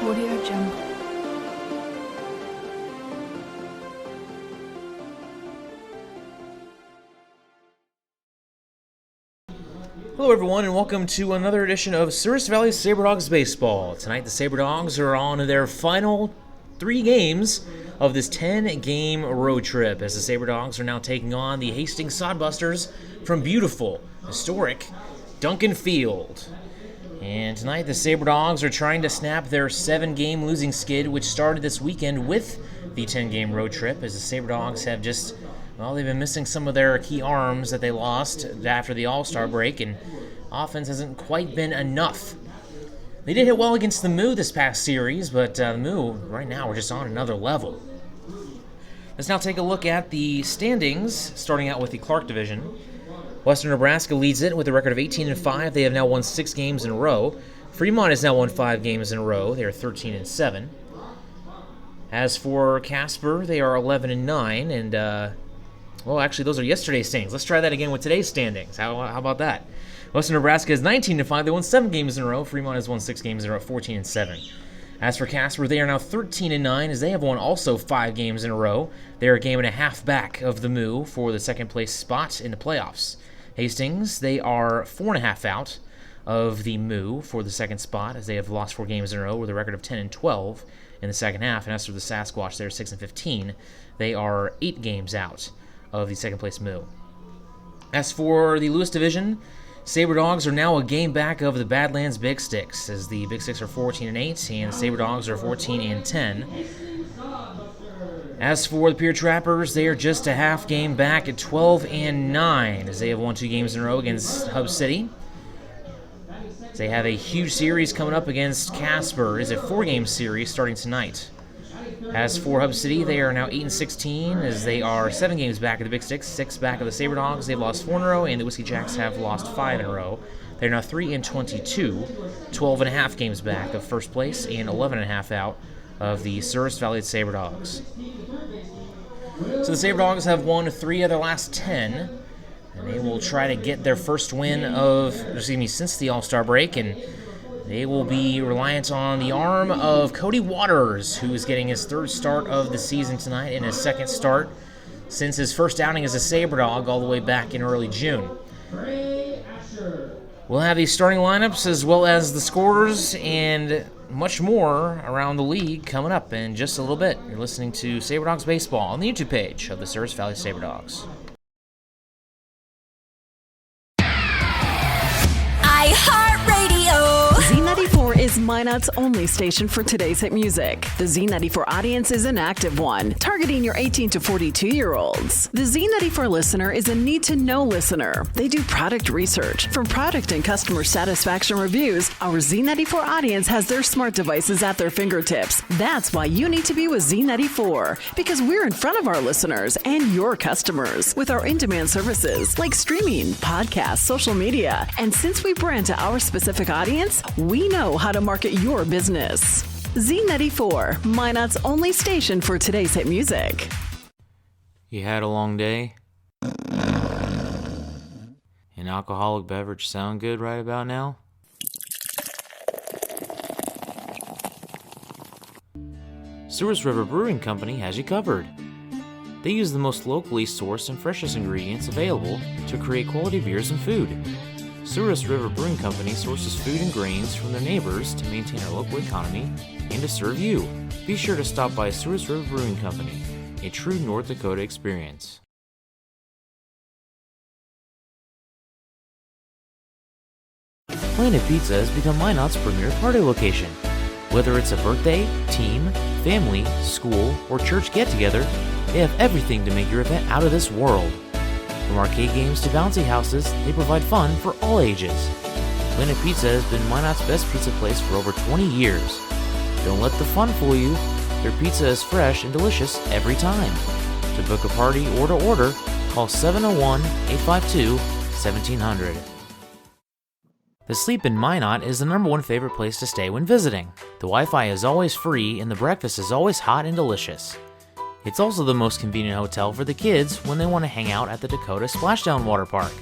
Audio Jungle. Hello everyone and welcome to another edition of Souris Valley Sabre Dogs Baseball. Tonight the Sabre Dogs are on their final 3 games of this 10-game road trip as the Sabre Dogs are now taking on the Hastings Sodbusters from beautiful, historic Duncan Field. And tonight the Sabre Dogs are trying to snap their 7-game losing skid, which started this weekend with the 10-game road trip, as the Sabre Dogs have just, well, they've been missing some of their key arms that they lost after the All-Star break, and offense hasn't quite been enough. They did hit well against the Moo this past series, but the Moo, right now, are just on another level. Let's now take a look at the standings, starting out with the Clark Division. Western Nebraska leads it with a record of 18-5. They have now won 6 games in a row. Fremont has now won 5 games in a row. They are 13-7. As for Casper, they are 11-9, and well, actually, those are yesterday's standings. Let's try that again with today's standings. How about that? Western Nebraska is 19-5. They won 7 games in a row. Fremont has won 6 games in a row, 14-7. As for Casper, they are now 13-9, as they have won also 5 games in a row. They are a game and a half back of the Moo for the second place spot in the playoffs. Hastings, they are 4.5 out of the Moo for the second spot, as they have lost 4 games in a row with a record of 10-12 in the second half. And as for the Sasquatch, they're 6-15. They are 8 games out of the second place Moo. As for the Lewis Division, Sabre Dogs are now a game back of the Badlands Big Sticks, as the Big Sticks are 14-8 and the Sabre Dogs are 14-10. As for the Pure Trappers, they are just a half game back at 12-9, as they have won 2 games in a row against Hub City. They have a huge series coming up against Casper. It's a 4-game series starting tonight. As for Hub City, they are now 8-16, as they are 7 games back of the Big Sticks, 6 back of the Sabre Dogs. They've lost 4 in a row, and the Whiskey Jacks have lost 5 in a row. They're now 3-22, 12.5 games back of first place, and 11.5 out of the Souris Valley Sabre Dogs. So the Sabre Dogs have won 3 of their last 10, and they will try to get their first win since the All-Star break, and they will be reliant on the arm of Cody Waters, who is getting his 3rd start of the season tonight and his 2nd start since his first outing as a Sabre Dog all the way back in early June. We'll have these starting lineups as well as the scorers and much more around the league coming up in just a little bit. You're listening to Sabre Dogs Baseball on the YouTube page of the Souris Valley Sabre Dogs. Z94 is Minot's only station for today's hit music. The Z94 audience is an active one, targeting your 18 to 42-year-olds. The Z94 listener is a need-to-know listener. They do product research. For product and customer satisfaction reviews, our Z94 audience has their smart devices at their fingertips. That's why you need to be with Z94, because we're in front of our listeners and your customers with our in-demand services like streaming, podcasts, social media. And since we brand to our specific audience, we know how to market your business. Z94, Minot's only station for today's hit music. You had a long day? An alcoholic beverage sound good right about now? Souris River Brewing Company has you covered. They use the most locally sourced and freshest ingredients available to create quality beers and food. Souris River Brewing Company sources food and grains from their neighbors to maintain our local economy and to serve you. Be sure to stop by Souris River Brewing Company, a true North Dakota experience. Planet Pizza has become Minot's premier party location. Whether it's a birthday, team, family, school, or church get-together, they have everything to make your event out of this world. From arcade games to bouncy houses, they provide fun for all ages. Planet Pizza has been Minot's best pizza place for over 20 years. Don't let the fun fool you. Their pizza is fresh and delicious every time. To book a party or to order, call 701-852-1700. The Sleep in Minot is the #1 favorite place to stay when visiting. The Wi-Fi is always free and the breakfast is always hot and delicious. It's also the most convenient hotel for the kids when they want to hang out at the Dakota Splashdown Water Park.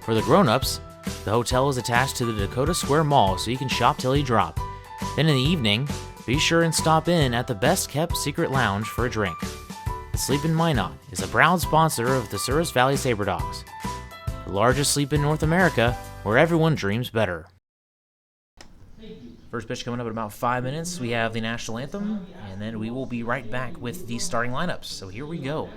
For the grown-ups, the hotel is attached to the Dakota Square Mall so you can shop till you drop. Then in the evening, be sure and stop in at the best-kept secret lounge for a drink. The Sleep in Minot is a proud sponsor of the Souris Valley SaberDogs, the largest sleep in North America, where everyone dreams better. First pitch coming up in about 5 minutes. We have the national anthem, and then we will be right back with the starting lineups. So here we go.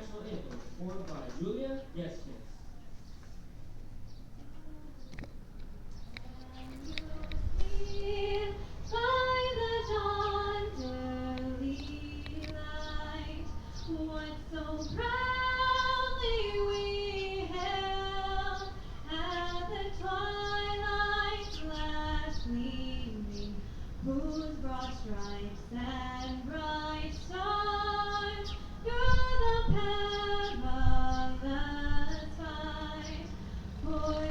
Whose broad stripes and bright stars through the perilous fight, for the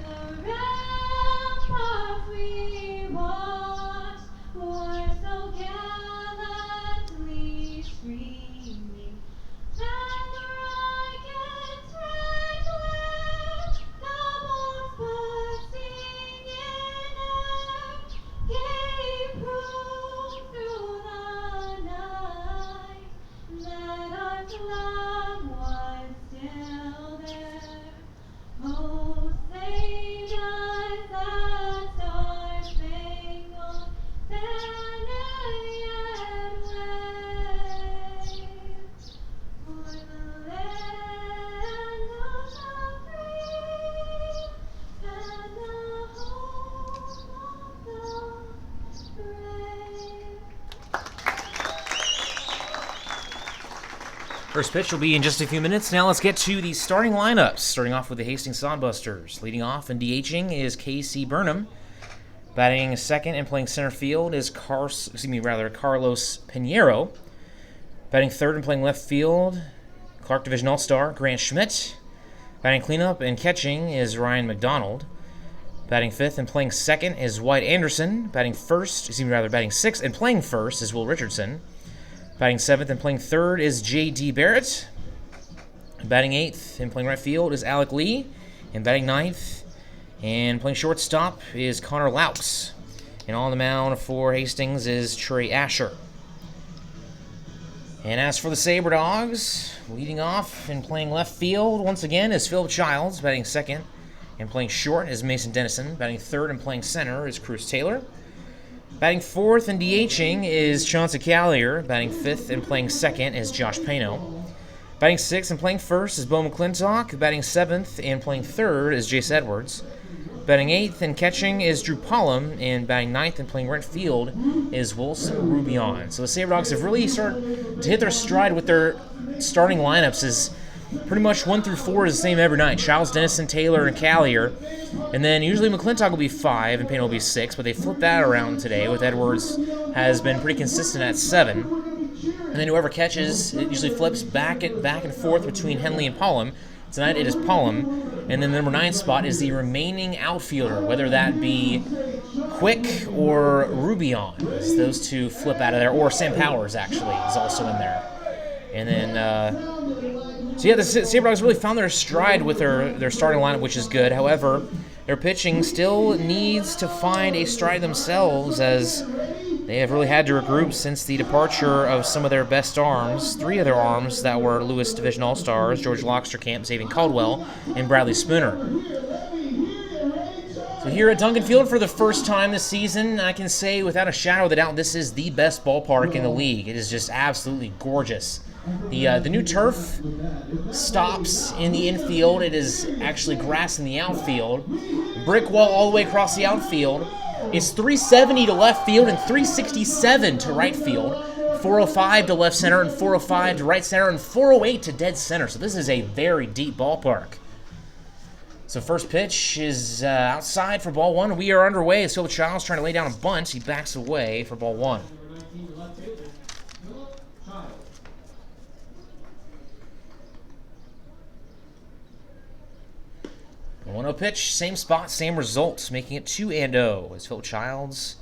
ramparts we watched were so gallantly streaming, and the rockets' red glare, the bombs bursting in air, gave proof through the night that our flag was still there. Oh, sing us that star-spangled banner yet waves, for the land of the free and the home of the brave. First pitch will be in just a few minutes. Now let's get to the starting lineups. Starting off with the Hastings Sodbusters. Leading off and DHing is Casey Burnham. Batting second and playing center field is Carlos Pinheiro. Batting third and playing left field, Clark Division All-Star Grant Schmidt. Batting cleanup and catching is Ryan McDonald. Batting fifth and playing second is White Anderson. Batting sixth and playing first is Will Richardson. Batting seventh and playing third is J.D. Barrett. Batting eighth and playing right field is Alec Lee. And batting ninth and playing shortstop is Connor Laux. And on the mound for Hastings is Trey Asher. And as for the SaberDogs, leading off and playing left field once again is Philip Childs. Batting second and playing short is Mason Dennison. Batting third and playing center is Cruz Taylor. Batting fourth and DHing is Chauncey Callier. Batting fifth and playing second is Josh Pano. Batting sixth and playing first is Bo McClintock. Batting seventh and playing third is Jace Edwards. Batting eighth and catching is Drew Pollum. And batting ninth and playing right field is Wilson Rubion. So the SaberDogs have really started to hit their stride with their starting lineups. Is pretty much 1 through 4 is the same every night. Childs, Dennison, Taylor, and Callier. And then usually McClintock will be 5 and Payne will be 6, but they flipped that around today with Edwards has been pretty consistent at 7. And then whoever catches, it usually flips back and forth between Henley and Pollum. Tonight it is Pollum. And then the number 9 spot is the remaining outfielder, whether that be Quick or Rubion. Those two flip out of there. Or Sam Powers, actually, is also in there. And then... So yeah, the SaberDogs really found their stride with their starting lineup, which is good. However, their pitching still needs to find a stride themselves, as they have really had to regroup since the departure of some of their best arms. 3 of their arms that were Lewis Division All-Stars, George Locksterkamp, Xavier Caldwell, and Bradley Spooner. So So here at Duncan Field for the first time this season, I can say without a shadow of a doubt, this is the best ballpark in the league. It is just absolutely gorgeous. The new turf stops in the infield. It is actually grass in the outfield. Brick wall all the way across the outfield. It's 370 to left field and 367 to right field. 405 to left center and 405 to right center and 408 to dead center. So this is a very deep ballpark. So first pitch is outside for ball one. We are underway as Phil Childs trying to lay down a bunt. He backs away for ball one. The 1-0 pitch, same spot, same result, making it 2-0 as Phil Childs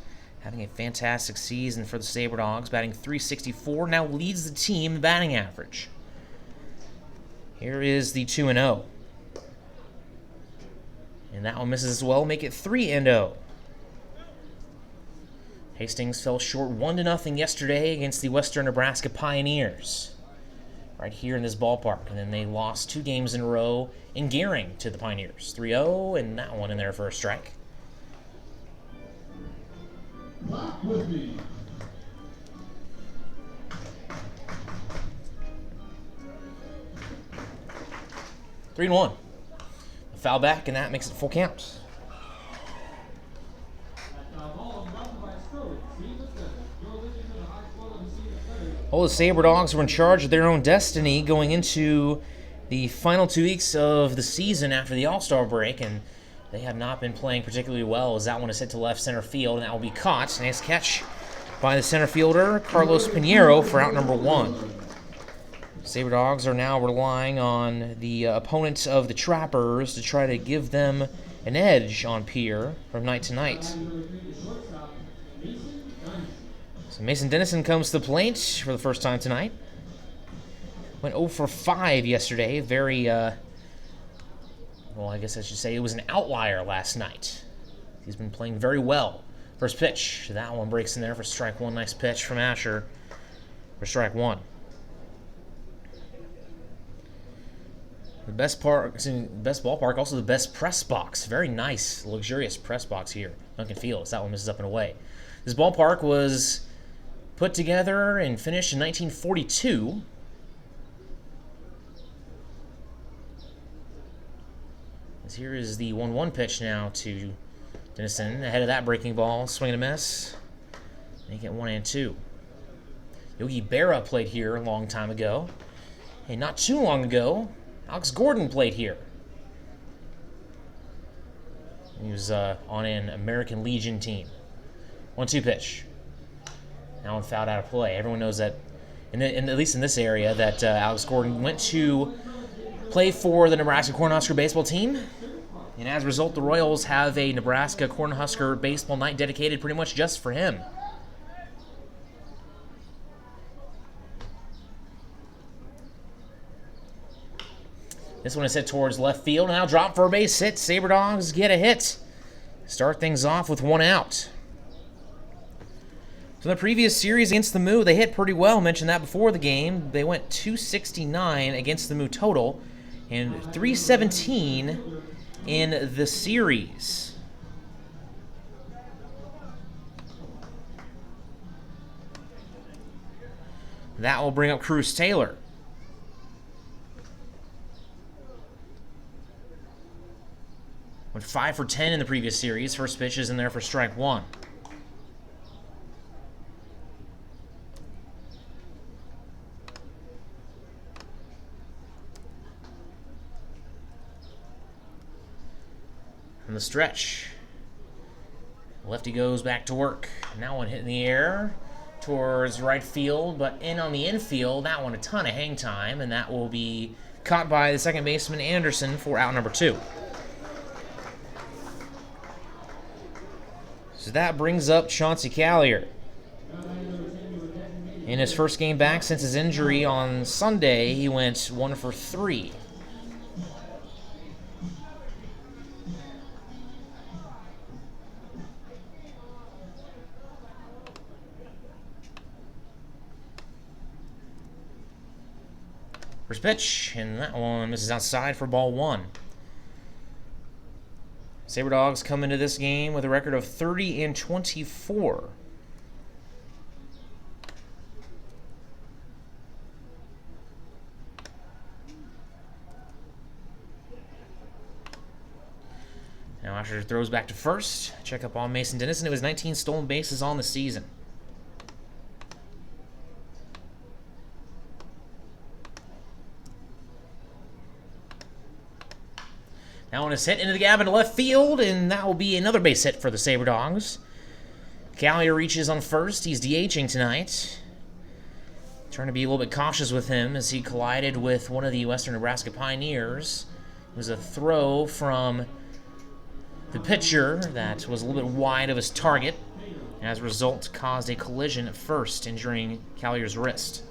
having a fantastic season for the Sabre Dogs, batting .364, now leads the team in batting average. Here is the 2-0. And that one misses as well, make it 3-0. Hastings fell short 1-0 yesterday against the Western Nebraska Pioneers, right here in this ballpark. And then they lost 2 games in a row in Gearing to the Pioneers. 3-0, and that one in there for a strike. Lock with me. 3-1. A foul back, and that makes it full count. All the Sabre Dogs were in charge of their own destiny going into the final 2 weeks of the season after the All-Star break, and they have not been playing particularly well as that one is hit to left center field, and that will be caught. Nice catch by the center fielder, Carlos Pinheiro, for out number 1. Sabre Dogs are now relying on the opponent of the Trappers to try to give them an edge on Pier from night to night. So Mason Dennison comes to the plate for the first time tonight. Went 0 for 5 yesterday. Very, well, I guess I should say it was an outlier last night. He's been playing very well. First pitch, that one breaks in there for strike one. Nice pitch from Asher for strike one. The best ballpark, also the best press box. Very nice, luxurious press box here. Duncan Fields. That one misses up and away. This ballpark was put together and finished in 1942. As here is the 1-1 pitch now to Dennison. Ahead of that breaking ball, swing and a miss. Make it 1-2. Yogi Berra played here a long time ago. And not too long ago, Alex Gordon played here. He was on an American Legion team. 1-2 pitch. Now one fouled out of play. Everyone knows that, at least in this area, that Alex Gordon went to play for the Nebraska Cornhusker baseball team. And as a result, the Royals have a Nebraska Cornhusker baseball night dedicated pretty much just for him. This one is hit towards left field. Now drop for a base hit. Sabre Dogs get a hit. Start things off with 1 out. So in the previous series against the Moo, they hit pretty well. I mentioned that before the game. They went 269 against the Moo total and 317 in the series. That will bring up Cruz Taylor. Went 5 for 10 in the previous series. First pitch is in there for strike one. From the stretch, lefty goes back to work. Now one hit in the air towards right field, but in on the infield. That one a ton of hang time, and that will be caught by the second baseman Anderson for out number 2. So that brings up Chauncey Callier. In his first game back since his injury on Sunday, he went 1 for 3. First pitch, and that one misses outside for ball 1. Sabre Dogs come into this game with a record of 30-24. Now Asher throws back to first. Check up on Mason Dennison. It was 19 stolen bases on the season. That one is hit into the gap into left field, and that will be another base hit for the Sabre Dogs. Callier reaches on first. He's DHing tonight. Trying to be a little bit cautious with him as he collided with one of the Western Nebraska Pioneers. It was a throw from the pitcher that was a little bit wide of his target, and as a result caused a collision at first, injuring Callier's wrist.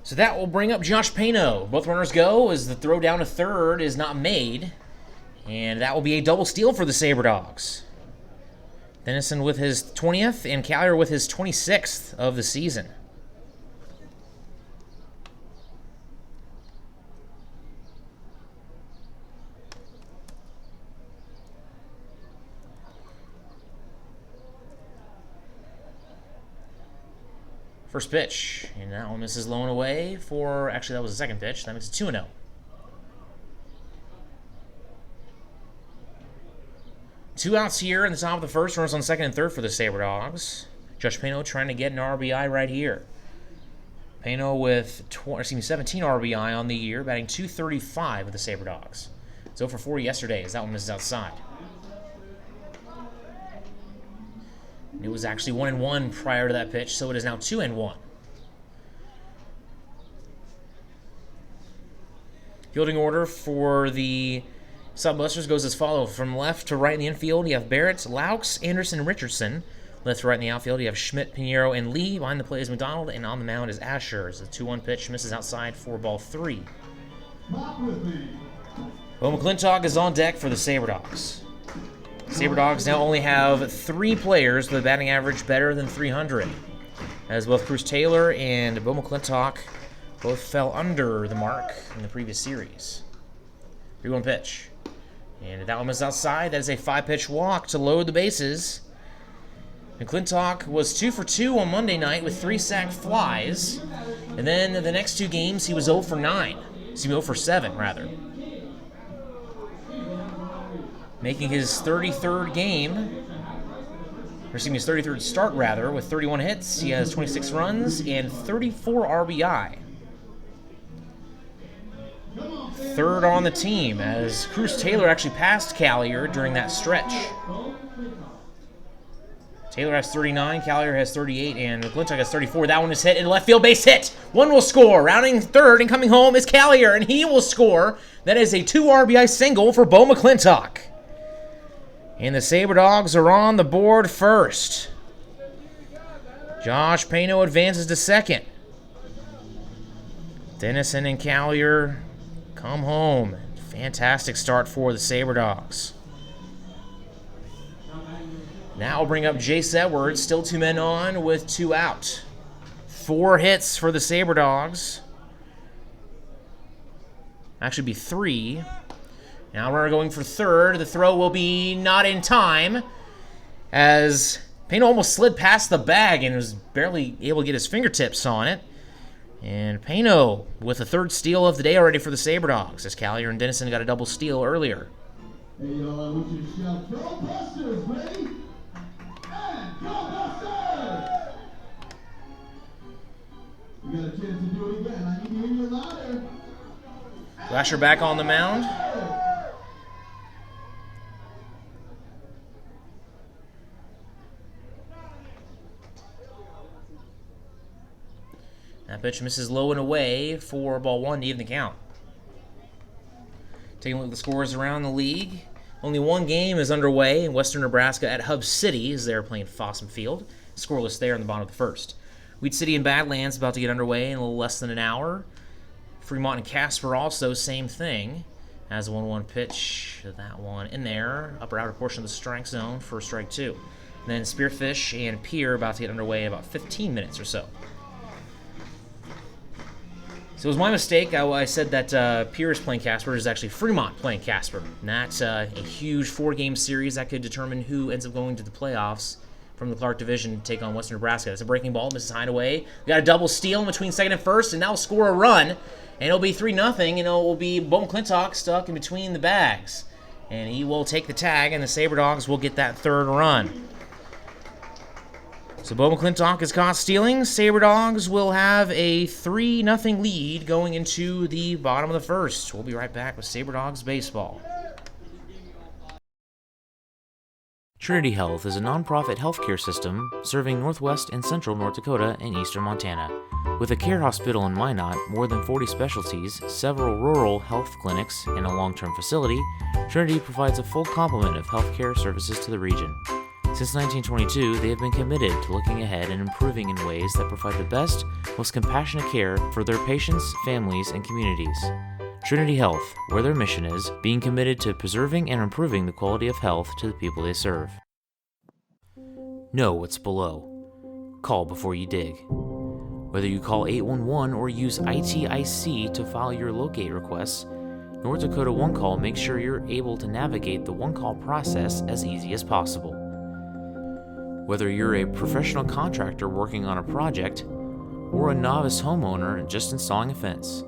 So that will bring up Josh Pano. Both runners go as the throw down to third is not made, and that will be a double steal for the Sabre Dogs. Dennison with his 20th and Callier with his 26th of the season. First pitch, and that one misses low and away for, actually that was the second pitch, that makes it 2-0. Two outs here in the top of the first, runners on second and third for the Sabre Dogs. Josh Pano trying to get an RBI right here. Pano with 17 RBI on the year, batting .235 with the Sabre Dogs. It's 0 for 4 yesterday as that one misses outside. It was actually 1-1 prior to that pitch, so it is now 2-1. Fielding order for the Sodbusters goes as follows. From left to right in the infield, you have Barrett, Laux, Anderson, Richardson. Left to right in the outfield, you have Schmidt, Pinheiro, and Lee. Behind the plate is McDonald, and on the mound is Asher. As the 2-1 pitch misses outside for ball 3. Bo McClintock is on deck for the Sabre Dogs. Sabre Dogs now only have 3 players with a batting average better than 300, as both Cruz Taylor and Bo McClintock both fell under the mark in the previous series. 3-1 pitch. And that one is outside. That is a 5-pitch walk to load the bases. McClintock was 2 for 2 on Monday night with 3 sac flies. And then the next 2 games, he was 0 for 9. Excuse me, 0 for 7, rather. Making his 33rd game, or excuse me, his 33rd start rather, with 31 hits. He has 26 runs and 34 RBI. Third on the team, as Cruz Taylor actually passed Callier during that stretch. Taylor has 39, Callier has 38, and McClintock has 34. That one is hit in left field, base hit. One will score. Rounding third and coming home is Callier, and he will score. That is a 2 RBI single for Bo McClintock. And the Sabre Dogs are on the board first. Josh Pano advances to second. Dennison and Callier come home. Fantastic start for the Sabre Dogs. Now we'll bring up Jace Edwards, still 2 men on with 2 out. 4 hits for the Sabre Dogs. Actually be 3. Now we're going for third. The throw will be not in time, as Pano almost slid past the bag and was barely able to get his fingertips on it. And Pano with the 3rd steal of the day already for the Sabre Dogs, as Callier and Dennison got a double steal earlier. Hey, y'all, I want you to shout, Sodbusters, ready? And Sodbusters! You got a chance to do it again. I need to hear you louder. Lasher back on the mound. That pitch misses low and away for ball 1 to even the count. Taking a look at the scores around the league. Only 1 game is underway in Western Nebraska at Hub City, as they're playing Fossum Field. Scoreless there in the bottom of the first. Wheat City and Badlands about to get underway in a little less than an hour. Fremont and Casper also, same thing. Has a 1-1 pitch. That one in there. Upper outer portion of the strike zone for strike 2. And then Spearfish and Pier about to get underway in about 15 minutes or so. So it was my mistake. I said that Pierce playing Casper is actually Fremont playing Casper. And that's a huge 4-game series that could determine who ends up going to the playoffs from the Clark Division to take on Western Nebraska. That's a breaking ball. Mrs. Hideaway. We got a double steal in between second and first, and that'll score a run. And it'll be 3-0, and it will be Bo McClintock stuck in between the bags. And he will take the tag, and the Sabre Dogs will get that third run. So Bo McClintock is caught stealing. Sabre Dogs will have a 3-0 lead going into the bottom of the first. We'll be right back with Sabre Dogs baseball. Trinity Health is a nonprofit healthcare system serving northwest and central North Dakota and eastern Montana. With a care hospital in Minot, more than 40 specialties, several rural health clinics, and a long-term facility, Trinity provides a full complement of healthcare services to the region. Since 1922, they have been committed to looking ahead and improving in ways that provide the best, most compassionate care for their patients, families, and communities. Trinity Health, where their mission is, being committed to preserving and improving the quality of health to the people they serve. Know what's below. Call before you dig. Whether you call 811 or use ITIC to file your locate requests, North Dakota One Call makes sure you're able to navigate the One Call process as easy as possible. Whether you're a professional contractor working on a project or a novice homeowner just installing a fence,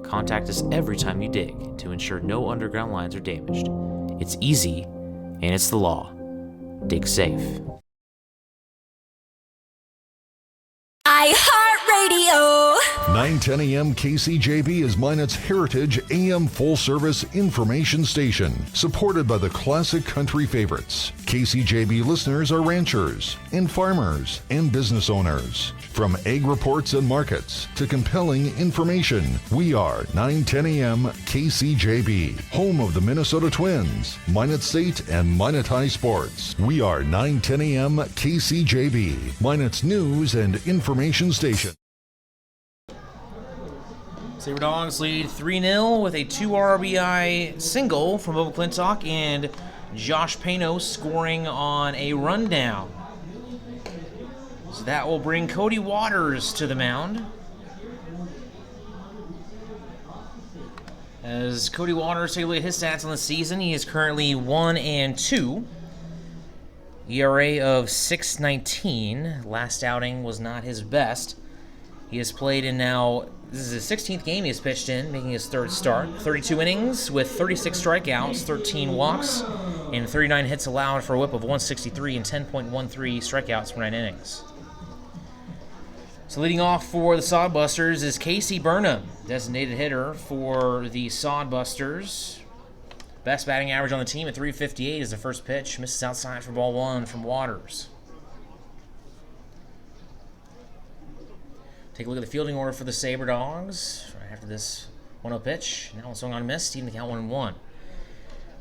contact us every time you dig to ensure no underground lines are damaged. It's easy, and it's the law. Dig safe. iHeartRadio. 910 AM KCJB is Minot's Heritage AM full-service information station, supported by the classic country favorites. KCJB listeners are ranchers and farmers and business owners. From egg reports and markets to compelling information, we are 910 AM KCJB, home of the Minnesota Twins, Minot State, and Minot High Sports. We are 910 AM KCJB, Minot's news and information station. Sabre Dogs lead 3-0 with a 2 RBI single from Bo McClintock and Josh Pano scoring on a rundown. So that will bring Cody Waters to the mound. As Cody Waters take a look at his stats on the season, he is currently 1-2. ERA of 6.19. Last outing was not his best. He has played in now, this is his 16th game he has pitched in, making his third start. 32 innings with 36 strikeouts, 13 walks, and 39 hits allowed for a whip of 163 and 10.13 strikeouts for 9 innings. So leading off for the Sodbusters is Casey Burnham, designated hitter for the Sodbusters. Best batting average on the team at .358 is the first pitch. Misses outside for ball 1 from Waters. Take a look at the fielding order for the Sabre Dogs right after this 1-0 pitch. Now one swung on miss, even the count 1-1.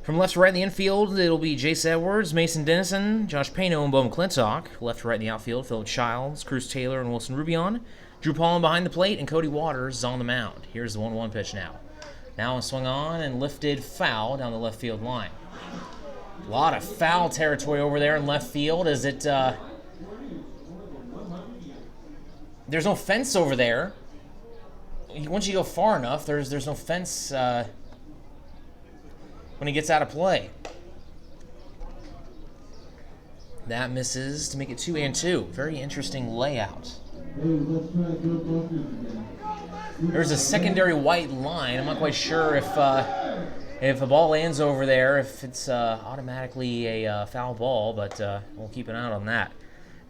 From left to right in the infield, it'll be Jace Edwards, Mason Dennison, Josh Pano, and Bo McClintock. Left to right in the outfield, Philip Childs, Cruz Taylor, and Wilson Rubion. Drew Paulin behind the plate, and Cody Waters is on the mound. Here's the 1-1 pitch now. Now one swung on and lifted foul down the left field line. A lot of foul territory over there in left field as it... There's no fence over there. Once you go far enough, there's no fence when he gets out of play. That misses to make it 2-2. Very interesting layout. There's a secondary white line. I'm not quite sure if a ball lands over there, if it's automatically a foul ball, but we'll keep an eye on that.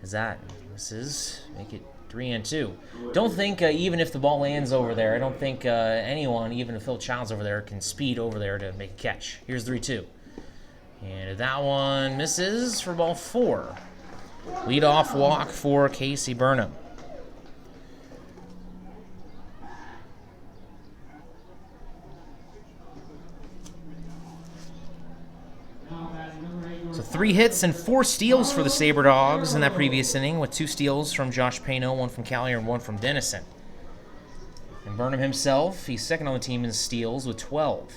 As that misses, make it 3-2. Don't think even if the ball lands over there, I don't think anyone, even if Phil Childs over there, can speed over there to make a catch. Here's 3-2. And that one misses for ball 4. Leadoff walk for Casey Burnham. So 3 hits and 4 steals for the Sabre Dogs in that previous inning, with 2 steals from Josh Pano, 1 from Callier, and 1 from Dennison. And Burnham himself, he's second on the team in steals with 12.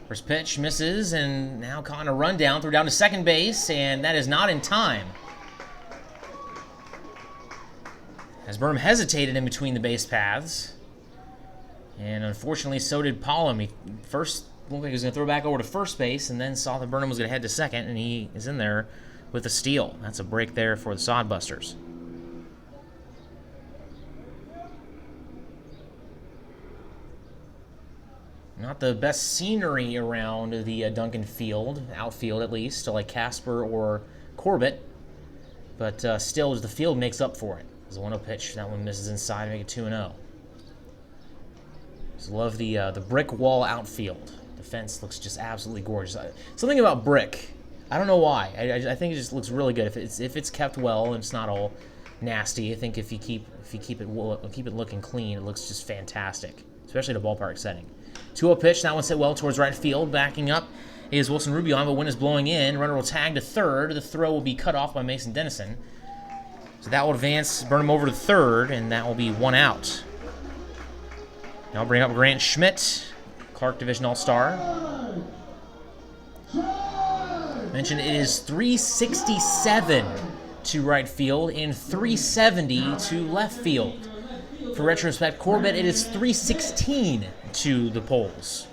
First pitch misses, and now caught in a rundown, threw down to second base, and that is not in time. As Burnham hesitated in between the base paths. And unfortunately, so did Pollum. He first looked like he was going to throw back over to first base, and then saw that Burnham was going to head to second, and he is in there with a steal. That's a break there for the Sodbusters. Not the best scenery around the Duncan Field, outfield at least, like Casper or Corbett. But still, the field makes up for it. There's a 1-0 pitch. That one misses inside to make it 2-0. Just love the brick wall outfield. The fence looks just absolutely gorgeous. Something about brick. I don't know why. I think it just looks really good if it's kept well and it's not all nasty. I think if you keep it looking clean, it looks just fantastic, especially in a ballpark setting. 2-0 pitch. That one's hit well towards right field. Backing up is Wilson Rubio, but wind is blowing in. Runner will tag to third. The throw will be cut off by Mason Dennison. So that will advance Burnham over to third, and that will be 1 out. Now I'll bring up Grant Schmidt, Clark Division All-Star. Mentioned it is 367 to right field and 370 to left field. For retrospect, Corbett, it is 316 to the poles.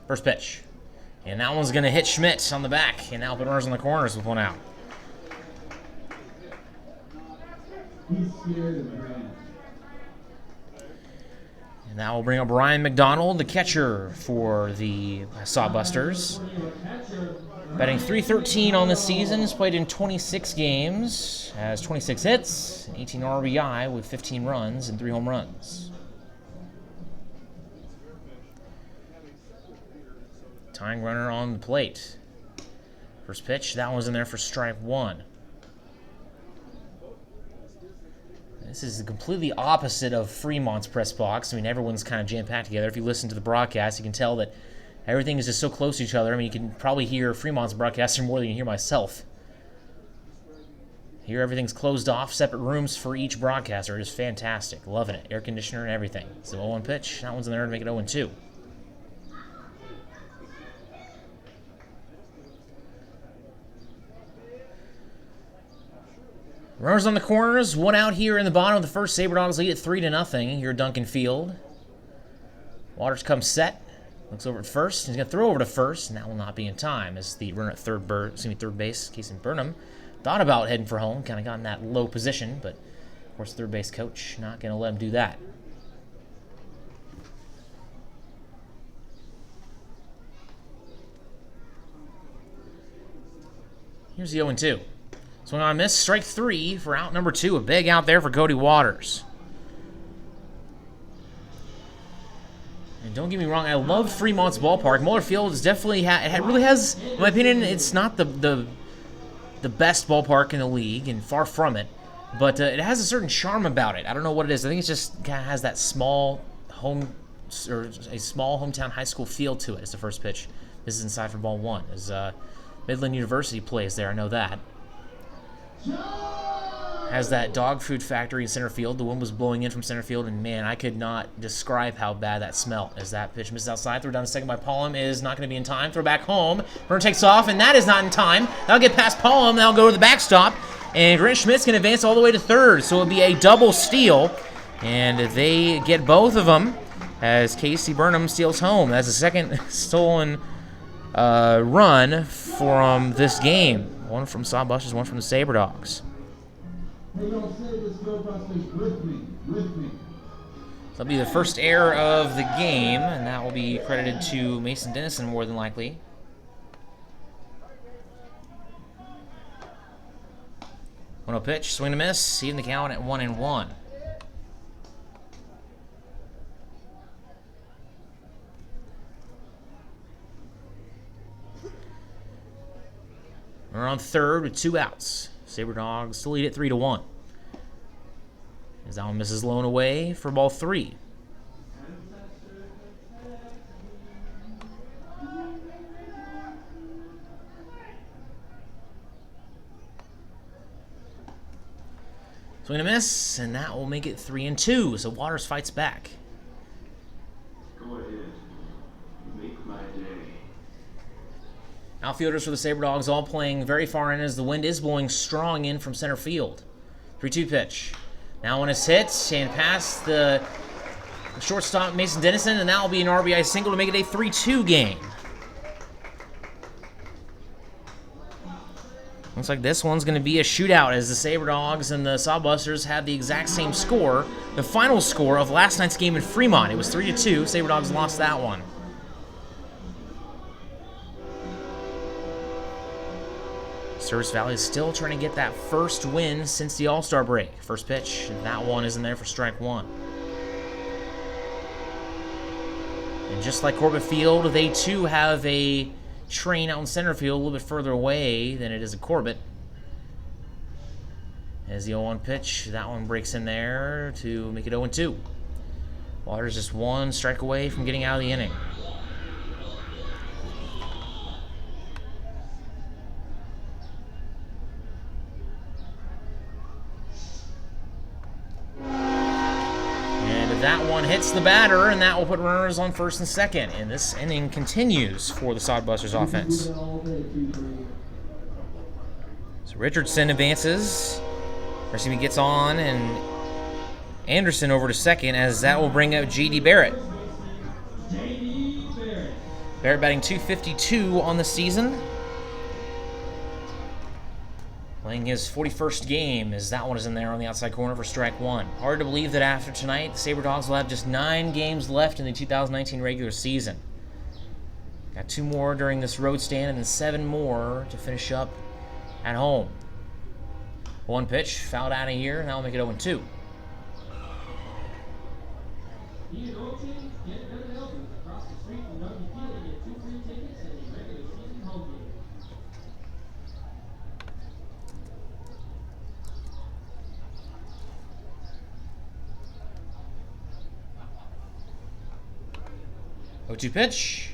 First pitch. And that one's going to hit Schmidt on the back. And now put runners on the corners with 1 out. He's scared of Grant. And that will bring up Ryan McDonald, the catcher for the Sawbusters. Batting .313 on the season. Has played in 26 games. Has 26 hits, 18 RBI with 15 runs and 3 home runs. Tying runner on the plate. First pitch, that one's in there for strike 1. This is completely opposite of Fremont's press box. I mean, everyone's kind of jam-packed together. If you listen to the broadcast, you can tell that everything is just so close to each other. I mean, you can probably hear Fremont's broadcaster more than you hear myself. Here, everything's closed off, separate rooms for each broadcaster. It is fantastic. Loving it. Air conditioner and everything. So 0-1 pitch. That one's in there to make it 0-2. Runners on the corners, 1 out here in the bottom of the first. Sabre Dogs lead at 3-0 here at Duncan Field. Waters comes set, looks over at first. He's going to throw over to first, and that will not be in time as the runner at third base, Casey Burnham, thought about heading for home, kind of got in that low position, but of course, third base coach not going to let him do that. Here's the 0-2. Swing on a miss, strike 3 for out number 2. A big out there for Cody Waters. And don't get me wrong, I love Fremont's ballpark. Muller Field is definitely it really has, in my opinion, it's not the best ballpark in the league, and far from it. But it has a certain charm about it. I don't know what it is. I think it just kind of has that small hometown high school feel to it. It's the first pitch. This is inside for ball 1. As Midland University plays there, I know that. Has that dog food factory in center field. The wind was blowing in from center field, and man, I could not describe how bad that smelled. As that pitch misses outside, throw down to second by Pollum is not going to be in time. Throw back home. Runner takes off, and that is not in time. That'll get past Pollum. That'll go to the backstop, and Grant Schmidt's going to advance all the way to third. So it'll be a double steal, and they get both of them as Casey Burnham steals home. That's the second stolen run from this game. One from Sodbusters, one from the Sabre Dogs. Hey, don't say this, Sodbusters, with me. That'll be the first error of the game, and that will be credited to Mason Dennison more than likely. One-0 pitch, swing and a miss, even the count at 1-1. We're on third with 2 outs. Sabre Dogs still lead at 3-1. As that one misses low and away for ball 3. Swing and a miss, and that will make it 3-2. So Waters fights back. Go ahead. Make my day. Outfielders for the Sabre Dogs all playing very far in as the wind is blowing strong in from center field. 3-2 pitch. Now one is hit and past the shortstop Mason Dennison, and that will be an RBI single to make it a 3-2 game. Looks like this one's going to be a shootout as the Sabre Dogs and the Sodbusters have the exact same score. The final score of last night's game in Fremont. It was 3-2. Sabre Dogs lost that one. Service Valley is still trying to get that first win since the All-Star break. First pitch, that one isn't there for strike one. And just like Corbett Field, they too have a train out in center field a little bit further away than it is at Corbett. As the 0-1 pitch, that one breaks in there to make it 0-2. Waters just one strike away from getting out of the inning. That one hits the batter, and that will put runners on first and second. And this inning continues for the Sodbusters offense. So Richardson advances. Gets on, and Anderson over to second, as that will bring up J.D. Barrett. Barrett batting .252 on the season. Playing his 41st game, as that one is in there on the outside corner for strike one. Hard to believe that after tonight, the Sabre Dogs will have just 9 games left in the 2019 regular season. Got 2 more during this road stand, and then 7 more to finish up at home. One pitch, fouled out of here, and that will make it 0-2. O2 pitch.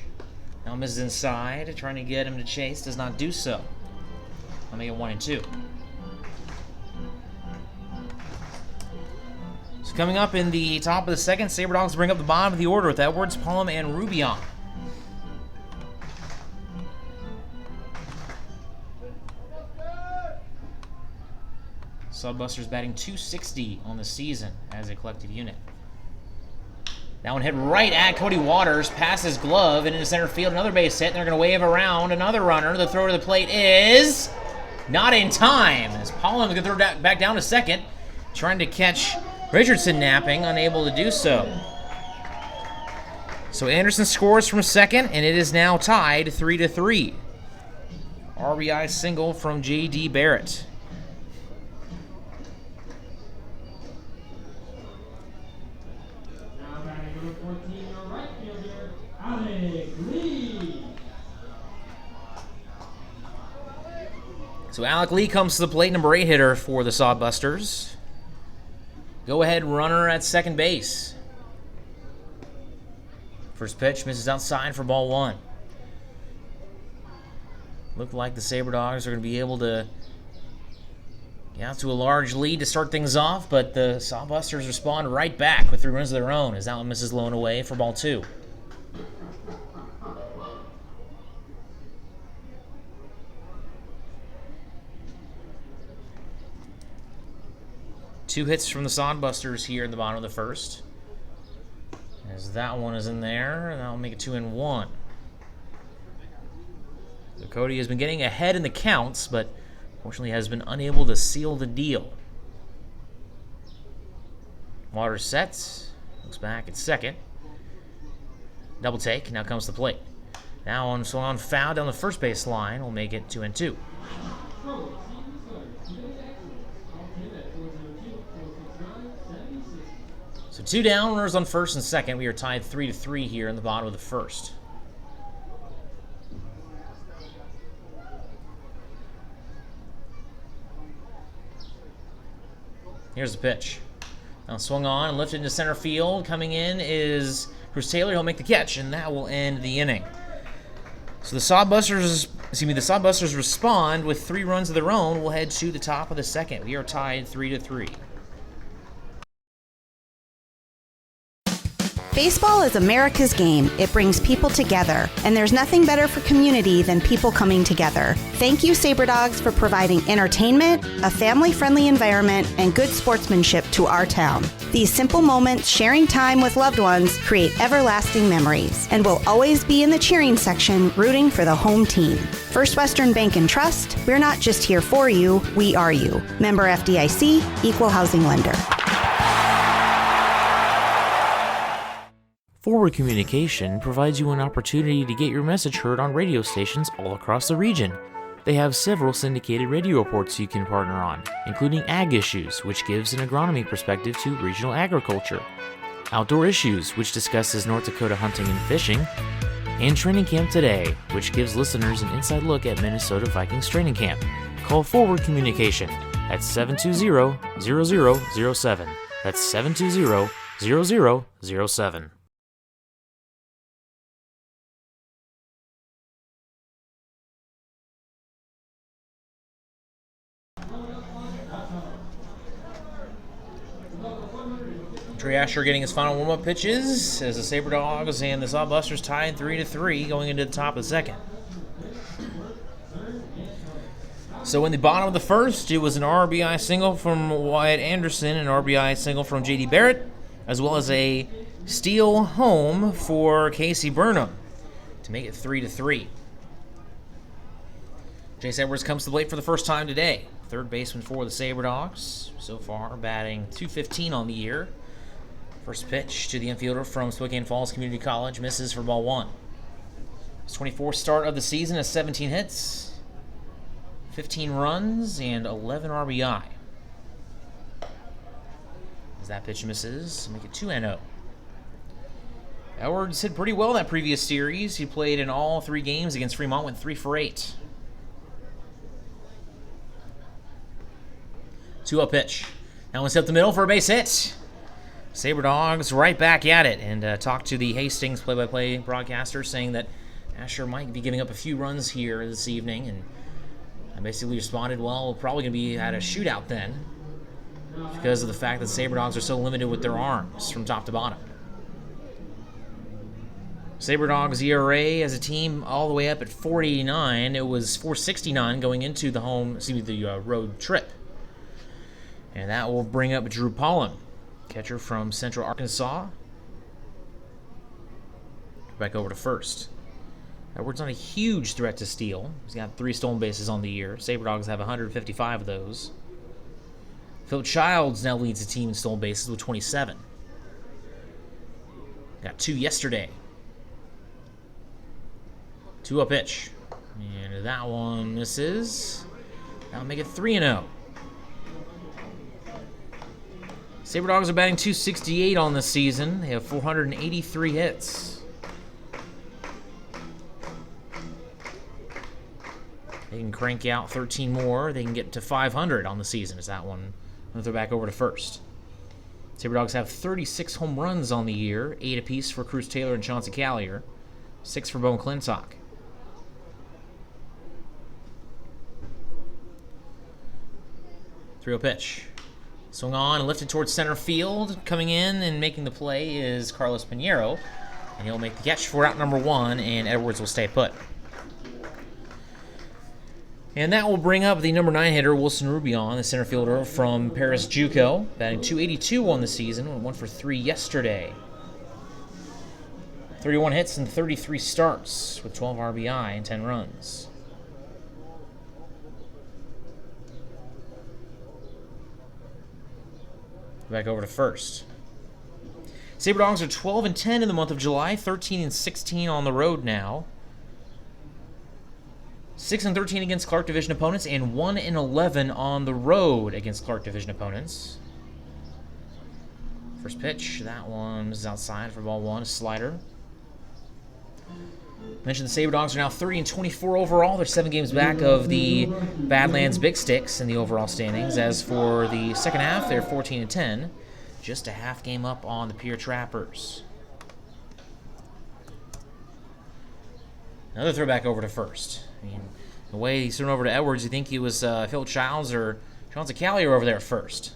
Now misses inside, trying to get him to chase. Does not do so. I'll make it 1-2. So coming up in the top of the second, Sabre Dogs bring up the bottom of the order with Edwards, Palm, and Rubion. Sodbusters batting .260 on the season as a collective unit. That one hit right at Cody Waters, past his glove, and into center field. Another base hit, and they're going to wave around another runner. The throw to the plate is not in time, as Paulin is going to throw back down to second, trying to catch Richardson napping, unable to do so. So Anderson scores from second, and it is now tied 3-3. RBI single from J.D. Barrett. So Alec Lee comes to the plate, number 8 hitter for the Sodbusters. Go-ahead runner at second base. First pitch misses outside for ball 1. Looked like the Sabre Dogs are going to be able to get out to a large lead to start things off, but the Sodbusters respond right back with 3 runs of their own as that one misses low and away for ball 2. Two hits from the Sodbusters here in the bottom of the first. As that one is in there, and that'll make it 2-1. So Cody has been getting ahead in the counts, but fortunately has been unable to seal the deal. Waters sets, looks back at second. Double take, now comes the plate. Now on swung on foul down the first base line will make it 2-2. So 2 down, runners on first and second. We are tied 3-3 here in the bottom of the first. Here's the pitch. Now swung on and lifted into center field. Coming in is Bruce Taylor. He'll make the catch, and that will end the inning. So the Sodbusters respond with 3 runs of their own. We'll head to the top of the second. We are tied 3-3. Baseball is America's game. It brings people together, and there's nothing better for community than people coming together. Thank you, Sabre Dogs, for providing entertainment, a family-friendly environment, and good sportsmanship to our town. These simple moments, sharing time with loved ones, create everlasting memories, and will always be in the cheering section, rooting for the home team. First Western Bank and Trust, we're not just here for you, we are you. Member FDIC, Equal Housing Lender. Forward Communication provides you an opportunity to get your message heard on radio stations all across the region. They have several syndicated radio reports you can partner on, including Ag Issues, which gives an agronomy perspective to regional agriculture, Outdoor Issues, which discusses North Dakota hunting and fishing, and Training Camp Today, which gives listeners an inside look at Minnesota Vikings training camp. Call Forward Communication at 720-0007. That's 720-0007. Trey Asher getting his final warm-up pitches as the Sabre Dogs and the Sodbusters tied 3-3 going into the top of the second. So in the bottom of the first, it was an RBI single from Wyatt Anderson, an RBI single from J.D. Barrett, as well as a steal home for Casey Burnham to make it 3-3. Chase Edwards comes to the plate for the first time today. Third baseman for the Sabre Dogs. So far, batting .215 on the year. First pitch to the infielder from Spokane Falls Community College. Misses for ball one. His 24th start of the season has 17 hits, 15 runs, and 11 RBI. As that pitch misses, make it 2-0. Edwards hit pretty well that previous series. He played in all three games against Fremont, went 3 for 8. 2-0 pitch. That one's up the middle for a base hit. Sabre Dogs right back at it, and talked to the Hastings play-by-play broadcaster saying that Asher might be giving up a few runs here this evening, and I basically responded, well, we're probably going to be at a shootout then because of the fact that Sabre Dogs are so limited with their arms from top to bottom. Sabre Dogs ERA as a team all the way up at 4.89. It was 4.69 going into the road trip. And that will bring up Drew Pollum, catcher from Central Arkansas. Back over to first. Edwards not a huge threat to steal. He's got 3 stolen bases on the year. Sabre Dogs have 155 of those. Phil Childs now leads the team in stolen bases with 27. Got 2 yesterday. 2-0 pitch. And that one misses. That'll make it 3-0. Sabre Dogs are batting .268 on the season. They have 483 hits. They can crank out 13 more. They can get to 500 on the season. Is that one? They're back over to first. Sabre Dogs have 36 home runs on the year, 8 apiece for Cruz Taylor and Chauncey Callier, 6 for Bo McClintock. 3-0 pitch. Swung on and lifted towards center field. Coming in and making the play is Carlos Pinheiro, and he'll make the catch for out number 1, and Edwards will stay put. And that will bring up the number 9 hitter, Wilson Rubion, the center fielder from Paris JUCO, batting .282 on the season, went 1 for 3 yesterday. 31 hits and 33 starts with 12 RBI and 10 runs. Back over to first. Sabre Dogs are 12-10 in the month of July, 13-16 on the road now. 6-13 against Clark Division opponents, and 1-11 on the road against Clark Division opponents. First pitch, that one is outside for ball 1, a slider. Mentioned the Sabre Dogs are now 30-24 overall. They're 7 games back of the Badlands Big Sticks in the overall standings. As for the second half, they're 14-10, just a half game up on the Pierre Trappers. Another throwback over to first. I mean, the way he's thrown over to Edwards, you think he was Phil Childs or Chauncey Callier over there at first.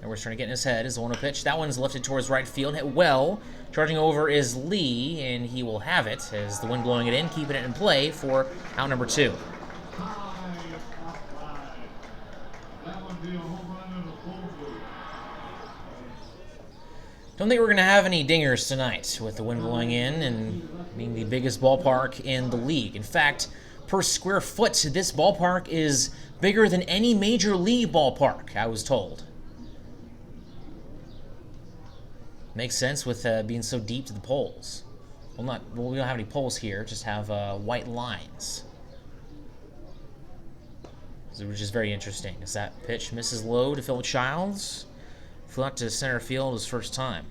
Edwards trying to get in his head is the 1-0 pitch. That one's lifted towards right field, hit well. Charging over is Lee, and he will have it as the wind blowing it in, keeping it in play for out number 2. Don't think we're going to have any dingers tonight with the wind blowing in and being the biggest ballpark in the league. In fact, per square foot, this ballpark is bigger than any major league ballpark, I was told. Makes sense with being so deep to the poles. Well, we don't have any poles here, just have white lines. Which is very interesting. As that pitch misses low to Phil Childs. Flew out to center field his first time.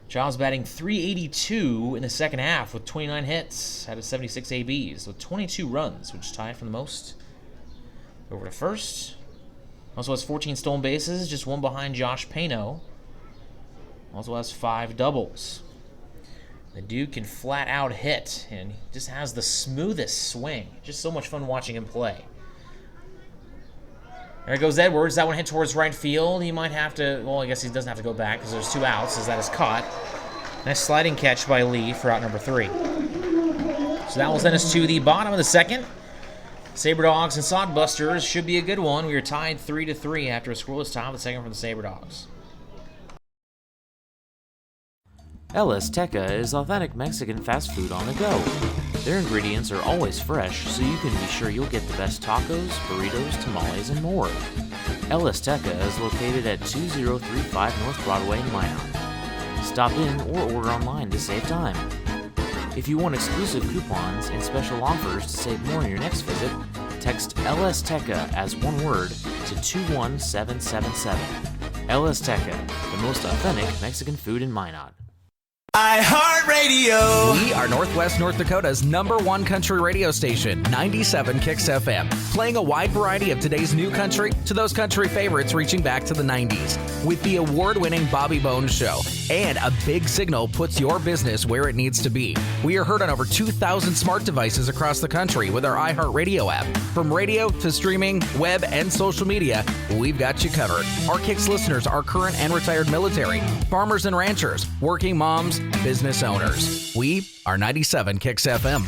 Childs batting .382 in the second half with 29 hits, had a 76 ABs with 22 runs, which is tied for the most. Over to first. Also has 14 stolen bases, just one behind Josh Pano. Also has 5 doubles. The dude can flat out hit, and he just has the smoothest swing. Just so much fun watching him play. There goes Edwards. That one hit towards right field. He might have to, well, I guess he doesn't have to go back because there's 2 outs as that is caught. Nice sliding catch by Lee for out number 3. So that will send us to the bottom of the second. Sabre Dogs and Sodbusters should be a good one. We are tied 3-3 after a scoreless tie of the second for the Sabre Dogs. El Azteca is authentic Mexican fast food on the go. Their ingredients are always fresh, so you can be sure you'll get the best tacos, burritos, tamales, and more. El Azteca is located at 2035 North Broadway in Minot. Stop in or order online to save time. If you want exclusive coupons and special offers to save more on your next visit, text El Azteca as one word to 21777. El Azteca, the most authentic Mexican food in Minot. iHeartRadio. We are Northwest North Dakota's #1 country radio station, 97 Kicks FM, playing a wide variety of today's new country to those country favorites reaching back to the 90s. With the award-winning Bobby Bones Show and a big signal puts your business where it needs to be. We are heard on over 2,000 smart devices across the country with our iHeartRadio app. From radio to streaming, web, and social media, we've got you covered. Our Kicks listeners are current and retired military, farmers and ranchers, working moms, business owners. We are 97 Kicks FM.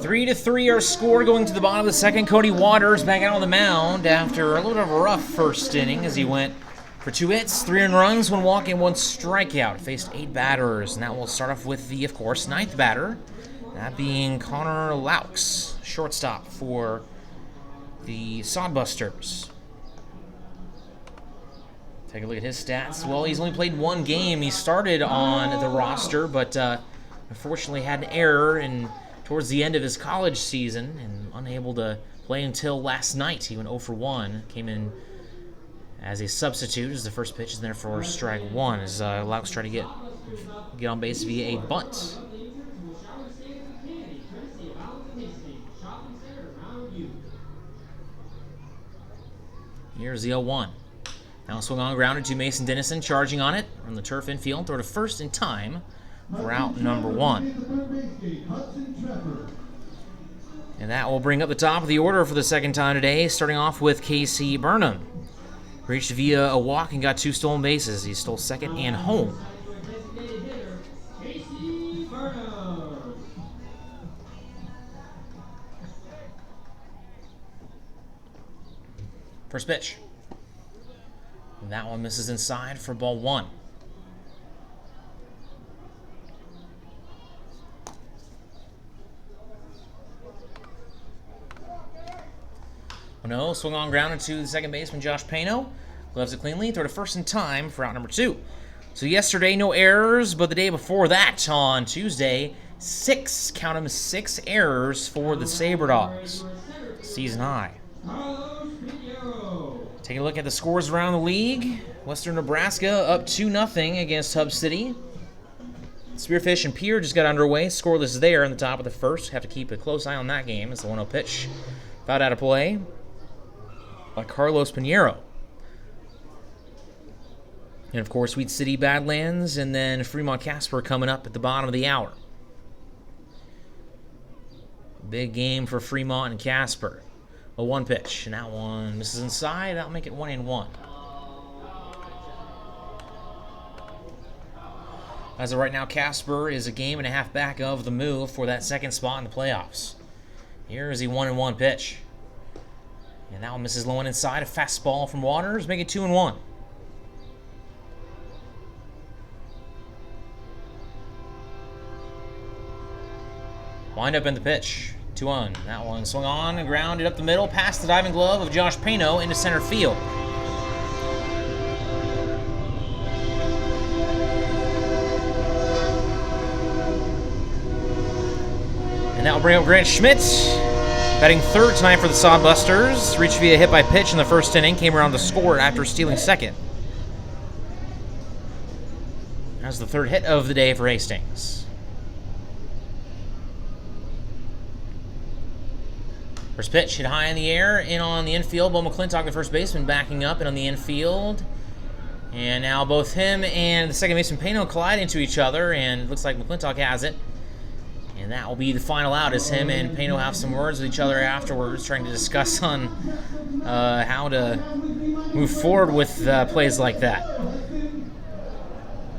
3-3 our score going to the bottom of the second. Cody Waters back out on the mound after a little bit of a rough first inning as he went for 2 hits, 3 earned runs, 1 walk, and 1 strikeout. Faced 8 batters, and that will start off with the, of course, 9th batter, that being Connor Laux, shortstop for the Sodbusters. Take a look at his stats. Well, he's only played 1 game. He started on the roster, but unfortunately had an error towards the end of his college season and unable to play until last night. He went 0 for 1. Came in as a substitute as the first pitch is there for strike 1 as Laux tried to get on base via a bunt. Here's the 0-1. Now swung on, grounded to Mason Dennison, charging on it from the turf infield, throw to first in time for out number 1. And that will bring up the top of the order for the second time today, starting off with Casey Burnham. Reached via a walk and got 2 stolen bases. He stole second and home. First pitch. And that one misses inside for ball 1. No, swung on, grounded to the second baseman Josh Pano. Gloves it cleanly, throw to first in time for out number 2. So yesterday, no errors, but the day before that, on Tuesday, 6 errors for the Sabre Dogs. Season high. Taking a look at the scores around the league. Western Nebraska up 2-0 against Hub City. Spearfish and Pierre just got underway. Scoreless there in the top of the first. Have to keep a close eye on that game as the 1-0 pitch fouled out of play by Carlos Pinheiro. And of course, Weed City Badlands and then Fremont Casper coming up at the bottom of the hour. Big game for Fremont and Casper. A 1 pitch, and that one misses inside. That'll make it 1-1. As of right now, Casper is a game and a half back of the move for that second spot in the playoffs. Here is the 1-1 pitch. And that one misses low and inside. A fastball from Waters, make it 2-1. Wind up in the pitch. 2-1. That one swung on and grounded up the middle, past the diving glove of Josh Pano into center field. And that will bring up Grant Schmidt, batting third tonight for the Sodbusters. Reached via hit by pitch in the first inning, came around to score after stealing second. That's the third hit of the day for Hastings. First pitch hit high in the air, in on the infield. Bo McClintock, the first baseman, backing up and on the infield. And now both him and the second baseman Pano collide into each other, and it looks like McClintock has it. And that will be the final out as him and Pano have some words with each other afterwards, trying to discuss on how to move forward with plays like that.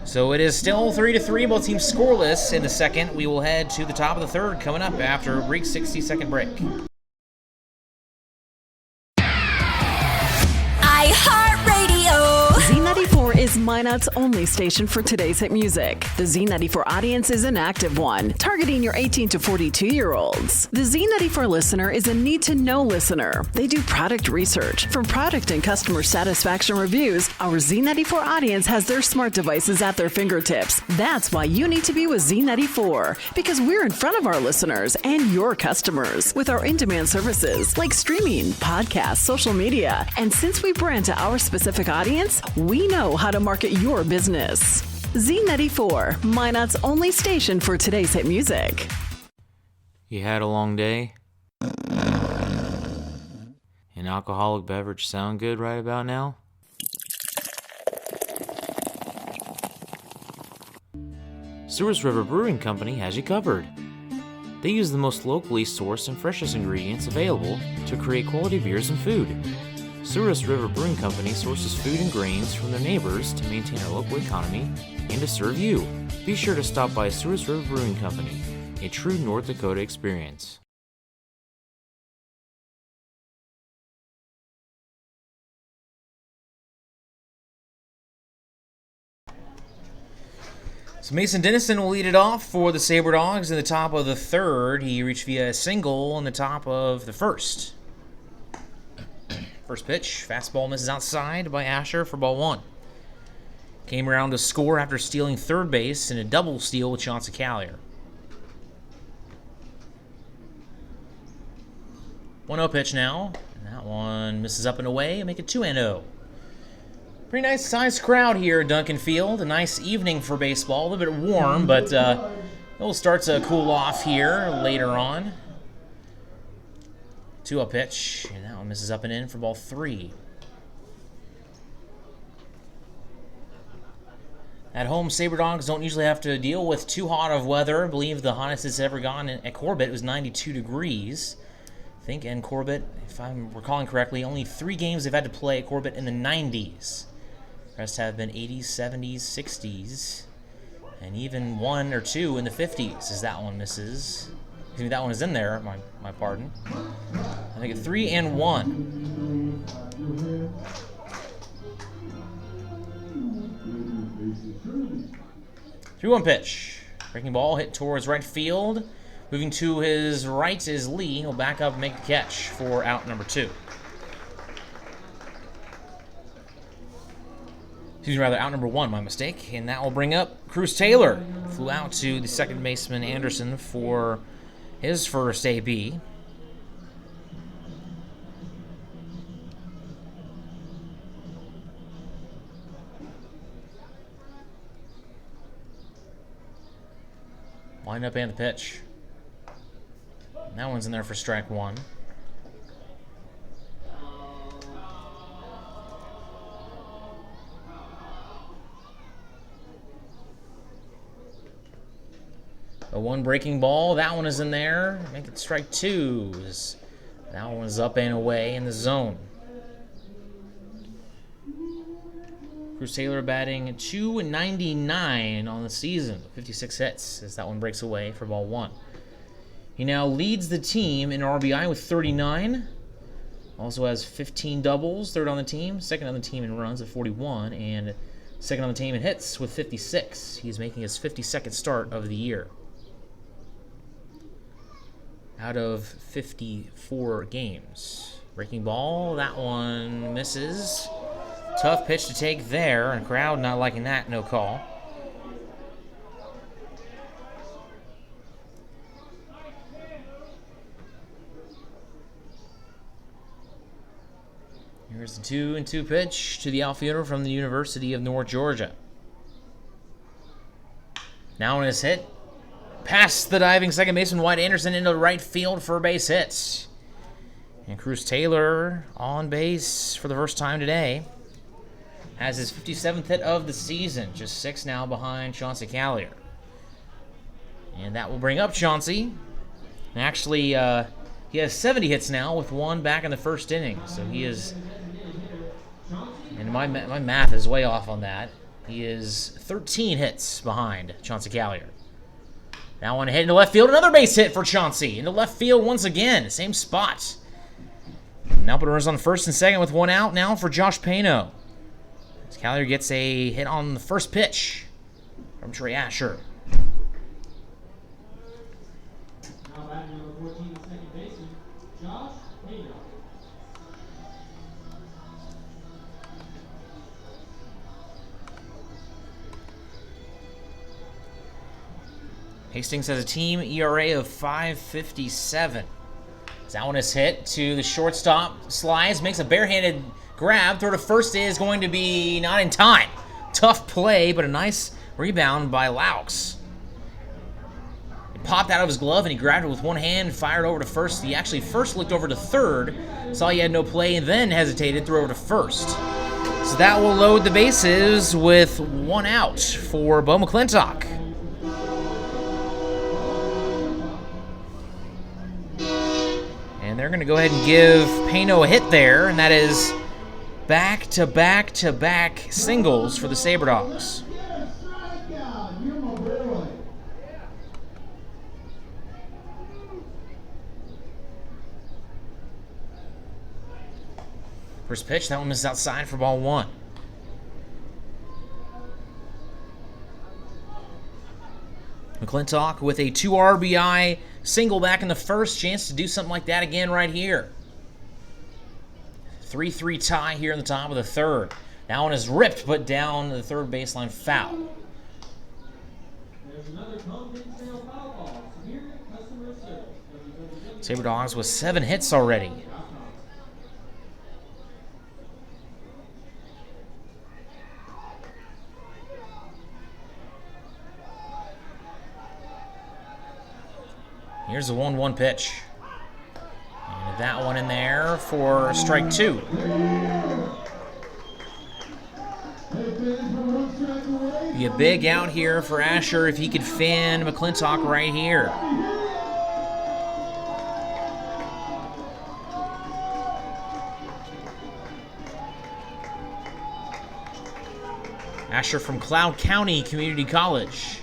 So it is still 3-3, both teams scoreless in the second. We will head to the top of the third coming up after a brief 60-second break. Z94 is Minot's only station for today's hit music. The Z94 audience is an active one, targeting your 18 to 42-year-olds. The Z94 listener is a need-to-know listener. They do product research. For product and customer satisfaction reviews, our Z94 audience has their smart devices at their fingertips. That's why you need to be with Z94, because we're in front of our listeners and your customers with our in-demand services like streaming, podcasts, social media. And since we brand to our specific audience, we know how to market your business. Z94, Minot's only station for today's hit music. You had a long day? An alcoholic beverage sound good right about now? Sewers River Brewing Company has you covered. They use the most locally sourced and freshest ingredients available to create quality beers and food. Sewers River Brewing Company sources food and grains from their neighbors to maintain our local economy and to serve you. Be sure to stop by Sewers River Brewing Company, a true North Dakota experience. So Mason Dennison will lead it off for the Sabre Dogs in the top of the third. He reached via a single in the top of the first. First pitch, fastball misses outside by Asher for ball one. Came around to score after stealing third base in a double steal with Chauncey Callier. 1-0 pitch now. And that one misses up and away, make it 2-0. Pretty nice sized crowd here at Duncan Field. A nice evening for baseball. A little bit warm, but it'll start to cool off here later on. 2-0 pitch, and that one misses up and in for ball three. At home, Sabre Dogs don't usually have to deal with too hot of weather. I believe the hottest it's ever gone at Corbett was 92 degrees. I think in Corbett, if I'm recalling correctly, only 3 games they've had to play at Corbett in the 90s. The rest have been 80s, 70s, 60s, and even 1 or 2 in the 50s as that one misses. Excuse me, that one is in there, my pardon. I think it's 3-1. 3-1 pitch. Breaking ball hit towards right field. Moving to his right is Lee. He'll back up and make the catch for out number 2. Excuse me, rather, out number 1, my mistake. And that will bring up Cruz Taylor. Flew out to the second baseman Anderson for his first AB. Wind up and the pitch. And that one's in there for strike 1. A 1 breaking ball. That one is in there. Make it strike 2. That one is up and away in the zone. Cruz Taylor batting .299 on the season. 56 hits as that one breaks away for ball 1. He now leads the team in RBI with 39. Also has 15 doubles, third on the team, second on the team in runs at 41, and second on the team in hits with 56. He's making his 52nd start of the year. Out of 54 games. Breaking ball, that one misses. Tough pitch to take there, and crowd not liking that, no call. Here's the 2-2 pitch to the outfielder from the University of North Georgia. Now on his hit, past the diving second baseman White Anderson into right field for a base hit. And Cruz Taylor on base for the first time today. Has his 57th hit of the season, just 6 now behind Chauncey Collier. And that will bring up Chauncey. And actually, he has 70 hits now with 1 back in the first inning. So he is, and my math is way off on that. He is 13 hits behind Chauncey Collier. Now one hit into left field, another base hit for Chauncey. Into left field once again, same spot. Now put runners on first and second with 1 out now for Josh Pano. Collier gets a hit on the first pitch from Trey Asher. Now batting number 14, second baseman, Josh Hader. Hastings has a team ERA of 5.57. That one is hit to the shortstop. Slides, makes a barehanded grab. Throw to first is going to be not in time. Tough play, but a nice rebound by Laux. It popped out of his glove, and he grabbed it with one hand and fired over to first. He actually first looked over to third, saw he had no play, and then hesitated, threw over to first. So that will load the bases with 1 out for Bo McClintock. And they're going to go ahead and give Pano a hit there, and that is back-to-back-to-back singles for the Sabre Dogs. First pitch, that one misses outside for ball 1. McClintock with a 2 RBI single back in the first. Chance to do something like that again right here. 3-3 tie here in the top of the third. That one is ripped, but down the third baseline foul. There's another Columbine-style foul ball. Severe customer service. Sabre Dogs with 7 hits already. Here's the 1-1 pitch. And that one in there for strike 2. Be a big out here for Asher if he could fin McClintock right here. Asher from Cloud County Community College.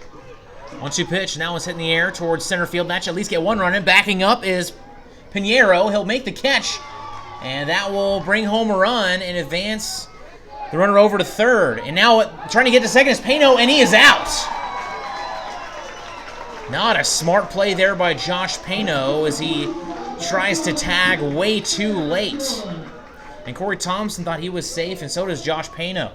1-2 pitch, now it's hitting the air towards center field. That should at least get one run in. Backing up is Pinheiro. He'll make the catch, and that will bring home a run and advance the runner over to third. And now trying to get to second is Pano, and he is out. Not a smart play there by Josh Pano as he tries to tag way too late. And Corey Thompson thought he was safe, and so does Josh Pano.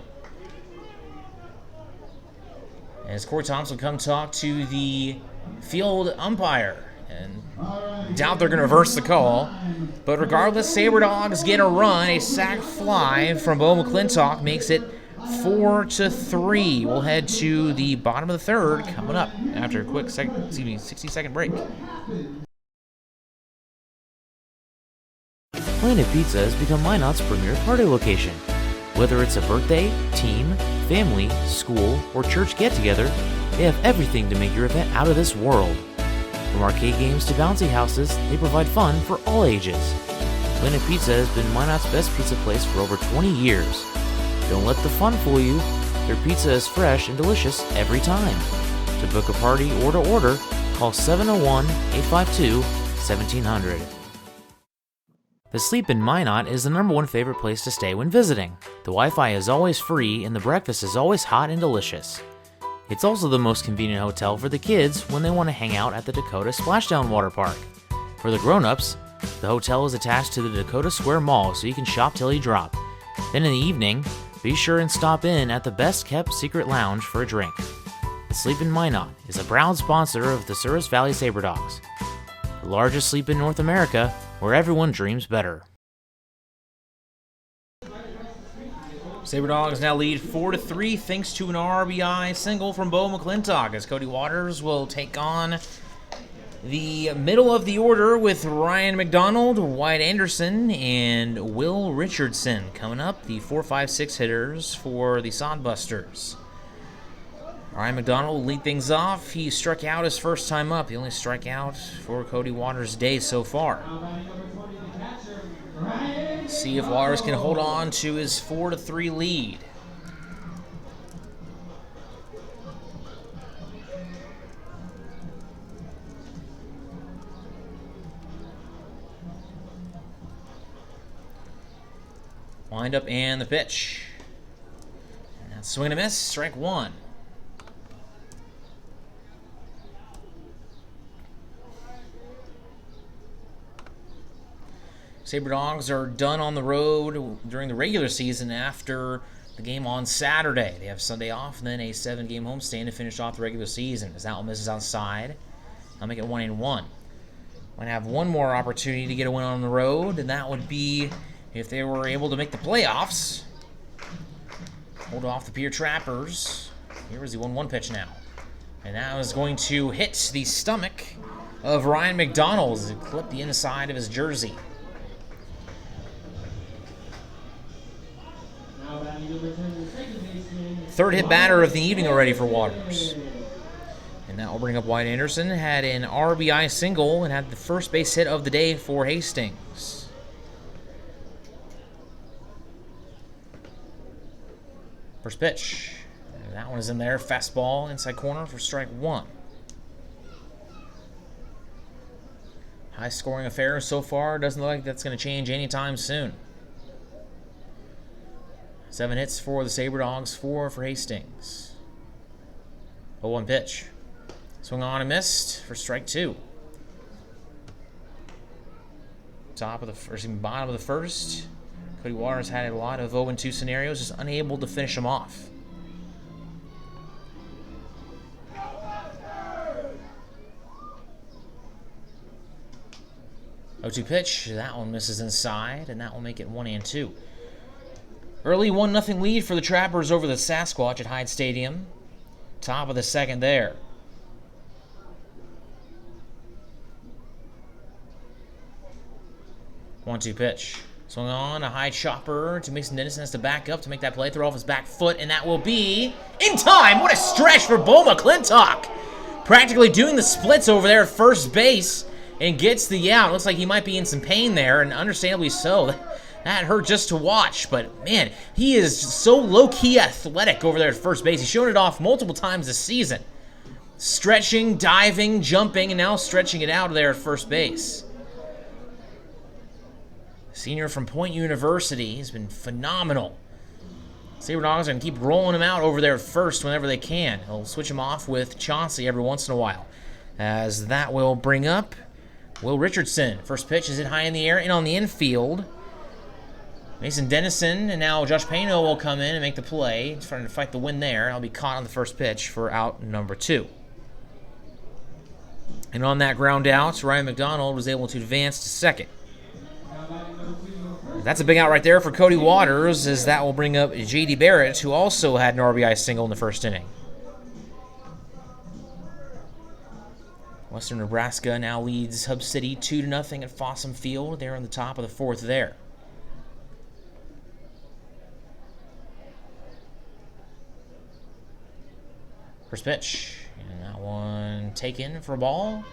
As Corey Thompson will come talk to the field umpire. And doubt they're going to reverse the call. But regardless, Sabre Dogs get a run. A sac fly from Bo McClintock makes it 4-3. We'll head to the bottom of the third coming up after a quick 60-second break. Planet Pizza has become Minot's premier party location. Whether it's a birthday, team, family, school, or church get-together, they have everything to make your event out of this world. From arcade games to bouncy houses, they provide fun for all ages. Planet Pizza has been Minot's best pizza place for over 20 years. Don't let the fun fool you. Their pizza is fresh and delicious every time. To book a party or to order, call 701-852-1700. The Sleep in Minot is the #1 favorite place to stay when visiting. The Wi-Fi is always free and the breakfast is always hot and delicious. It's also the most convenient hotel for the kids when they want to hang out at the Dakota Splashdown Water Park. For the grown-ups, the hotel is attached to the Dakota Square Mall so you can shop till you drop. Then in the evening, be sure and stop in at the best-kept secret lounge for a drink. The Sleep in Minot is a proud sponsor of the Souris Valley Sabre Dogs, the largest sleep in North America, where everyone dreams better. Sabre Dogs now lead 4-3 thanks to an RBI single from Bo McClintock as Cody Waters will take on the middle of the order with Ryan McDonald, Wyatt Anderson, and Will Richardson coming up, the 4-5-6 hitters for the Sodbusters. Ryan McDonald will lead things off. He struck out his first time up, the only strikeout for Cody Waters' day so far. See if Waters can hold on to his 4-3 lead. Wind up and the pitch. And that's swing and a miss, strike one. Sabre Dogs are done on the road during the regular season after the game on Saturday. They have Sunday off and then a 7-game homestand to finish off the regular season. As that one misses outside, I'll make it 1-1. Might have one more opportunity to get a win on the road, and that would be if they were able to make the playoffs. Hold off the Pier Trappers. Here is the 1-1 pitch now. And that was going to hit the stomach of Ryan McDonald as it clipped the inside of his jersey. Third hit batter of the evening already for Waters. And that will bring up Wyatt Anderson. Had an RBI single and had the first base hit of the day for Hastings. First pitch. And that one is in there. Fastball inside corner for strike one. High scoring affair so far. Doesn't look like that's going to change anytime soon. 7 hits for the Sabre Dogs, 4 for Hastings. 0-1 pitch. Swung on and missed for strike two. Bottom of the first. Cody Waters had a lot of 0-2 scenarios, just unable to finish them off. Oh, 2 pitch. That one misses inside, and that will make it 1-2. Early 1-0 lead for the Trappers over the Sasquatch at Hyde Stadium. Top of the second there. One-two pitch. Swung on, a high chopper to Mason Dennison, has to back up to make that play, throw off his back foot, and that will be in time. What a stretch for Bo McClintock. Practically doing the splits over there at first base and gets the out. Looks like he might be in some pain there, and understandably so. That hurt just to watch, but man, he is so low-key athletic over there at first base. He's shown it off multiple times this season. Stretching, diving, jumping, and now stretching it out there at first base. Senior from Point University has been phenomenal. Sabre Dogs are going to keep rolling him out over there at first whenever they can. He'll switch him off with Chauncey every once in a while. As that will bring up Will Richardson. First pitch is hit high in the air and on the infield. Mason Dennison and now Josh Payno will come in and make the play. He's trying to fight the win there. He'll be caught on the first pitch for out number 2. And on that ground out, Ryan McDonald was able to advance to second. That's a big out right there for Cody Waters, as that will bring up J.D. Barrett, who also had an RBI single in the first inning. Western Nebraska now leads Hub City 2-0 at Fossum Field. They're on the top of the fourth there. First pitch, and that one taken for a ball.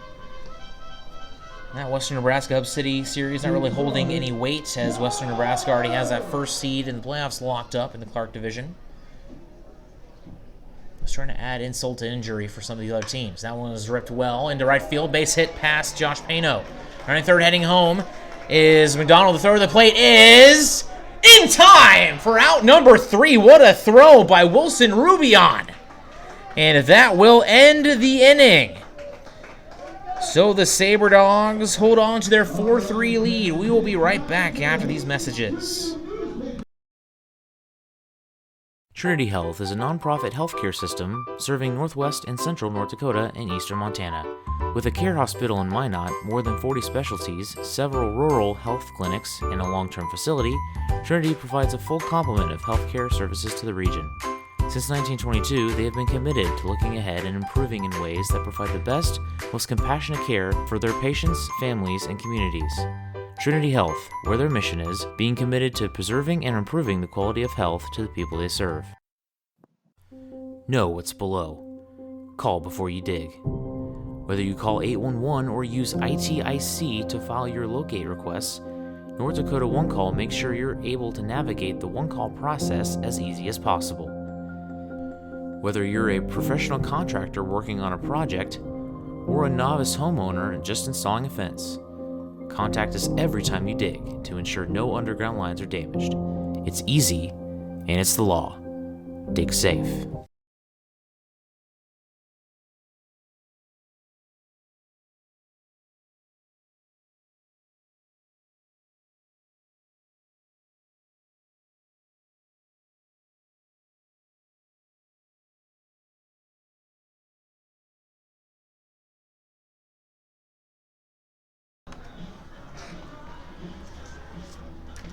That Western Nebraska Hub City series not really holding any weight, as Western Nebraska already has that first seed in the playoffs locked up in the Clark division. Just trying to add insult to injury for some of the other teams. That one was ripped well into right field. Base hit past Josh Pano. Running third, heading home is McDonald. The throw to the plate is in time for out number 3. What a throw by Wilson Rubion. And that will end the inning. So the Sabre Dogs hold on to their 4-3 lead. We will be right back after these messages. Trinity Health is a nonprofit healthcare system serving northwest and central North Dakota and eastern Montana. With a care hospital in Minot, more than 40 specialties, several rural health clinics, and a long-term facility, Trinity provides a full complement of healthcare services to the region. Since 1922, they have been committed to looking ahead and improving in ways that provide the best, most compassionate care for their patients, families, and communities. Trinity Health, where their mission is, being committed to preserving and improving the quality of health to the people they serve. Know what's below. Call before you dig. Whether you call 811 or use ITIC to file your locate requests, North Dakota One Call makes sure you're able to navigate the One Call process as easy as possible. Whether you're a professional contractor working on a project or a novice homeowner just installing a fence, contact us every time you dig to ensure no underground lines are damaged. It's easy, and it's the law. Dig safe.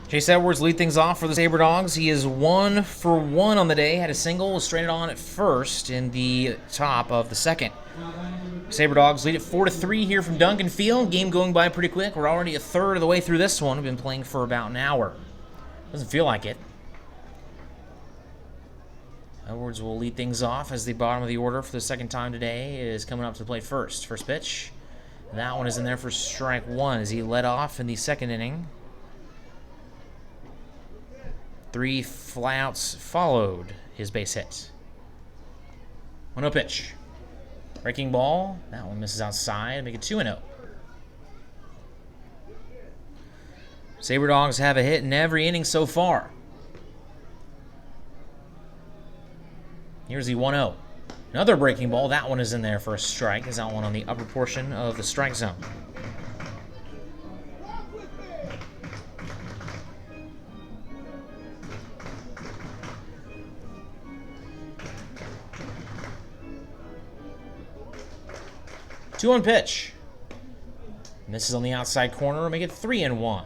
Chase Edwards lead things off for the Sabre Dogs. He is 1 for 1 on the day. Had a single, was stranded on at first in the top of the second. Sabre Dogs lead it 4-3 here from Duncan Field. Game going by pretty quick. We're already a third of the way through this one. We've been playing for about an hour. Doesn't feel like it. Edwards will lead things off as the bottom of the order for the second time today is coming up to the plate first. First pitch. That one is in there for strike 1 as he led off in the second inning. 3 flyouts followed his base hit. 1-0 pitch. Breaking ball. That one misses outside. Make it 2-0. Sabre Dogs have a hit in every inning so far. Here's the 1-0. Another breaking ball. That one is in there for a strike. Is that one on the upper portion of the strike zone. Two on pitch. Misses on the outside corner. Make it 3-1.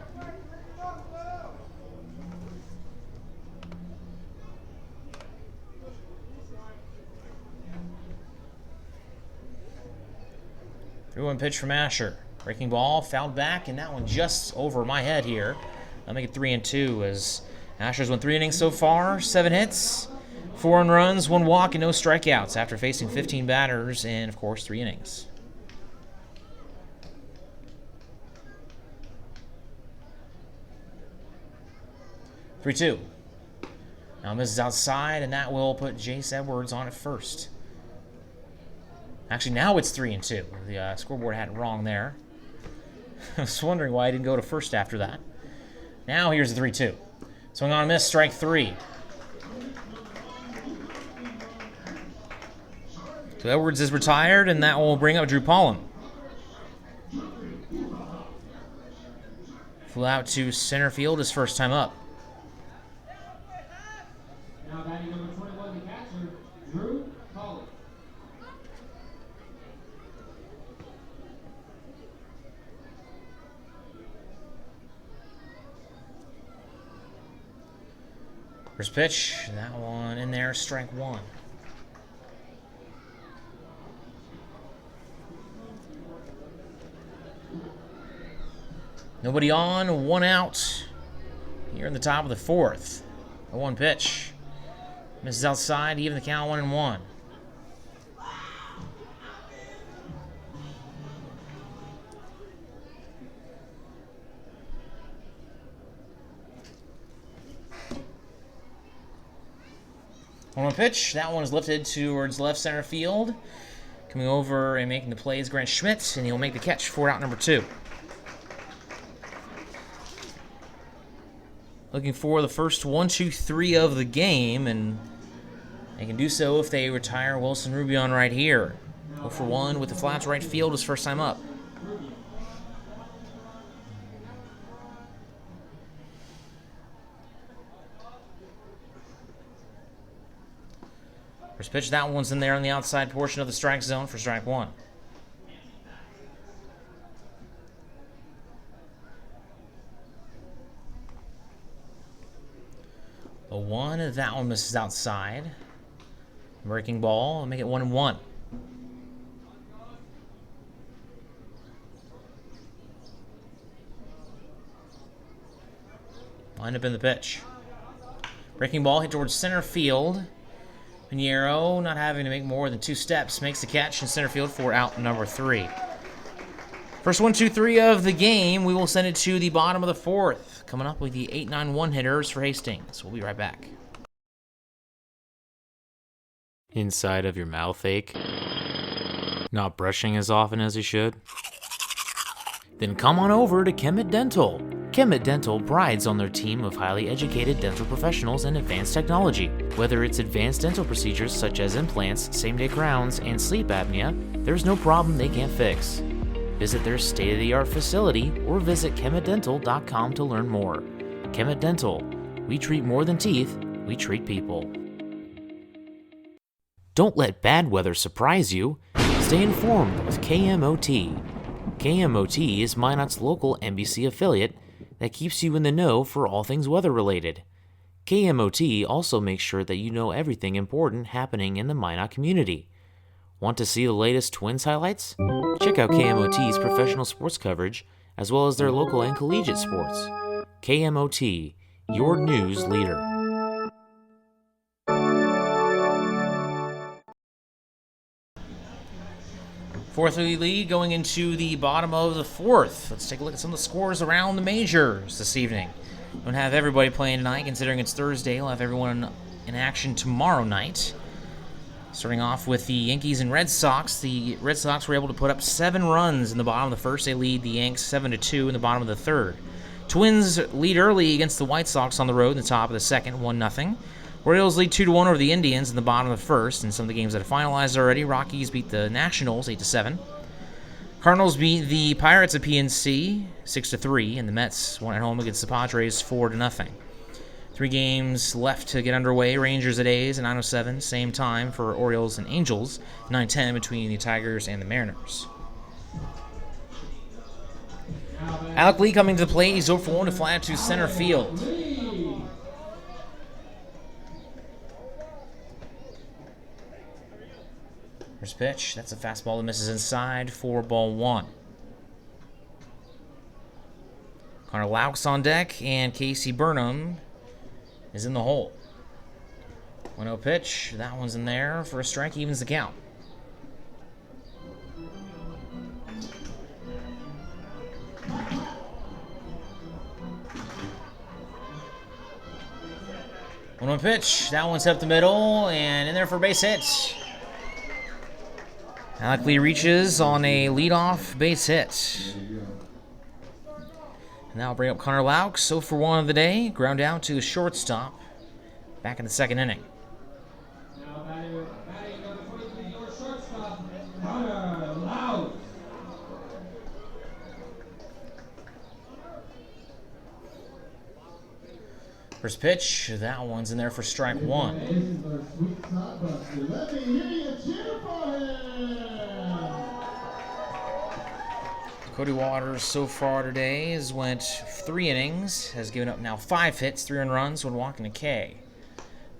One pitch from Asher. Breaking ball, fouled back, and that one just over my head here. I'll make it 3-2 as Asher's won 3 innings so far, 7 hits, 4 earned runs, 1 walk, and no strikeouts after facing 15 batters and, of course, 3 innings. Three-two. Now misses outside, and that will put Jace Edwards on at first. Actually, now it's 3-2. The scoreboard had it wrong there. I was wondering why I didn't go to first after that. Now here's the 3-2. Swing on a miss, strike 3. So Edwards is retired, and that will bring up Drew Pollum. Flew out to center field his first time up. Now batting number 21, the catcher, Drew Pollum. First pitch, that one in there, strike 1. Nobody on, 1 out here in the top of the 4th. A 1 pitch. Misses outside, even the count 1-1. 1-1 pitch. That one is lifted towards left center field. Coming over and making the play is Grant Schmidt, and he'll make the catch for out number 2. Looking for the first 1, 2, 3 of the game, and they can do so if they retire Wilson Rubion right here. 0 for 1 with the flat to right field, his first time up. First pitch, that one's in there on the outside portion of the strike zone for strike 1. The 1, that one misses outside. Breaking ball, make it 1-1. Wind up in the pitch. Breaking ball hit towards center field. Pinheiro, not having to make more than 2 steps, makes the catch in center field for out number 3. First 1, 2, 3 of the game. We will send it to the bottom of the 4th. Coming up with the 8-9 one-hitters for Hastings. We'll be right back. Inside of your mouth ache? Not brushing as often as you should? Then come on over to Kemet Dental. Kemet Dental prides on their team of highly educated dental professionals and advanced technology. Whether it's advanced dental procedures such as implants, same-day crowns, and sleep apnea, there's no problem they can't fix. Visit their state-of-the-art facility or visit kemetdental.com to learn more. Kemet Dental. We treat more than teeth, we treat people. Don't let bad weather surprise you. Stay informed with KMOT. KMOT is Minot's local NBC affiliate that keeps you in the know for all things weather-related. KMOT also makes sure that you know everything important happening in the Minot community. Want to see the latest Twins highlights? Check out KMOT's professional sports coverage, as well as their local and collegiate sports. KMOT, your news leader. Fourth lead going into the bottom of the 4th. Let's take a look at some of the scores around the majors this evening. Don't have everybody playing tonight, considering it's Thursday. We'll have everyone in action tomorrow night. Starting off with the Yankees and Red Sox. The Red Sox were able to put up 7 runs in the bottom of the 1st. They lead the Yanks 7-2 in the bottom of the 3rd. Twins lead early against the White Sox on the road in the top of the 2nd, 1-0. Orioles lead 2-1 over the Indians in the bottom of the 1st. In some of the games that have finalized already, Rockies beat the Nationals 8-7. Cardinals beat the Pirates at PNC 6-3, and the Mets won at home against the Padres 4-0. 3 games left to get underway. Rangers at A's at 9:07, same time for Orioles and Angels, 9:10 between the Tigers and the Mariners. Alec Lee coming to the plate. He's 0 for 1 to fly out to center field. First pitch, that's a fastball that misses inside for ball 1. Connor Laux on deck, and Casey Burnham is in the hole. 1-0 pitch, that one's in there for a strike, evens the count. One pitch, that one's up the middle, and in there for a base hit. Alec Lee reaches on a leadoff base hit. And that'll bring up Connor Laux, 0 for 1 of the day, ground out to the shortstop, back in the 2nd inning. Now batting number 23, your shortstop, Connor Laux. First pitch, that one's in there for strike 1. This is our sweet Sodbuster. Let me hear you cheer for him. Cody Waters so far today has went 3 innings, has given up now 5 hits, 3 earned runs, 1 walk, and a K.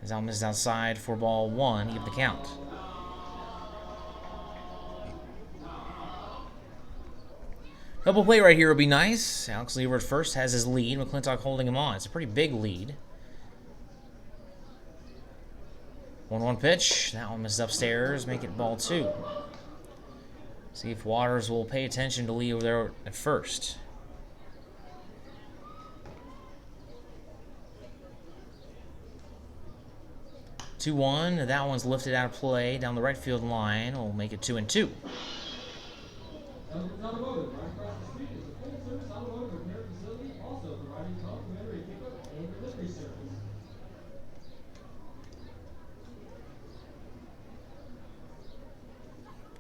As Al misses outside for ball 1, even the count. Double play right here would be nice. Alex Lever at first has his lead. McClintock holding him on. It's a pretty big lead. 1-1 pitch. That one misses upstairs. Make it ball 2. See if Waters will pay attention to Lee over there at first. 2-1. That one's lifted out of play down the right field line. We'll make it 2-2.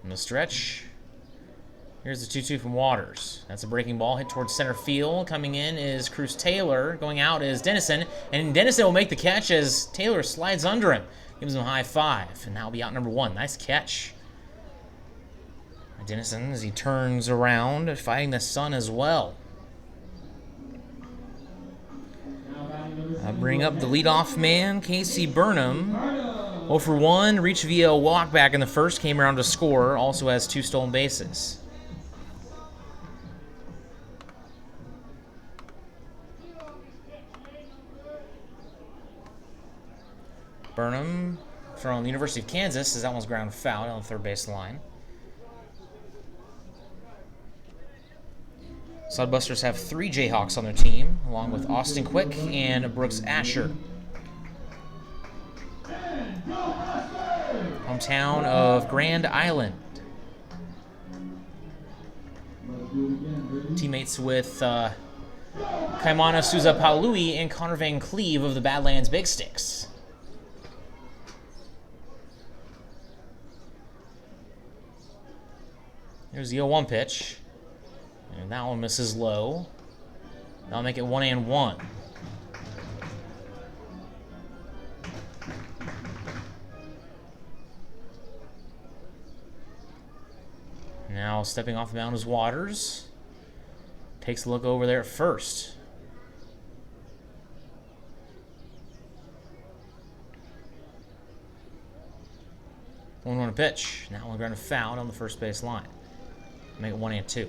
In the stretch, here's the 2-2 from Waters. That's a breaking ball hit towards center field. Coming in is Cruz Taylor. Going out is Dennison. And Dennison will make the catch as Taylor slides under him. Gives him a high five. And that'll be out number 1. Nice catch. Dennison as he turns around, fighting the sun as well. I'll bring up the leadoff man, Casey Burnham. 0 for 1, reached via a walk back in the first, came around to score, also has 2 stolen bases. Burnham from the University of Kansas, as that one's ground foul on the third base line. Sodbusters have 3 Jayhawks on their team, along with Austin Quick and Brooks Asher. Hometown of Grand Island. Teammates with Kaimana Souza Paului and Connor Van Cleve of the Badlands Big Sticks. Here's the 0-1 pitch. And that one misses low. That'll make it 1-1. Now stepping off the mound is Waters. Takes a look over there at first. One pitch. Now we're going to foul on the first base line. Make it 1-2.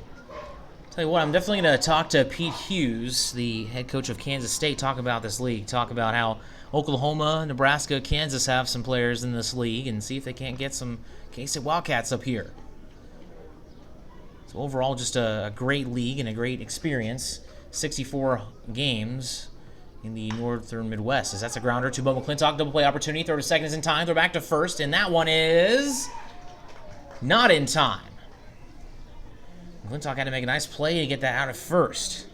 Tell you what, I'm definitely going to talk to Pete Hughes, the head coach of Kansas State, talk about this league, talk about how Oklahoma, Nebraska, Kansas have some players in this league, and see if they can't get some K-State Wildcats up here. So overall, just a great league and a great experience. 64 games in the Northern Midwest. As that's a grounder to Bo McClintock, double play opportunity, throw to second is in time, throw back to first, and that one is not in time. McClintock had to make a nice play to get that out at first.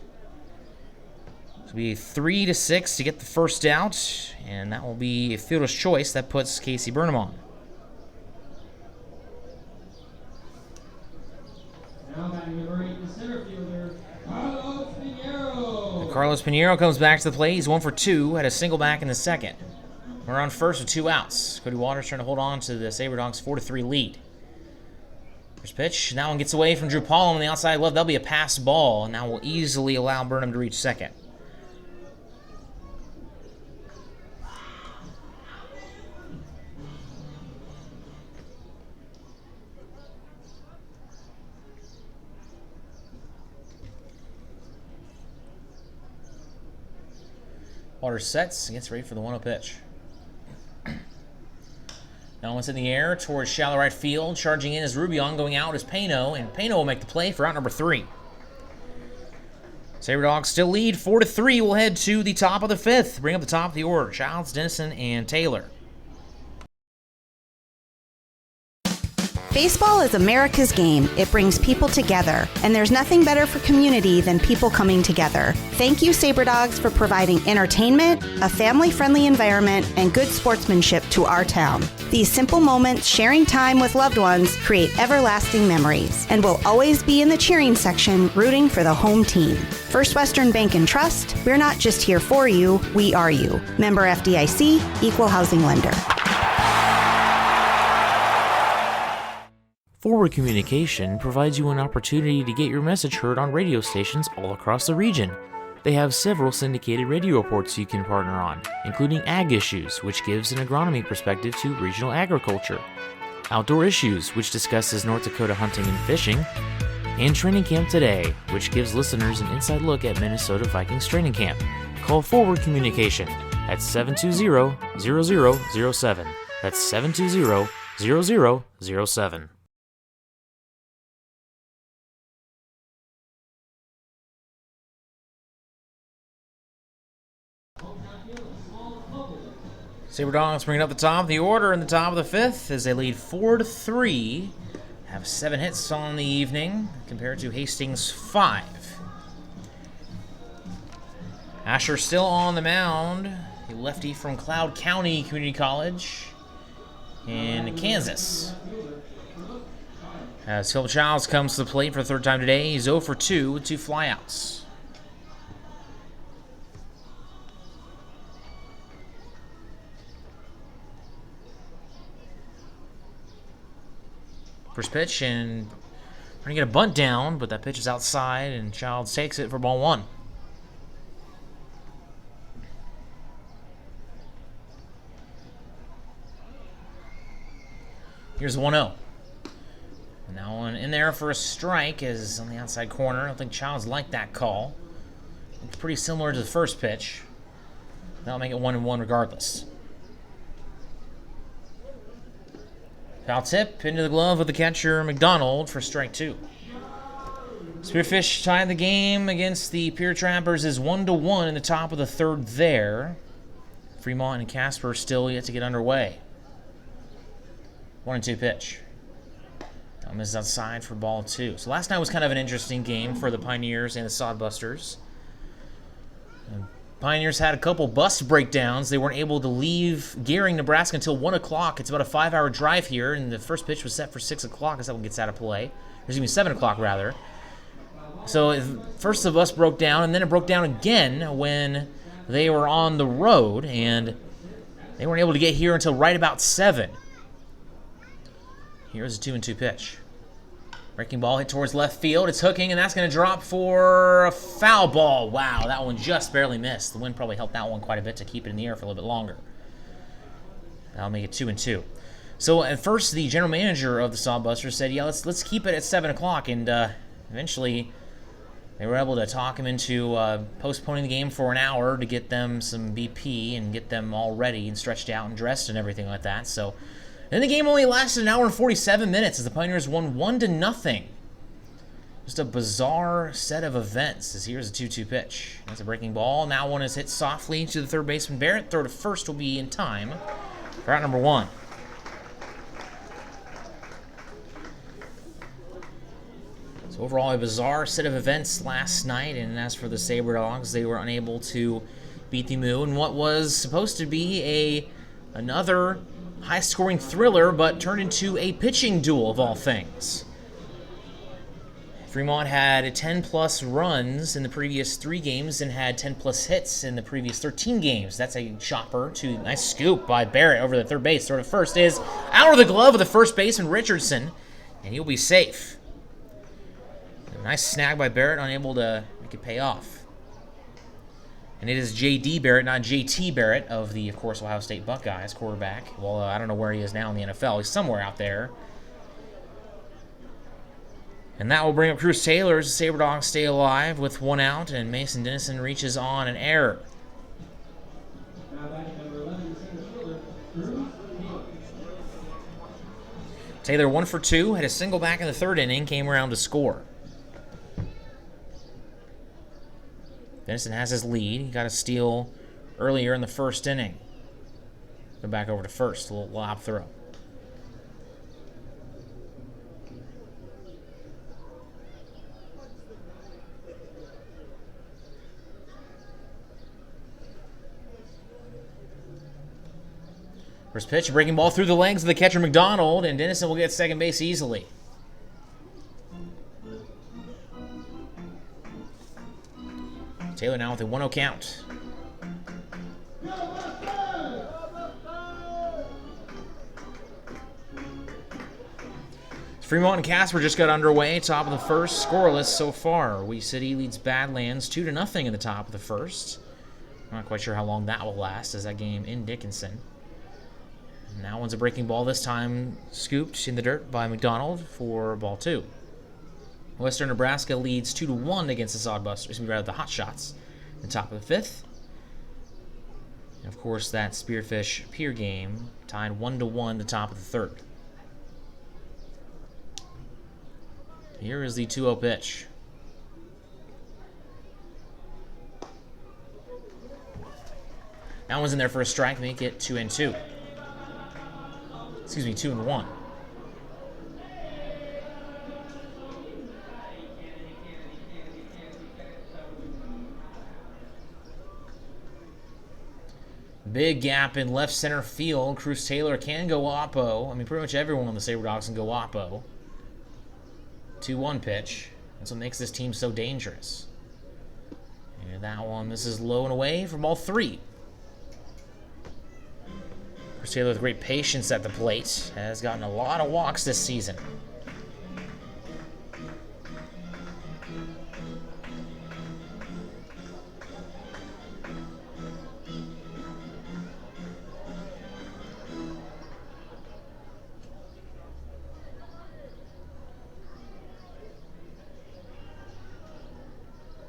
It'll be 3-6 to get the first out, and that will be a fielder's choice. That puts Casey Burnham on. Now batting number 8, the center fielder, Carlos Pinheiro. And Carlos Pinheiro comes back to the plate. He's 1 for 2, had a single back in the second. We're on first with 2 outs. Cody Waters trying to hold on to the Sabre Dogs' 4-3 lead. First pitch, and that one gets away from Drew Paul on the outside left. That'll be a pass ball, and that will easily allow Burnham to reach second. Waters sets and gets ready for the 1-0 pitch. Now one's in the air towards shallow right field. Charging in is Rubion. Going out is Pano, and Pano will make the play for out number 3. Sabre Dogs still lead 4-3. We'll head to the top of the 5th. Bring up the top of the order. Childs, Dennison, and Taylor. Baseball is America's game. It brings people together, and there's nothing better for community than people coming together. Thank you, Sabre Dogs, for providing entertainment, a family-friendly environment, and good sportsmanship to our town. These simple moments, sharing time with loved ones, create everlasting memories, and will always be in the cheering section, rooting for the home team. First Western Bank and Trust, we're not just here for you, we are you. Member FDIC, Equal Housing Lender. Forward Communication provides you an opportunity to get your message heard on radio stations all across the region. They have several syndicated radio reports you can partner on, including Ag Issues, which gives an agronomy perspective to regional agriculture, Outdoor Issues, which discusses North Dakota hunting and fishing, and Training Camp Today, which gives listeners an inside look at Minnesota Vikings training camp. Call Forward Communication at 720-0007. That's 720-0007. Sabre Dogs bringing up the top of the order in the top of the fifth as they lead 4-3. Have 7 hits on the evening compared to Hastings' 5. Asher still on the mound, a lefty from Cloud County Community College in Kansas. As Phil Childs comes to the plate for the third time today, he's 0 for 2 with 2 flyouts. First pitch, and trying to get a bunt down, but that pitch is outside, and Childs takes it for ball 1. Here's 1-0. And that one in there for a strike is on the outside corner. I don't think Childs liked that call. It's pretty similar to the first pitch. That'll make it 1-1 regardless. Foul tip into the glove of the catcher, McDonald, for strike 2. Spearfish tied the game against the Pier Trappers is 1-1 in the top of the third there. Fremont and Casper still yet to get underway. 1-2 pitch. Misses outside for ball 2. So last night was kind of an interesting game for the Pioneers and the Sodbusters. Pioneers had a couple bus breakdowns. They weren't able to leave Gearing, Nebraska until 1 o'clock. It's about a 5-hour drive here, and the first pitch was set for 6 o'clock as that one gets out of play. Or excuse me, 7 o'clock rather. So first the bus broke down, and then it broke down again when they were on the road, and they weren't able to get here until right about 7. Here's a 2-2 pitch. Breaking ball hit towards left field. It's hooking, and that's going to drop for a foul ball. Wow, that one just barely missed. The wind probably helped that one quite a bit to keep it in the air for a little bit longer. That'll make it 2-2. So at first, the general manager of the Sodbusters said, yeah, let's keep it at 7 o'clock, and eventually they were able to talk him into postponing the game for an hour to get them some BP and get them all ready and stretched out and dressed and everything like that. So then the game only lasted an hour and 47 minutes as the Pioneers won 1-0. Just a bizarre set of events as here's a 2-2 pitch. That's a breaking ball. Now one is hit softly to the third baseman Barrett. Throw to first will be in time for out number 1. So overall, a bizarre set of events last night. And as for the Sabre Dogs, they were unable to beat the Moo in what was supposed to be another high-scoring thriller, but turned into a pitching duel of all things. Fremont had 10-plus runs in the previous 3 games and had 10-plus hits in the previous 13 games. That's a chopper to nice scoop by Barrett over the third base. Throw to first is out of the glove of the first baseman Richardson, and he'll be safe. A nice snag by Barrett, unable to make it pay off. And it is J.D. Barrett, not J.T. Barrett of the, of course, Ohio State Buckeyes quarterback. Well, I don't know where he is now in the NFL. He's somewhere out there. And that will bring up Cruz Taylor as the Sabre Dogs stay alive with 1 out, and Mason Dennison reaches on an error. Taylor 1 for 2, had a single back in the third inning, came around to score. Dennison has his lead. He got a steal earlier in the first inning. Go back over to first, a little lob throw. First pitch, breaking ball through the legs of the catcher McDonald, and Dennison will get second base easily. Taylor now with a 1-0 count. Fremont and Casper just got underway. Top of the first, scoreless so far. Wee City leads Badlands 2-0 in the top of the first. I'm not quite sure how long that will last as that game in Dickinson. And that one's a breaking ball, this time scooped in the dirt by McDonald for ball 2. Western Nebraska leads 2-1 against the Sodbusters, rather the Hot Shots, in the top of the fifth. And of course, that Spearfish Pier game tied 1-1 the top of the third. Here is the 2-0 pitch. That one's in there for a strike, make it 2-2. Excuse me, 2-1. Big gap in left center field. Cruz Taylor can go oppo. I mean, pretty much everyone on the Sabre Dogs can go oppo. 2-1 pitch. That's what makes this team so dangerous. And that one, this is low and away for ball 3. Cruz Taylor with great patience at the plate. Has gotten a lot of walks this season.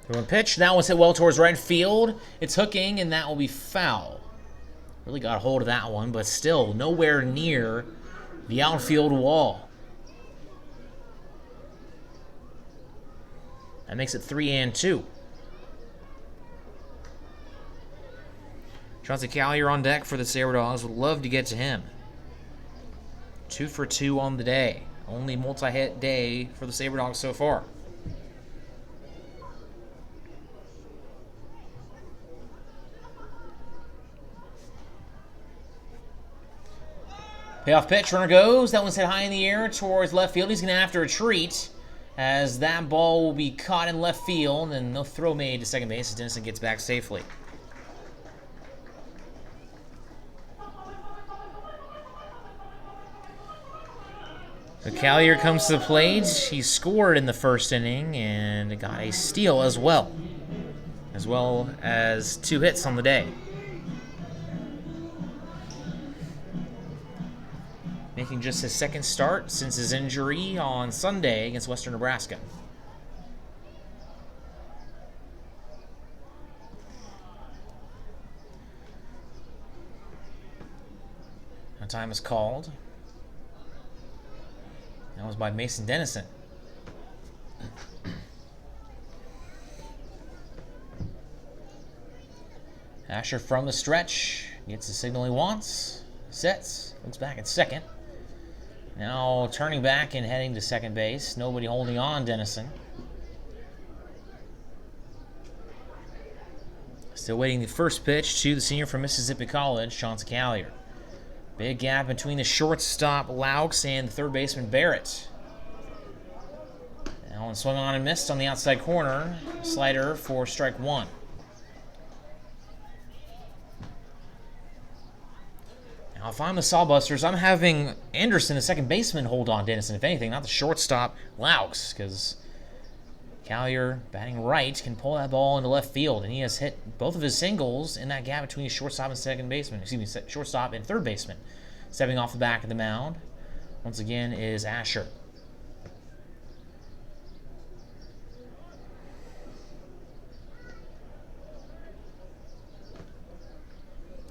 One pitch. That one's hit well towards right field. It's hooking, and that will be foul. Really got a hold of that one, but still nowhere near the outfield wall. That makes it 3-2. Chauncey Collier on deck for the Sabre Dogs. Would love to get to him. 2 for 2 on the day. Only multi-hit day for the Sabre Dogs so far. Payoff pitch, runner goes. That one's hit high in the air towards left field. He's going to have to retreat as that ball will be caught in left field, and no throw made to second base as Dennison gets back safely. So Collier comes to the plate. He scored in the first inning and got a steal as well as 2 hits on the day. Making just his second start since his injury on Sunday against Western Nebraska. Now time is called. That was by Mason Dennison. Asher from the stretch gets the signal he wants, sets, looks back at second. Now turning back and heading to second base. Nobody holding on Dennison. Still waiting the first pitch to the senior from Mississippi College, Chauncey Collier. Big gap between the shortstop Laux and the third baseman Barrett. That one swung on and missed on the outside corner. Slider for strike 1. Now, if I'm the Sodbusters, I'm having Anderson, the second baseman, hold on Dennison, if anything, not the shortstop Laux, because Collier, batting right, can pull that ball into left field, and he has hit both of his singles in that gap between shortstop and second baseman. Excuse me, shortstop and third baseman. Stepping off the back of the mound, once again, is Asher.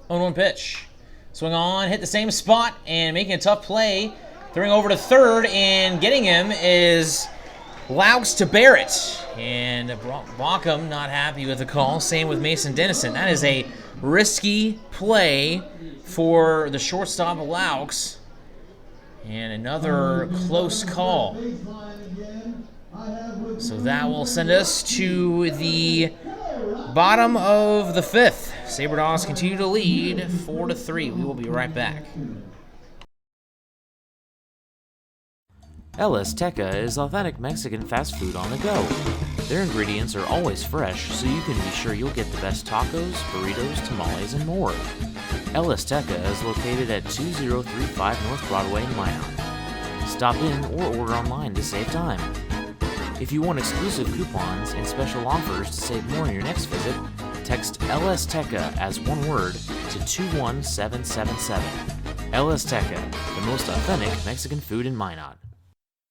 Oh, 1 pitch. Swing on, hit the same spot, and making a tough play. Throwing over to third, and getting him is Laux to Barrett. And Baucom not happy with the call. Same with Mason Dennison. That is a risky play for the shortstop Laux. And another close call. So that will send us to the bottom of the 5th. Sabre Dogs continue to lead 4-3. We will be right back. El Azteca is authentic Mexican fast food on the go. Their ingredients are always fresh, so you can be sure you'll get the best tacos, burritos, tamales, and more. El Azteca is located at 2035 North Broadway in Minot. Stop in or order online to save time. If you want exclusive coupons and special offers to save more on your next visit, text El Azteca as one word to 21777. El Azteca, the most authentic Mexican food in Minot.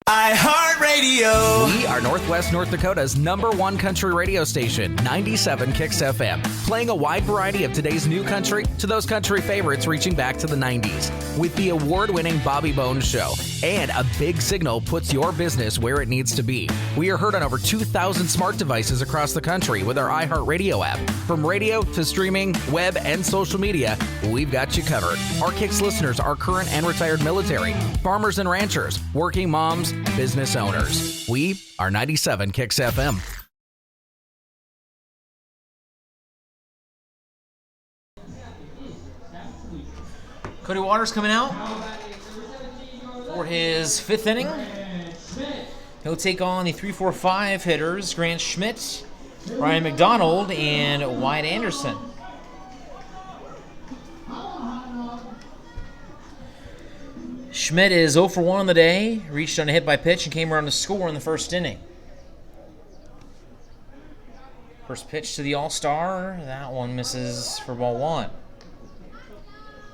iHeartRadio. We are Northwest North Dakota's #1 country radio station, 97 Kicks FM, playing a wide variety of today's new country to those country favorites reaching back to the 90s. With the award-winning Bobby Bones Show, and a big signal puts your business where it needs to be. We are heard on over 2,000 smart devices across the country with our iHeartRadio app. From radio to streaming, web, and social media, we've got you covered. Our Kicks listeners are current and retired military, farmers and ranchers, working moms, business owners. We are 97 Kicks FM. Cody Waters coming out for his 5th inning. He'll take on the 3-4-5 hitters, Grant Schmidt, Ryan McDonald, and Wyatt Anderson. Schmidt is 0 for 1 on the day, reached on a hit by pitch, and came around to score in the 1st inning. First pitch to the All-Star, that one misses for ball 1.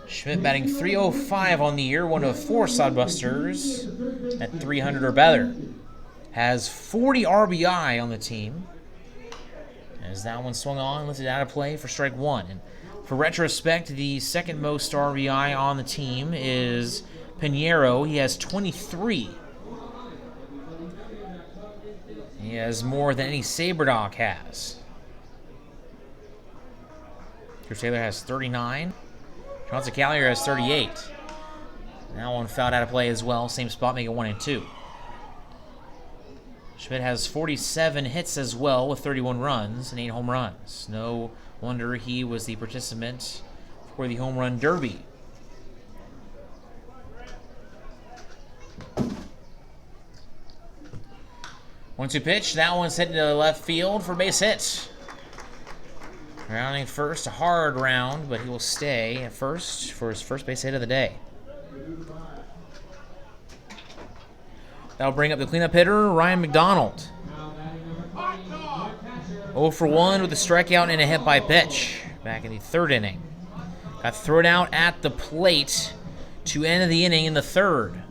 Schmidt batting .305 on the year, one of 4 Sodbusters at 300 or better. Has 40 RBI on the team. As that one swung on, lifted out of play for strike 1. And for retrospect, the second most RBI on the team is Pinheiro. He has 23. He has more than any Sabre Dog has. Chris Taylor has 39. Chauncey Callier has 38. That one fouled out of play as well. Same spot, make it 1 and 2. Schmidt has 47 hits as well with 31 runs and 8 home runs. No wonder he was the participant for the home run derby. One-two pitch. That one's hit into left field for base hit. Rounding first, a hard round, but he will stay at first for his first base hit of the day. That'll bring up the cleanup hitter, Ryan McDonald. 0 for 1 with a strikeout and a hit by pitch back in the 3rd inning. Got thrown out at the plate to end the inning in the 3rd.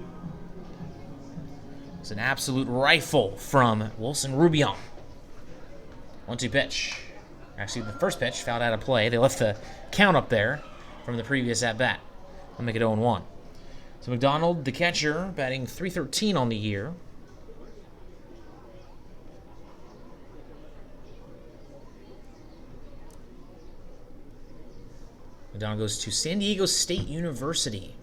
It's an absolute rifle from Wilson Rubion. 1-2 pitch. Actually, the first pitch fouled out of play. They left the count up there from the previous at-bat. They'll make it 0-1. So McDonald, the catcher, batting .313 on the year. McDonald goes to San Diego State University.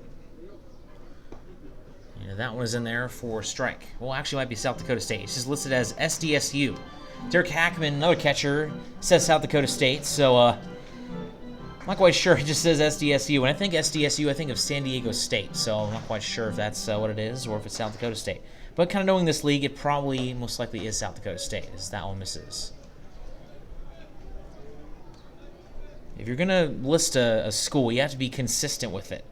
And that one is in there for strike. Well, actually, it might be South Dakota State. It's just listed as SDSU. Derek Hackman, another catcher, says South Dakota State, so I'm not quite sure. It just says SDSU. When I think SDSU, I think of San Diego State, so I'm not quite sure if that's what it is or if it's South Dakota State. But kind of knowing this league, it probably most likely is South Dakota State, as that one misses. If you're going to list a school, you have to be consistent with it.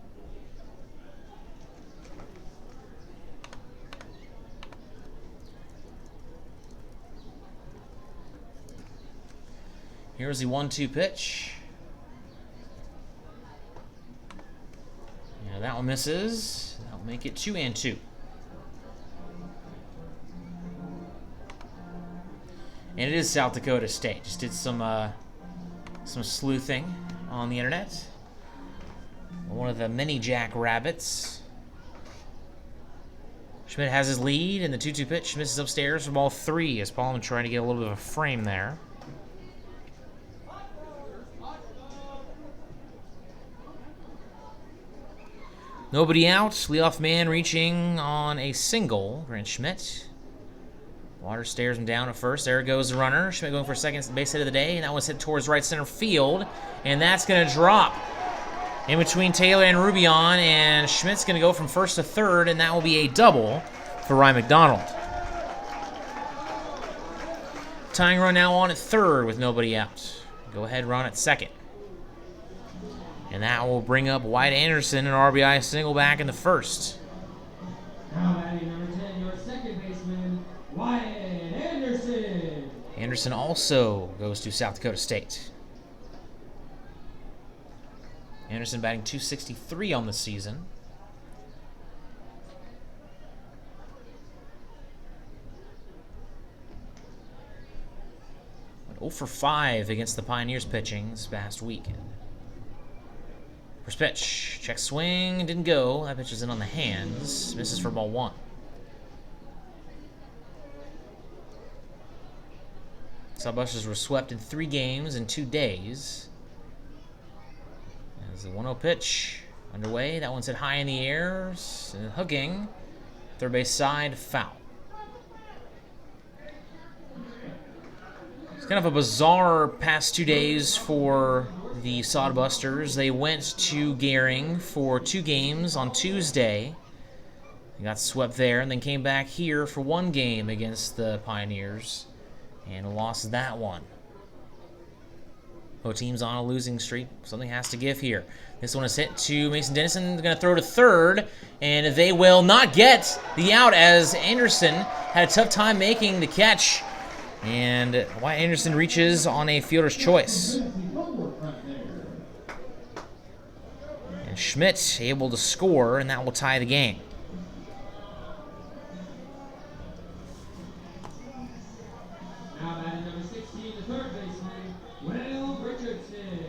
Here's the 1-2 pitch. Yeah, that one misses. That'll make it 2 and 2. And it is South Dakota State. Just did some sleuthing on the internet. One of the mini jackrabbits. Schmidt has his lead in the 2-2 pitch. Misses upstairs for ball 3 as Paulman trying to get a little bit of a frame there. Nobody out. Leadoff man reaching on a single. Grant Schmidt. Water stares him down at first. There goes the runner. Schmidt going for second base hit of the day. And that one's hit towards right center field. And that's going to drop in between Taylor and Rubion. And Schmidt's going to go from first to third. And that will be a double for Ryan McDonald. Tying run now on at third with nobody out. Go ahead run at second. And that will bring up Wyatt Anderson, an RBI single back in the first. Now batting number 10, your second baseman, Wyatt Anderson. Anderson also goes to South Dakota State. Anderson batting .263 on the season. 0 for 5 against the Pioneers pitching this past weekend. First pitch, check swing, didn't go. That pitch is in on the hands, misses for ball 1. Sodbusters were swept in 3 games in 2 days. As the 1-0 pitch underway, that one's hit high in the air, hooking, third base side, foul. It's kind of a bizarre past 2 days for the Sodbusters. They went to Gehring for 2 games on Tuesday. They got swept there and then came back here for 1 game against the Pioneers and lost that one. Both teams on a losing streak. Something has to give here. This one is hit to Mason Dennison. They're going to throw to third, and they will not get the out as Anderson had a tough time making the catch. And Wyatt Anderson reaches on a fielder's choice. And Schmidt able to score, and that will tie the game. Now batting number 16, the third baseman, Will Richardson.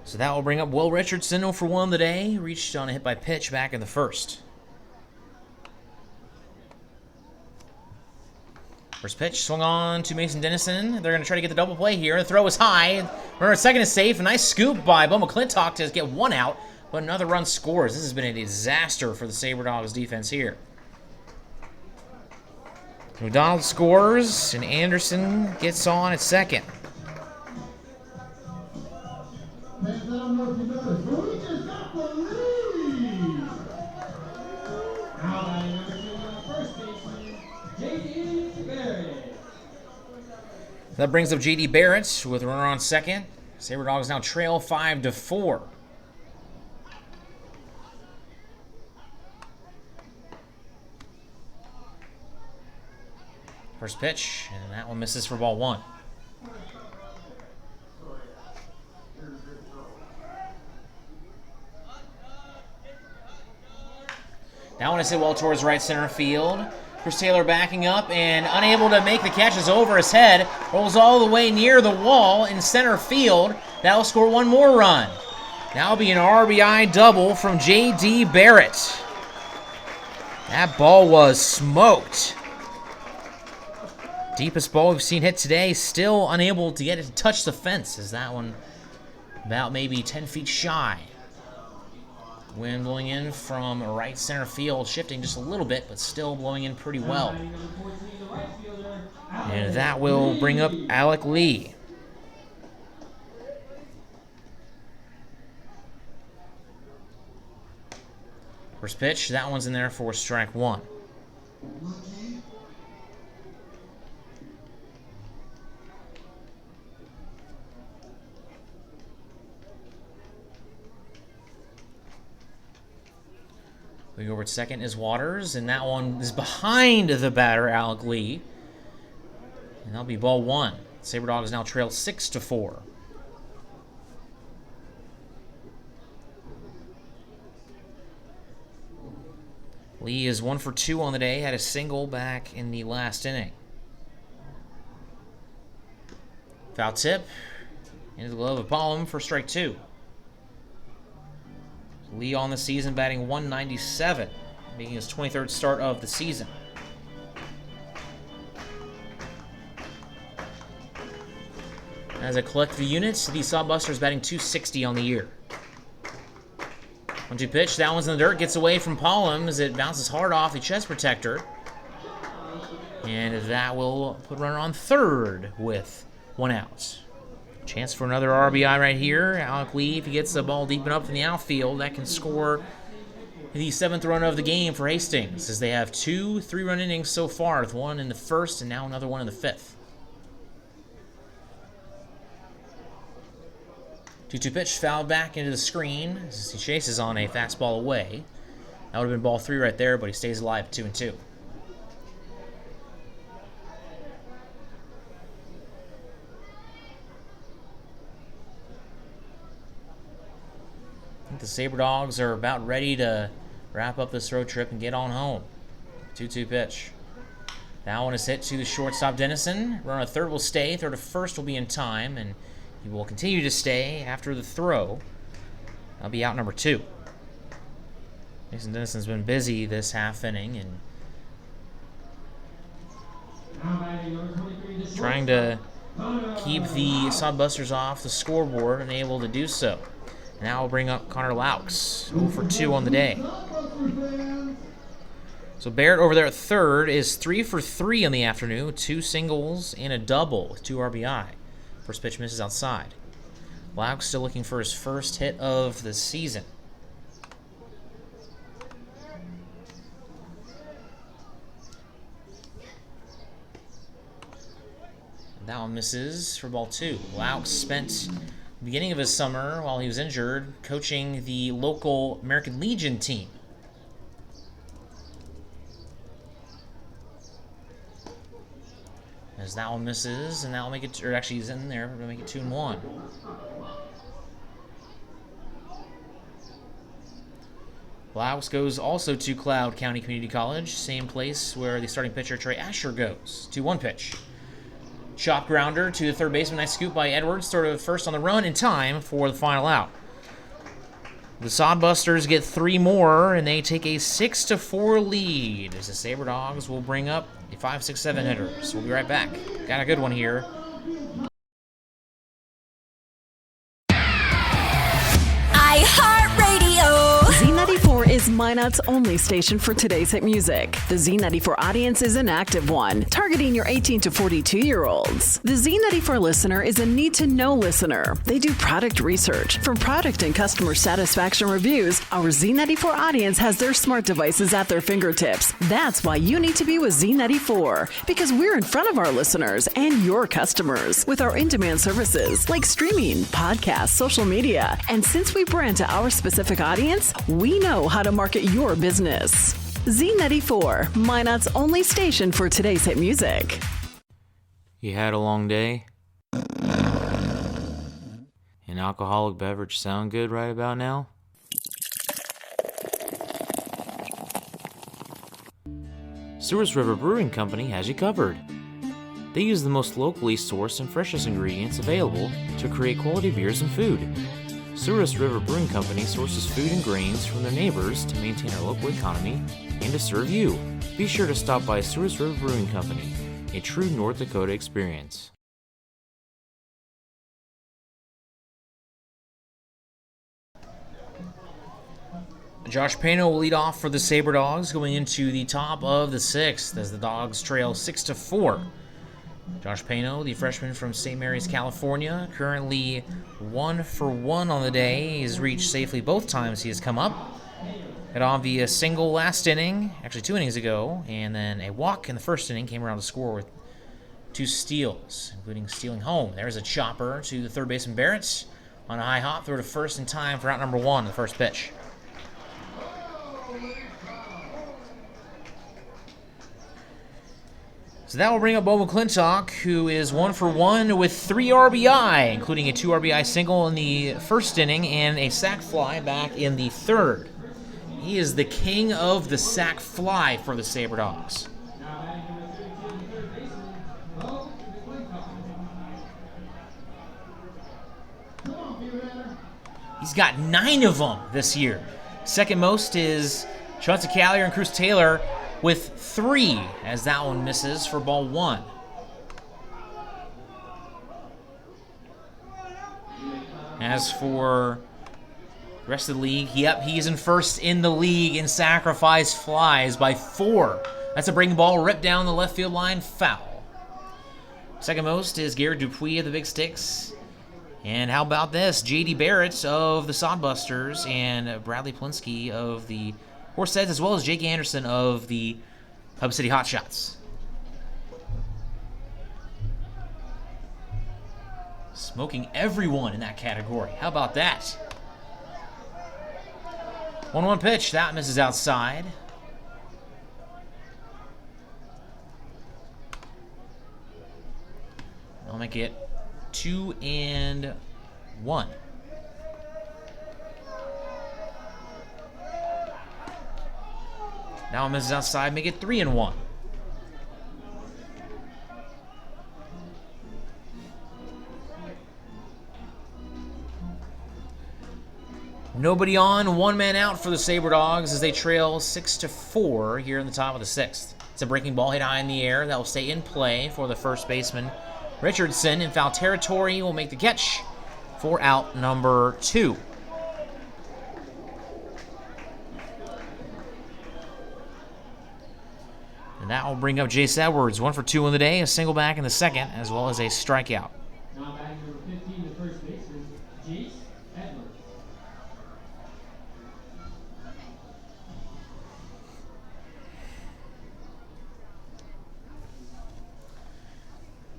So that will bring up Will Richardson, 0 for 1 today. Reached on a hit by pitch back in the first. First pitch swung on to Mason Dennison. They're going to try to get the double play here. The throw is high. Runner at second is safe. A nice scoop by Bo McClintock to get 1 out, but another run scores. This has been a disaster for the Sabre Dogs defense here. McDonald scores, and Anderson gets on at second. Fans, I don't know if you noticed, but we just got the lead. Now batting number 2, first baseman, J.D. Barrett. That brings up J.D. Barrett with a runner on second. Sabre Dogs now trail 5-4. First pitch, and that one misses for ball 1. That one is hit well towards right center field. Chris Taylor backing up and unable to make the catch is over his head. Rolls all the way near the wall in center field. That will score 1 more run. That'll be an RBI double from J.D. Barrett. That ball was smoked. Deepest ball we've seen hit today, still unable to get it to touch the fence, as that one about maybe 10 feet shy. Wind blowing in from right center field, shifting just a little bit, but still blowing in pretty well. And that will bring up Alec Lee. First pitch, that one's in there for strike 1. Going over at second is Waters, and that one is behind the batter, Alec Lee. And that'll be ball 1. Sabre Dogs now trail 6-4. Lee is 1 for 2 on the day, had a single back in the last inning. Foul tip into the glove of Pollum for strike 2. Lee on the season batting .197, making his 23rd start of the season. As a collective unit, the Sodbusters batting .260 on the year. 1-2 pitch, that one's in the dirt, gets away from Pollum as it bounces hard off the chest protector. And that will put a runner on third with 1 out. Chance for another RBI right here. Alec Lee, if he gets the ball deep enough in the outfield, that can score the 7th run of the game for Hastings, as they have 2 3-run innings so far, with 1 in the first and now another one in the 5th. 2-2 pitch, fouled back into the screen as he chases on a fastball away. That would have been ball 3 right there, but he stays alive at 2-2. I think the Sabre Dogs are about ready to wrap up this road trip and get on home. 2-2 pitch. That one is hit to the shortstop, Dennison. Runner at third will stay. Third to first will be in time, and he will continue to stay after the throw. That'll be out number 2. Mason Dennison's been busy this half inning and trying to keep the Sodbusters off the scoreboard and able to do so. Now we'll bring up Connor Laux, 0 for 2 on the day. So Barrett over there at third is 3 for 3 in the afternoon, 2 singles and a double with 2 RBI. First pitch misses outside. Laux still looking for his first hit of the season. That one misses for ball 2. Laux spent the beginning of his summer while he was injured coaching the local American Legion team. As that one misses, and that will make it, or actually he's in there, we're going to make it 2-1. Laux goes also to Cloud County Community College, same place where the starting pitcher Trey Asher goes. 2-1 pitch. Chop grounder to the third baseman, nice scoop by Edwards, sort of first on the run in time for the final out. The Sodbusters get 3 more, and they take a 6-4 lead as the Sabre Dogs will bring up the 5, 6, 7 hitters. We'll be right back. Got a good one here. Z94 is Minot's only station for today's hit music. The Z94 audience is an active one, targeting your 18 to 42-year-olds. The Z94 listener is a need-to-know listener. They do product research. From product and customer satisfaction reviews, our Z94 audience has their smart devices at their fingertips. That's why you need to be with Z94, because we're in front of our listeners and your customers with our in-demand services like streaming, podcasts, social media. And since we brand to our specific audience, we know how to market your business. Z94, Minot's only station for today's hit music. You had a long day? An alcoholic beverage sound good right about now? Sewers River Brewing Company has you covered. They use the most locally sourced and freshest ingredients available to create quality beers and food. Sewers River Brewing Company sources food and grains from their neighbors to maintain our local economy and to serve you. Be sure to stop by Sewers River Brewing Company, a true North Dakota experience. Josh Pano will lead off for the Sabre Dogs going into the top of the 6th as the Dogs trail 6-4. Josh Pano, the freshman from St. Mary's, California, currently 1 for 1 on the day. He's reached safely both times he has come up. Got on via single last inning, actually 2 innings ago, and then a walk in the first inning, came around to score with 2 steals, including stealing home. There's a chopper to the third baseman Barrett on a high hop, throw to first in time for out number 1, the first pitch. So that will bring up Bo McClintock, who is 1 for 1 with 3 RBI, including a 2 RBI single in the first inning and a sac fly back in the third. He is the king of the sac fly for the Sabre Dogs. He's got 9 of them this year. Second most is Chauncey Callier and Cruz Taylor with 3, as that one misses for ball 1. As for the rest of the league, yep, he's in first in the league in sacrifice flies by 4. That's a breaking ball ripped down the left field line, foul. Second most is Garrett Dupuis of the Big Sticks. And how about this? J.D. Barrett of the Sodbusters and Bradley Plinsky of the Horseheads, as well as Jake Anderson of the Hub City Hotshots. Smoking everyone in that category. How about that? 1-1 pitch. That misses outside. I'll make it 2-1. Now misses outside, make it 3-1. Nobody on, one man out for the Sabre Dogs as they trail 6-4 here in the top of the 6th. It's a breaking ball hit high in the air that will stay in play for the first baseman. Richardson in foul territory will make the catch for out number 2. And that will bring up Jace Edwards, 1 for 2 in the day, a single back in the second, as well as a strikeout. Now batting number 15, the first baseman, Jace Edwards.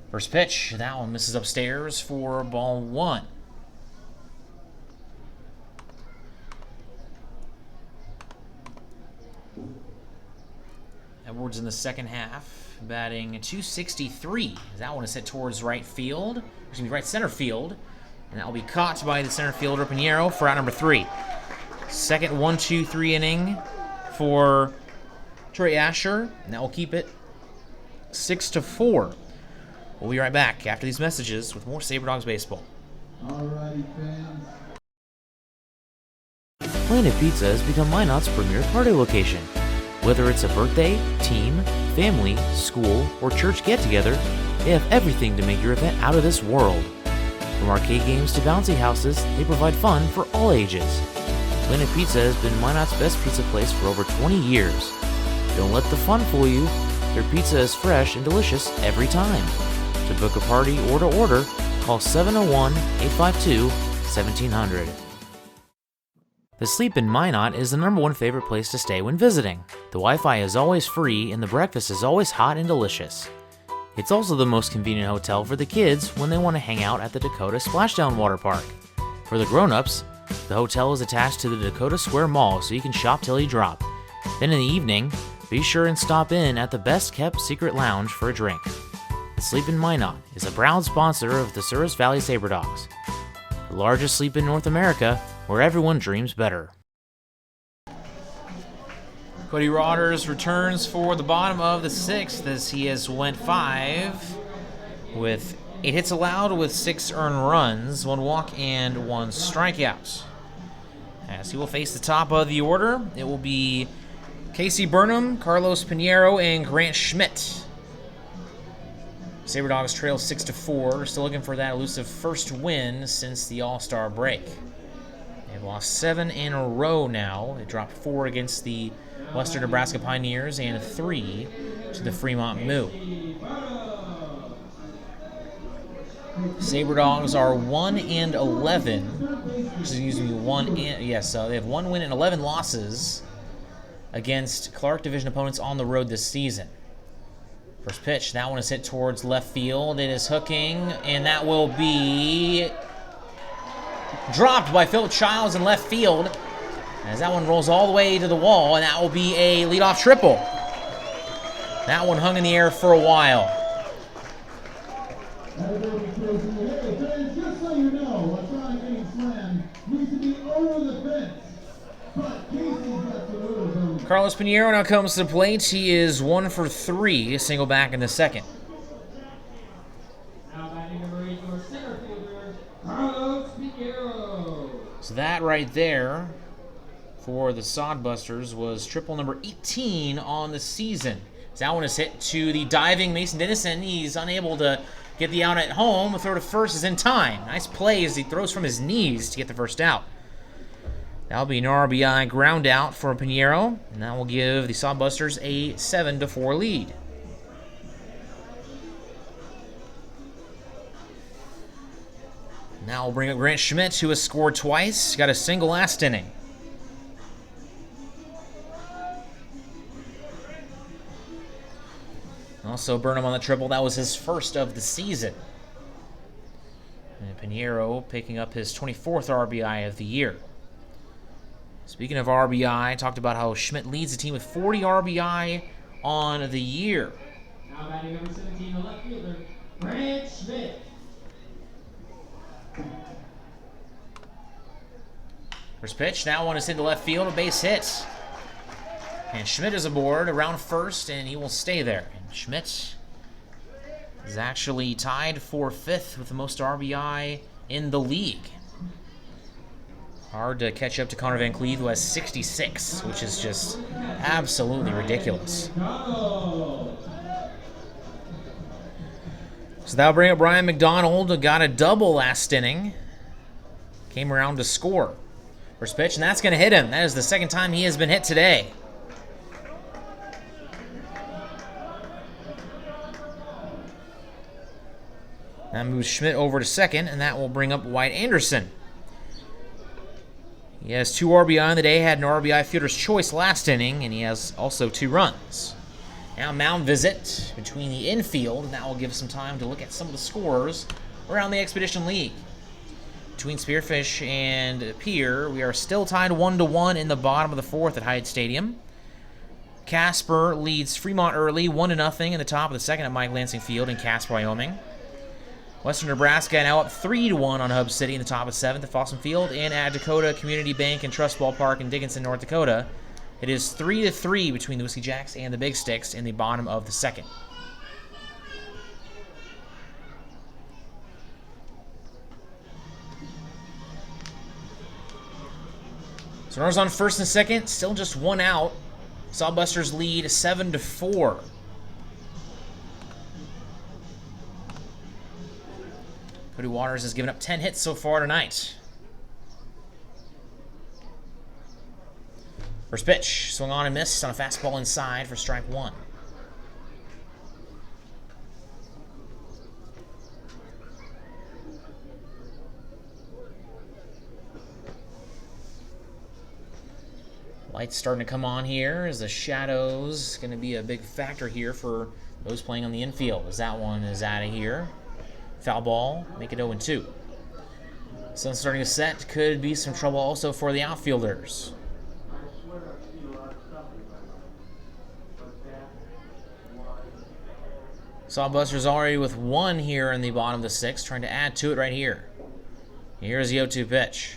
First pitch, that one misses upstairs for ball 1. Edwards in the second half, batting .263. That one is hit towards right field, excuse me, right center field, and that will be caught by the center fielder Pinheiro for out number 3. Second 1-2-3 inning for Trey Asher, and that will keep it 6-4. We'll be right back after these messages with more Sabre Dogs baseball. Alrighty, fans. Planet Pizza has become Minot's premier party location. Whether it's a birthday, team, family, school, or church get-together, they have everything to make your event out of this world. From arcade games to bouncy houses, they provide fun for all ages. Planet Pizza has been Minot's best pizza place for over 20 years. Don't let the fun fool you. Their pizza is fresh and delicious every time. To book a party or to order, call 701-852-1700. The Sleep in Minot is the #1 favorite place to stay when visiting. The Wi-Fi is always free and the breakfast is always hot and delicious. It's also the most convenient hotel for the kids when they want to hang out at the Dakota Splashdown Water Park. For the grown-ups, the hotel is attached to the Dakota Square Mall so you can shop till you drop. Then in the evening, be sure and stop in at the best-kept secret lounge for a drink. The Sleep in Minot is a proud sponsor of the Souris Valley Sabre Dogs, the largest sleep in North America, where everyone dreams better. Cody Rodgers returns for the bottom of the 6th as he has went 5 with 8 hits allowed with 6 earned runs, 1 walk, and 1 strikeout. As he will face the top of the order, it will be Casey Burnham, Carlos Pinheiro, and Grant Schmidt. Sabre Dogs trail 6-4. Still looking for that elusive first win since the All-Star break. They've lost 7 in a row now. They dropped 4 against the Western Nebraska Pioneers and 3 to the Fremont Moo. Sabre Dogs are 1-11. Excuse me, they have 1 win and 11 losses against Clark Division opponents on the road this season. First pitch, that one is hit towards left field. It is hooking, and that will be dropped by Phil Childs in left field as that one rolls all the way to the wall, and that will be a leadoff triple. That one hung in the air for a while. Just so you know, a try getting slammed needs to be over the fence. But Casey's got the rules on. Carlos Pinheiro now comes to the plate. He is 1 for 3, a single back in the second. Now batting number 8, your center fielder, Carlos Pinheiro. So that right there for the Sodbusters was triple number 18 on the season. So that one is hit to the diving Mason Dennison. He's unable to get the out at home. The throw to first is in time. Nice play as he throws from his knees to get the first out. That'll be an RBI ground out for Pinheiro, and that will give the Sodbusters a 7-4 lead. Now we'll bring up Grant Schmidt, who has scored twice. Got a single last inning. Also Burnham on the triple. That was his first of the season. And Pinheiro picking up his 24th RBI of the year. Speaking of RBI, talked about how Schmidt leads the team with 40 RBI on the year. Now batting number 17, the left fielder, Grant Schmidt. First pitch, that one is hit to left field, a base hit. And Schmidt is aboard around first, and he will stay there. And Schmidt is actually tied for 5th with the most RBI in the league. Hard to catch up to Connor Van Cleve, who has 66, which is just absolutely ridiculous. So that'll bring up Brian McDonald, who got a double last inning. Came around to score. First pitch, and that's going to hit him. That is the second time he has been hit today. That moves Schmidt over to second, and that will bring up Wyatt Anderson. He has 2 RBI on the day, had an RBI fielder's choice last inning, and he has also 2 runs. Now mound visit between the infield, and that will give us some time to look at some of the scores around the Expedition League. Between Spearfish and Pier, we are still tied 1-1 in the bottom of the 4th at Hyatt Stadium. Casper leads Fremont early 1-0 in the top of the 2nd at Mike Lansing Field in Casper, Wyoming. Western Nebraska now up 3-1 on Hub City in the top of 7th at Folsom Field, and at Dakota Community Bank and Trust Ballpark in Dickinson, North Dakota. It is 3-3 between the Whiskey Jacks and the Big Sticks in the bottom of the 2nd. So runners on first and second, still just 1 out. Sodbusters lead 7-4. Cody Waters has given up 10 hits so far tonight. First pitch, swung on and missed on a fastball inside for strike 1. Lights starting to come on here as the shadows going to be a big factor here for those playing on the infield, as that one is out of here. Foul ball, make it 0-2. Sun starting to set, could be some trouble also for the outfielders. Sawbusters already with 1 here in the bottom of the 6th, trying to add to it right here. Here's the 0-2 pitch.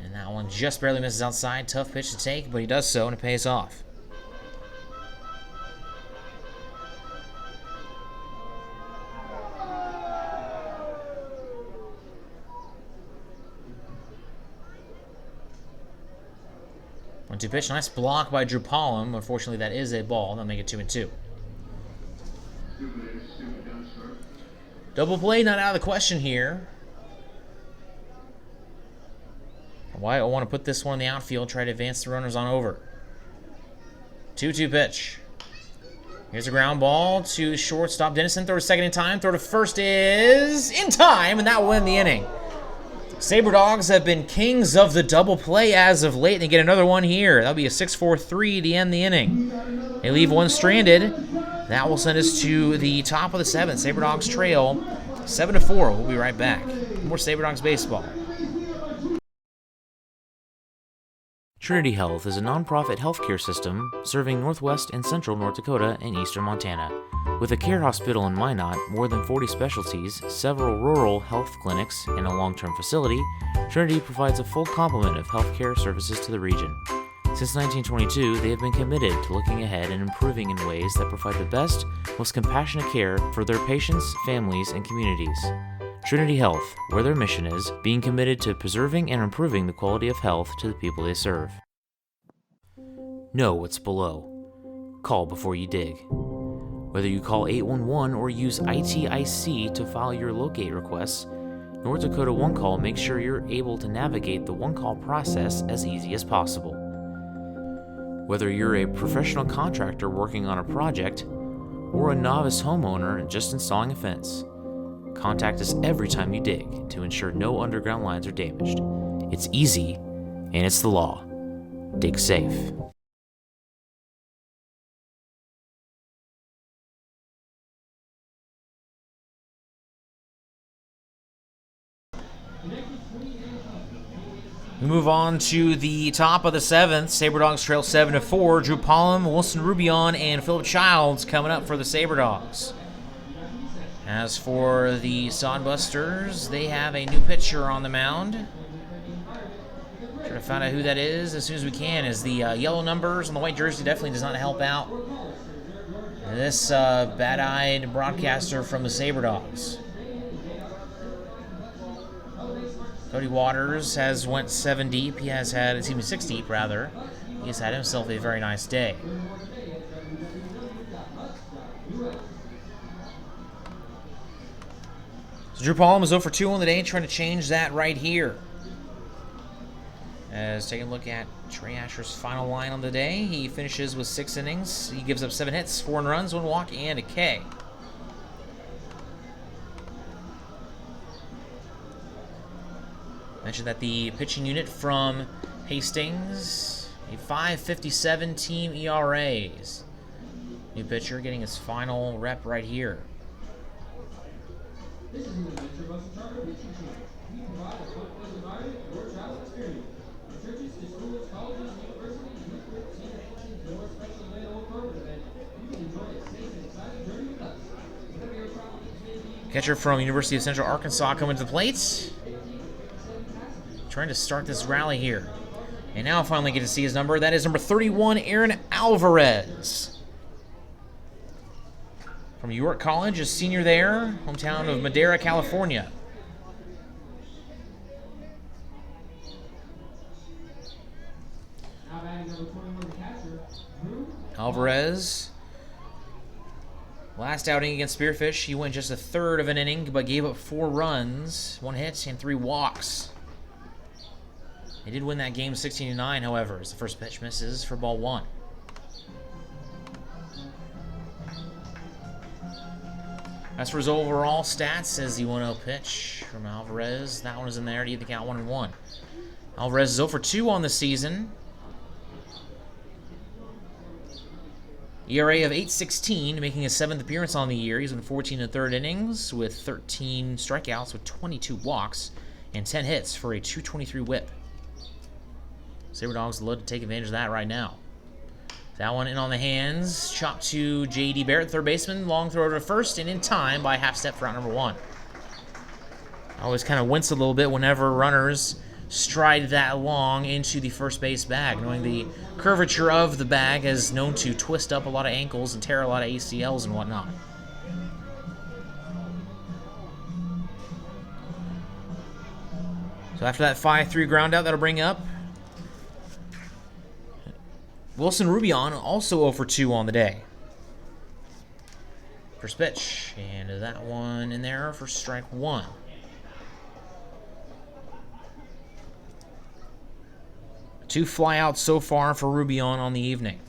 And that one just barely misses outside. Tough pitch to take, but he does so, and it pays off. One-two pitch, nice block by Drew Pollum. Unfortunately, that is a ball. They'll make it 2-2. Double play not out of the question here. Wyatt will want to put this one in the outfield, try to advance the runners on over. 2-2 pitch. Here's a ground ball to shortstop Dennison. Throw to second in time. Throw to first is in time, and that will win the inning. Sabre Dogs have been kings of the double play as of late, and they get another one here. That'll be a 6-4-3 to end the inning. They leave one stranded. That will send us to the top of the 7th. Sabre Dogs trail 7-4. We'll be right back. More Sabre Dogs baseball. Trinity Health is a nonprofit healthcare system serving northwest and central North Dakota and eastern Montana. With a care hospital in Minot, more than 40 specialties, several rural health clinics, and a long-term facility, Trinity provides a full complement of healthcare services to the region. Since 1922, they have been committed to looking ahead and improving in ways that provide the best, most compassionate care for their patients, families, and communities. Trinity Health, where their mission is, being committed to preserving and improving the quality of health to the people they serve. Know what's below. Call before you dig. Whether you call 811 or use ITIC to file your locate requests, North Dakota One Call makes sure you're able to navigate the One Call process as easy as possible. Whether you're a professional contractor working on a project or a novice homeowner just installing a fence, contact us every time you dig to ensure no underground lines are damaged. It's easy, and it's the law. Dig safe. We move on to the top of the 7th. Sabre Dogs trail 7-4. Drew Pollum, Wilson Rubion, and Philip Childs coming up for the Sabre Dogs. As for the Sodbusters, they have a new pitcher on the mound. Try to find out who that is as soon as we can, as the yellow numbers on the white jersey definitely does not help out this bad-eyed broadcaster from the Sabre Dogs. Cody Waters has went 7 deep. He has had, 6 deep rather. He has had himself a very nice day. So Drew Palm is 0 for 2 on the day, trying to change that right here. As taking a look at Trey Asher's final line on the day, he finishes with 6 innings. He gives up 7 hits, 4 runs, 1 walk, and a K. Mentioned that the pitching unit from Hastings, a 5.57 team ERAs. New pitcher getting his final rep right here. This is an adventure bus charter pitching team. We provide a fun-filled environment for your travel experience. From churches to schools, colleges, universities, youth groups, senior citizens, or special event or corporate event, you can enjoy a safe and exciting journey with us. Whatever your travel needs may be. Catcher from University of Central Arkansas coming to the plate. Trying to start this rally here. And now finally get to see his number. That is number 31, Aaron Alvarez. From York College, a senior there, hometown of Madera, California. Now batting number 21, the catcher, Drew Alvarez. Last outing against Spearfish, he went just a third of an inning, but gave up 4 runs, 1 hit, and 3 walks. They did win that game 16-9, however, as the first pitch misses for ball 1. As for his overall stats, as the 1-0 pitch from Alvarez, that one is in there to get the count 1-1. Alvarez is 0 for 2 on the season. ERA of 8.16, making his 7th appearance on the year. He's in 14 1/3 innings with 13 strikeouts with 22 walks and 10 hits for a 2.23 whip. Sabre Dogs load to take advantage of that right now. That one in on the hands. Chop to J.D. Barrett, third baseman. Long throw to first, and in time by half step for out number 1. I always kind of wince a little bit whenever runners stride that long into the first base bag, knowing the curvature of the bag is known to twist up a lot of ankles and tear a lot of ACLs and whatnot. So after that 5-3 ground out, that'll bring up Wilson Rubion, also 0 for 2 on the day. First pitch, and that one in there for strike 1. Two flyouts so far for Rubion on the evening.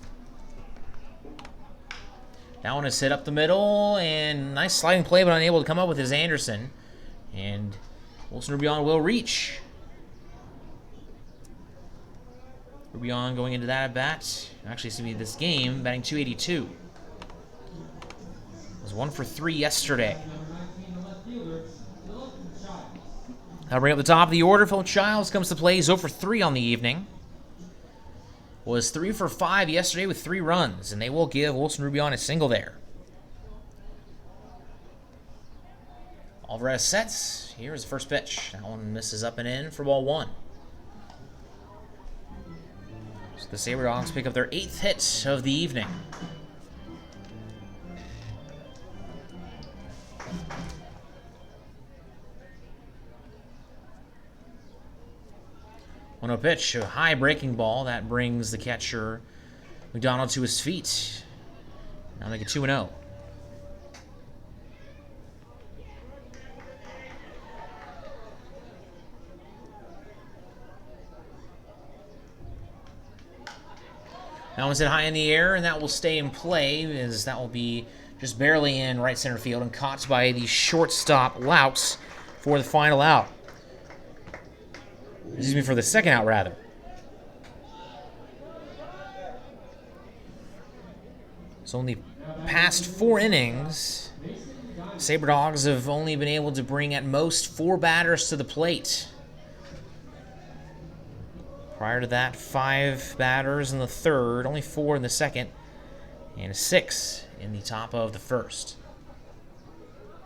That one is hit up the middle, and nice sliding play, but unable to come up with his Anderson. And Wilson Rubion will reach. Rubion going into that at bat. Actually, it's going to be this game, batting .282. Was 1 for 3 yesterday. That'll bring up the top of the order. Philip Childs comes to play. He's 0 for 3 on the evening. Was 3 for 5 yesterday with 3 runs, and they will give Wilson Rubion a single there. Alvarez sets. Here's the first pitch. That one misses up and in for ball 1. So the Sabre Dogs pick up their 8th hit of the evening. On a pitch, a high breaking ball that brings the catcher McDonald to his feet. Now make it 2-0. That one's hit high in the air, and that will stay in play, as that will be just barely in right center field and caught by the shortstop Laux for the final out. Excuse me, for the second out, rather. So only past 4 innings, Sabre Dogs have only been able to bring at most 4 batters to the plate. Prior to that, 5 batters in the third, only 4 in the second, and 6 in the top of the first,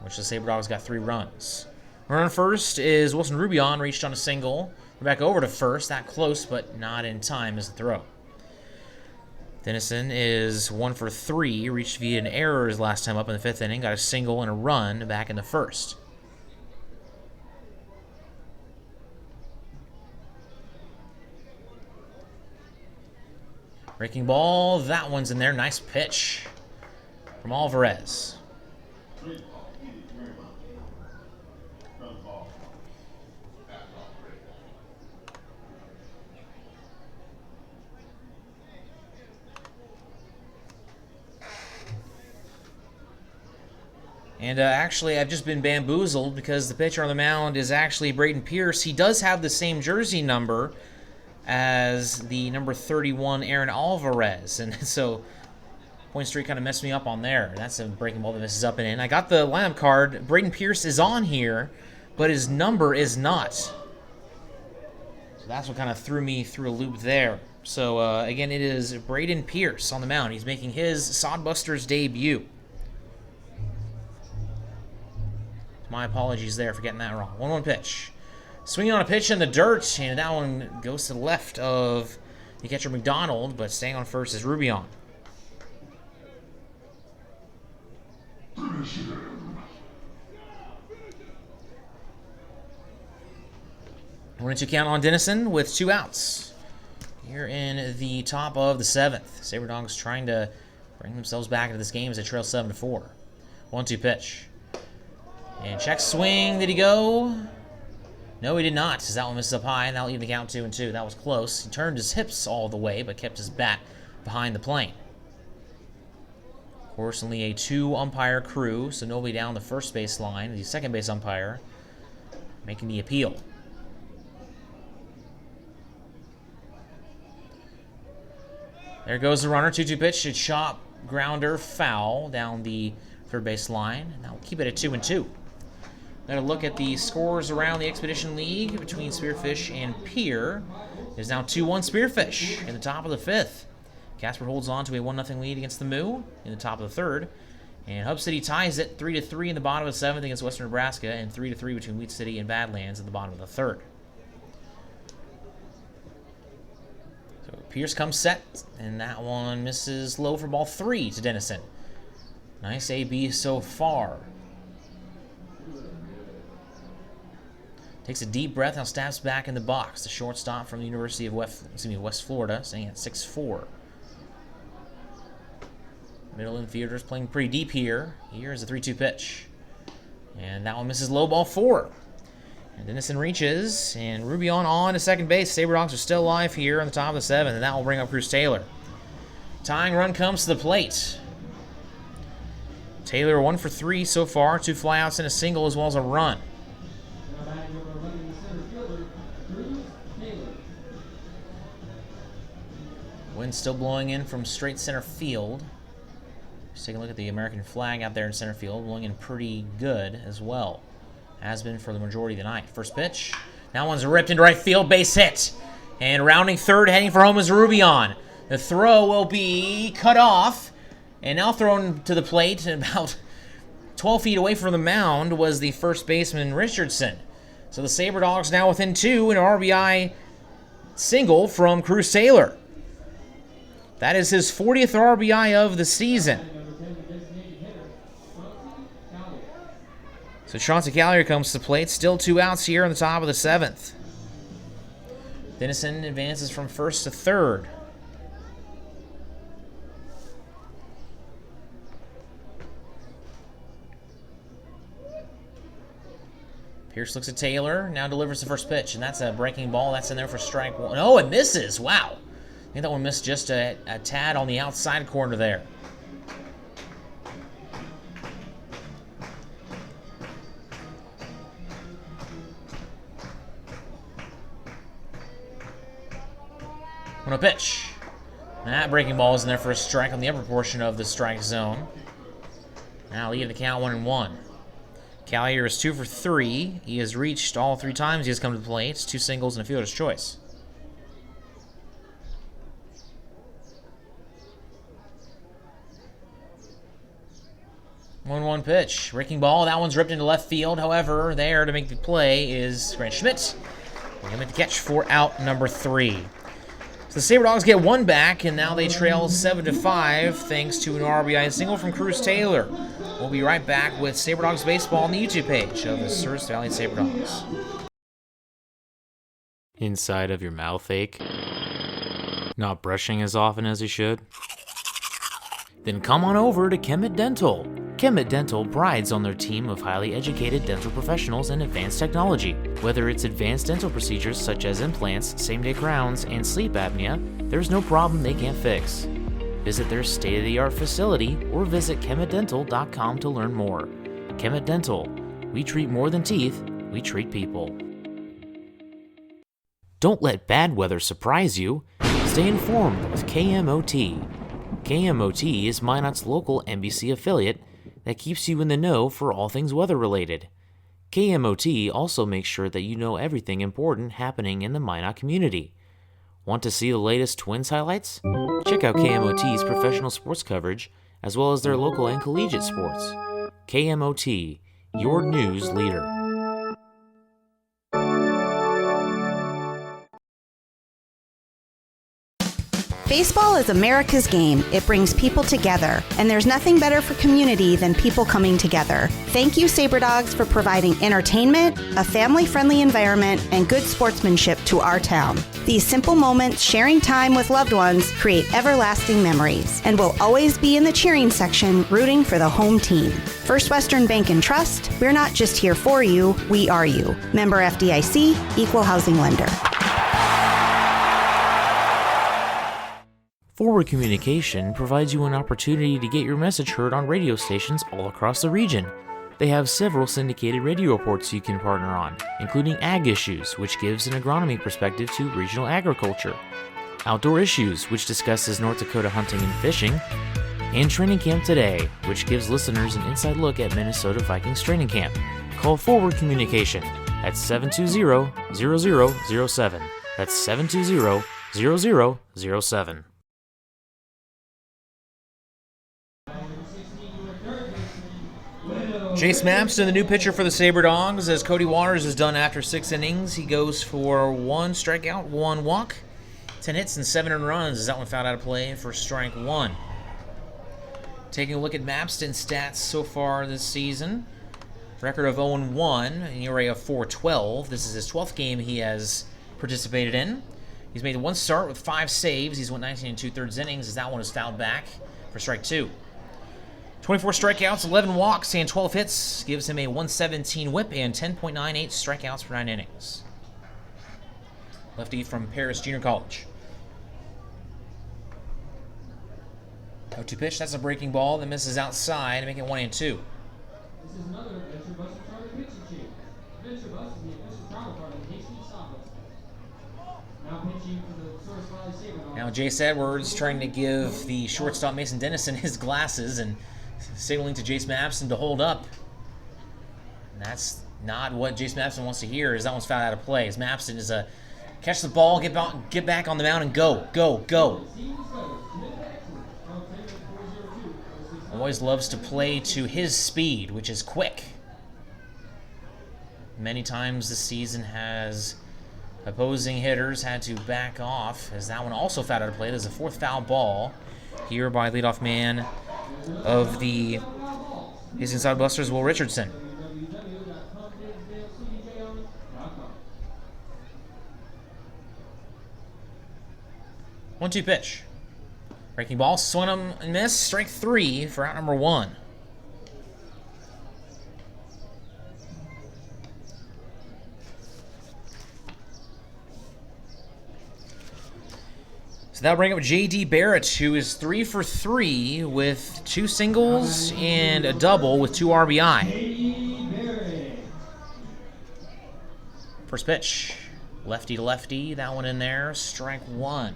which the Sabre Dogs got 3 runs. Runner on first is Wilson Rubion, reached on a single. We're back over to first, that close, but not in time as the throw. Dennison is 1 for 3, reached via an error his last time up in the 5th inning, got a single and a run back in the first. Breaking ball, that one's in there. Nice pitch from Alvarez. And actually, I've just been bamboozled because the pitcher on the mound is actually Braden Pierce. He does have the same jersey number as the number 31 Aaron Alvarez. And so point streak kind of messed me up on there. That's a breaking ball that misses up and in. I got the lineup card. Braden Pierce is on here, but his number is not. So that's what kind of threw me through a loop there. So again, it is Braden Pierce on the mound. He's making his Sodbusters debut. My apologies there for getting that wrong. 1-1 pitch. Swinging on a pitch in the dirt, and that one goes to the left of the catcher McDonald, but staying on first is Rubion. 1-2 count on Dennison with 2 outs. Here in the top of the 7th. Sabre Dogs trying to bring themselves back into this game as they trail 7-4. 1-2 pitch. And check swing. Did he go? No, he did not, as that one misses up high, and that'll even the count 2-2. That was close. He turned his hips all the way, but kept his bat behind the plane. Of course, only a 2-umpire crew, so nobody down the first base line. The second base umpire making the appeal. There goes the runner. 2-2 pitch. A chop, grounder, foul down the third base line. And that will keep it at 2-2. Another look at the scores around the Expedition League between Spearfish and Pier. It is now 2-1 Spearfish in the top of the 5th. Casper holds on to a 1-0 lead against the Moo in the top of the 3rd. And Hub City ties it 3-3 in the bottom of the 7th against Western Nebraska, and 3-3 between Wheat City and Badlands at the bottom of the 3rd. So Pierce comes set, and that one misses low for ball 3 to Dennison. Nice AB so far. Takes a deep breath, now stabs back in the box. The shortstop from the University of West Florida, staying at 6'4". Middle infielders playing pretty deep here. Here is a 3-2 pitch. And that one misses low, ball 4. And Dennison reaches, and Rubion on to second base. Sabre Dogs are still alive here on the top of the 7th, and that will bring up Cruz Taylor. Tying run comes to the plate. Taylor 1 for 3 so far, 2 flyouts and a single as well as a run. Wind still blowing in from straight center field. Just take a look at the American flag out there in center field, blowing in pretty good as well. Has been for the majority of the night. First pitch. Now one's ripped into right field, base hit. And rounding third, heading for home is Rubion. The throw will be cut off. And now thrown to the plate, about 12 feet away from the mound was the first baseman Richardson. So the Sabre Dogs now within 2, an RBI single from Cruz Taylor. That is his 40th RBI of the season. So Chauncey Callier comes to the plate. Still 2 outs here on the top of the 7th. Dennison advances from first to third. Pierce looks at Taylor, now delivers the first pitch, and that's a breaking ball. That's in there for strike 1. Oh, it misses. Wow. I think that one missed just a tad on the outside corner there. On a pitch. That breaking ball is in there for a strike on the upper portion of the strike zone. Now leading the count 1-1. Callier is 2 for 3. He has reached all 3 times he has come to the plate. 2 singles and a fielder's choice. 1-1 pitch. Breaking ball. That one's ripped into left field. However, there to make the play is Grant Schmidt. He'll make the catch for out number 3. So the Sabre Dogs get 1 back, and now they trail 7-5 thanks to an RBI single from Cruz Taylor. We'll be right back with Sabre Dogs Baseball on the YouTube page of the Souris Valley Sabre Dogs. Inside of your mouth ache? Not brushing as often as he should? Then come on over to Kemet Dental. Kemet Dental prides on their team of highly educated dental professionals and advanced technology. Whether it's advanced dental procedures such as implants, same-day crowns, and sleep apnea, there's no problem they can't fix. Visit their state-of-the-art facility or visit kemetdental.com to learn more. Kemet Dental. We treat more than teeth, we treat people. Don't let bad weather surprise you. Stay informed with KMOT. KMOT is Minot's local NBC affiliate that keeps you in the know for all things weather-related. KMOT also makes sure that you know everything important happening in the Minot community. Want to see the latest Twins highlights? Check out KMOT's professional sports coverage, as well as their local and collegiate sports. KMOT, your news leader. Baseball is America's game. It brings people together, and there's nothing better for community than people coming together. Thank you, Sabre Dogs, for providing entertainment, a family-friendly environment, and good sportsmanship to our town. These simple moments, sharing time with loved ones, create everlasting memories, and will always be in the cheering section, rooting for the home team. First Western Bank and Trust, we're not just here for you, we are you. Member FDIC, Equal Housing Lender. Forward Communication provides you an opportunity to get your message heard on radio stations all across the region. They have several syndicated radio reports you can partner on, including Ag Issues, which gives an agronomy perspective to regional agriculture, Outdoor Issues, which discusses North Dakota hunting and fishing, and Training Camp Today, which gives listeners an inside look at Minnesota Vikings training camp. Call Forward Communication at 720-0007. That's 720-0007. Jace Mapston, the new pitcher for the Sabre Dogs, as Cody Waters is done after 6 innings. He goes for 1 strikeout, 1 walk, 10 hits, and 7 earned runs. As that one fouled out of play for strike 1. Taking a look at Mapston's stats so far this season. Record of 0-1, an ERA of 4.12. This is his 12th game he has participated in. He's made 1 start with 5 saves. He's went 19 2/3 innings, as that one is fouled back for strike 2. 24 strikeouts, 11 walks, and 12 hits gives him a 117 whip and 10.98 strikeouts per 9 innings. Lefty from Paris Junior College. 0-2 pitch, that's a breaking ball that misses outside to make it 1-2. This is another Adventure Bus Charter pitching change. Adventure Bus is the official travel partner of Hastings Sodbusters. Now pitching for the Source Valley Sabre Dogs. Now Jace Edwards trying to give the shortstop Mason Dennison his glasses and signaling to Jace Mapston to hold up. And that's not what Jace Mapston wants to hear, as that one's fouled out of play. As Mapston is a catch the ball, get back on the mound, and go. Always loves to play to his speed, which is quick. Many times this season has opposing hitters had to back off, as that one also fouled out of play. There's a 4th foul ball here by leadoff man of the Hastings Sodbusters, Will Richardson. 1-2 pitch. Breaking ball, swing him and miss. Strike 3 for out number 1. So that'll bring up J.D. Barrett, who is 3 for 3 with 2 singles and a double with 2 RBI. First pitch, lefty to lefty, that one in there, strike 1.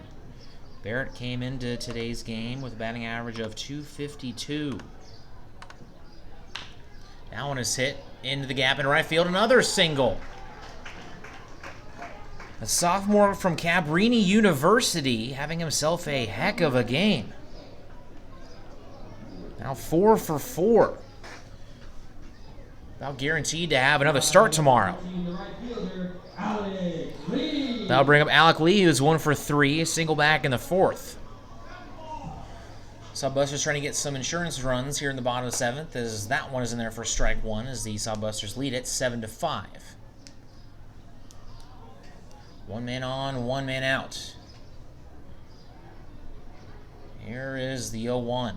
Barrett came into today's game with a batting average of .252. That one is hit into the gap in right field, another single. A sophomore from Cabrini University having himself a heck of a game. Now 4 for 4. About guaranteed to have another start tomorrow. That'll bring up Alec Lee, who's 1 for 3, a single back in the 4th. Sodbusters trying to get some insurance runs here in the bottom of the 7th, as that one is in there for strike 1, as the Sodbusters lead it 7-5. 1 man on, 1 man out. Here is the 0-1.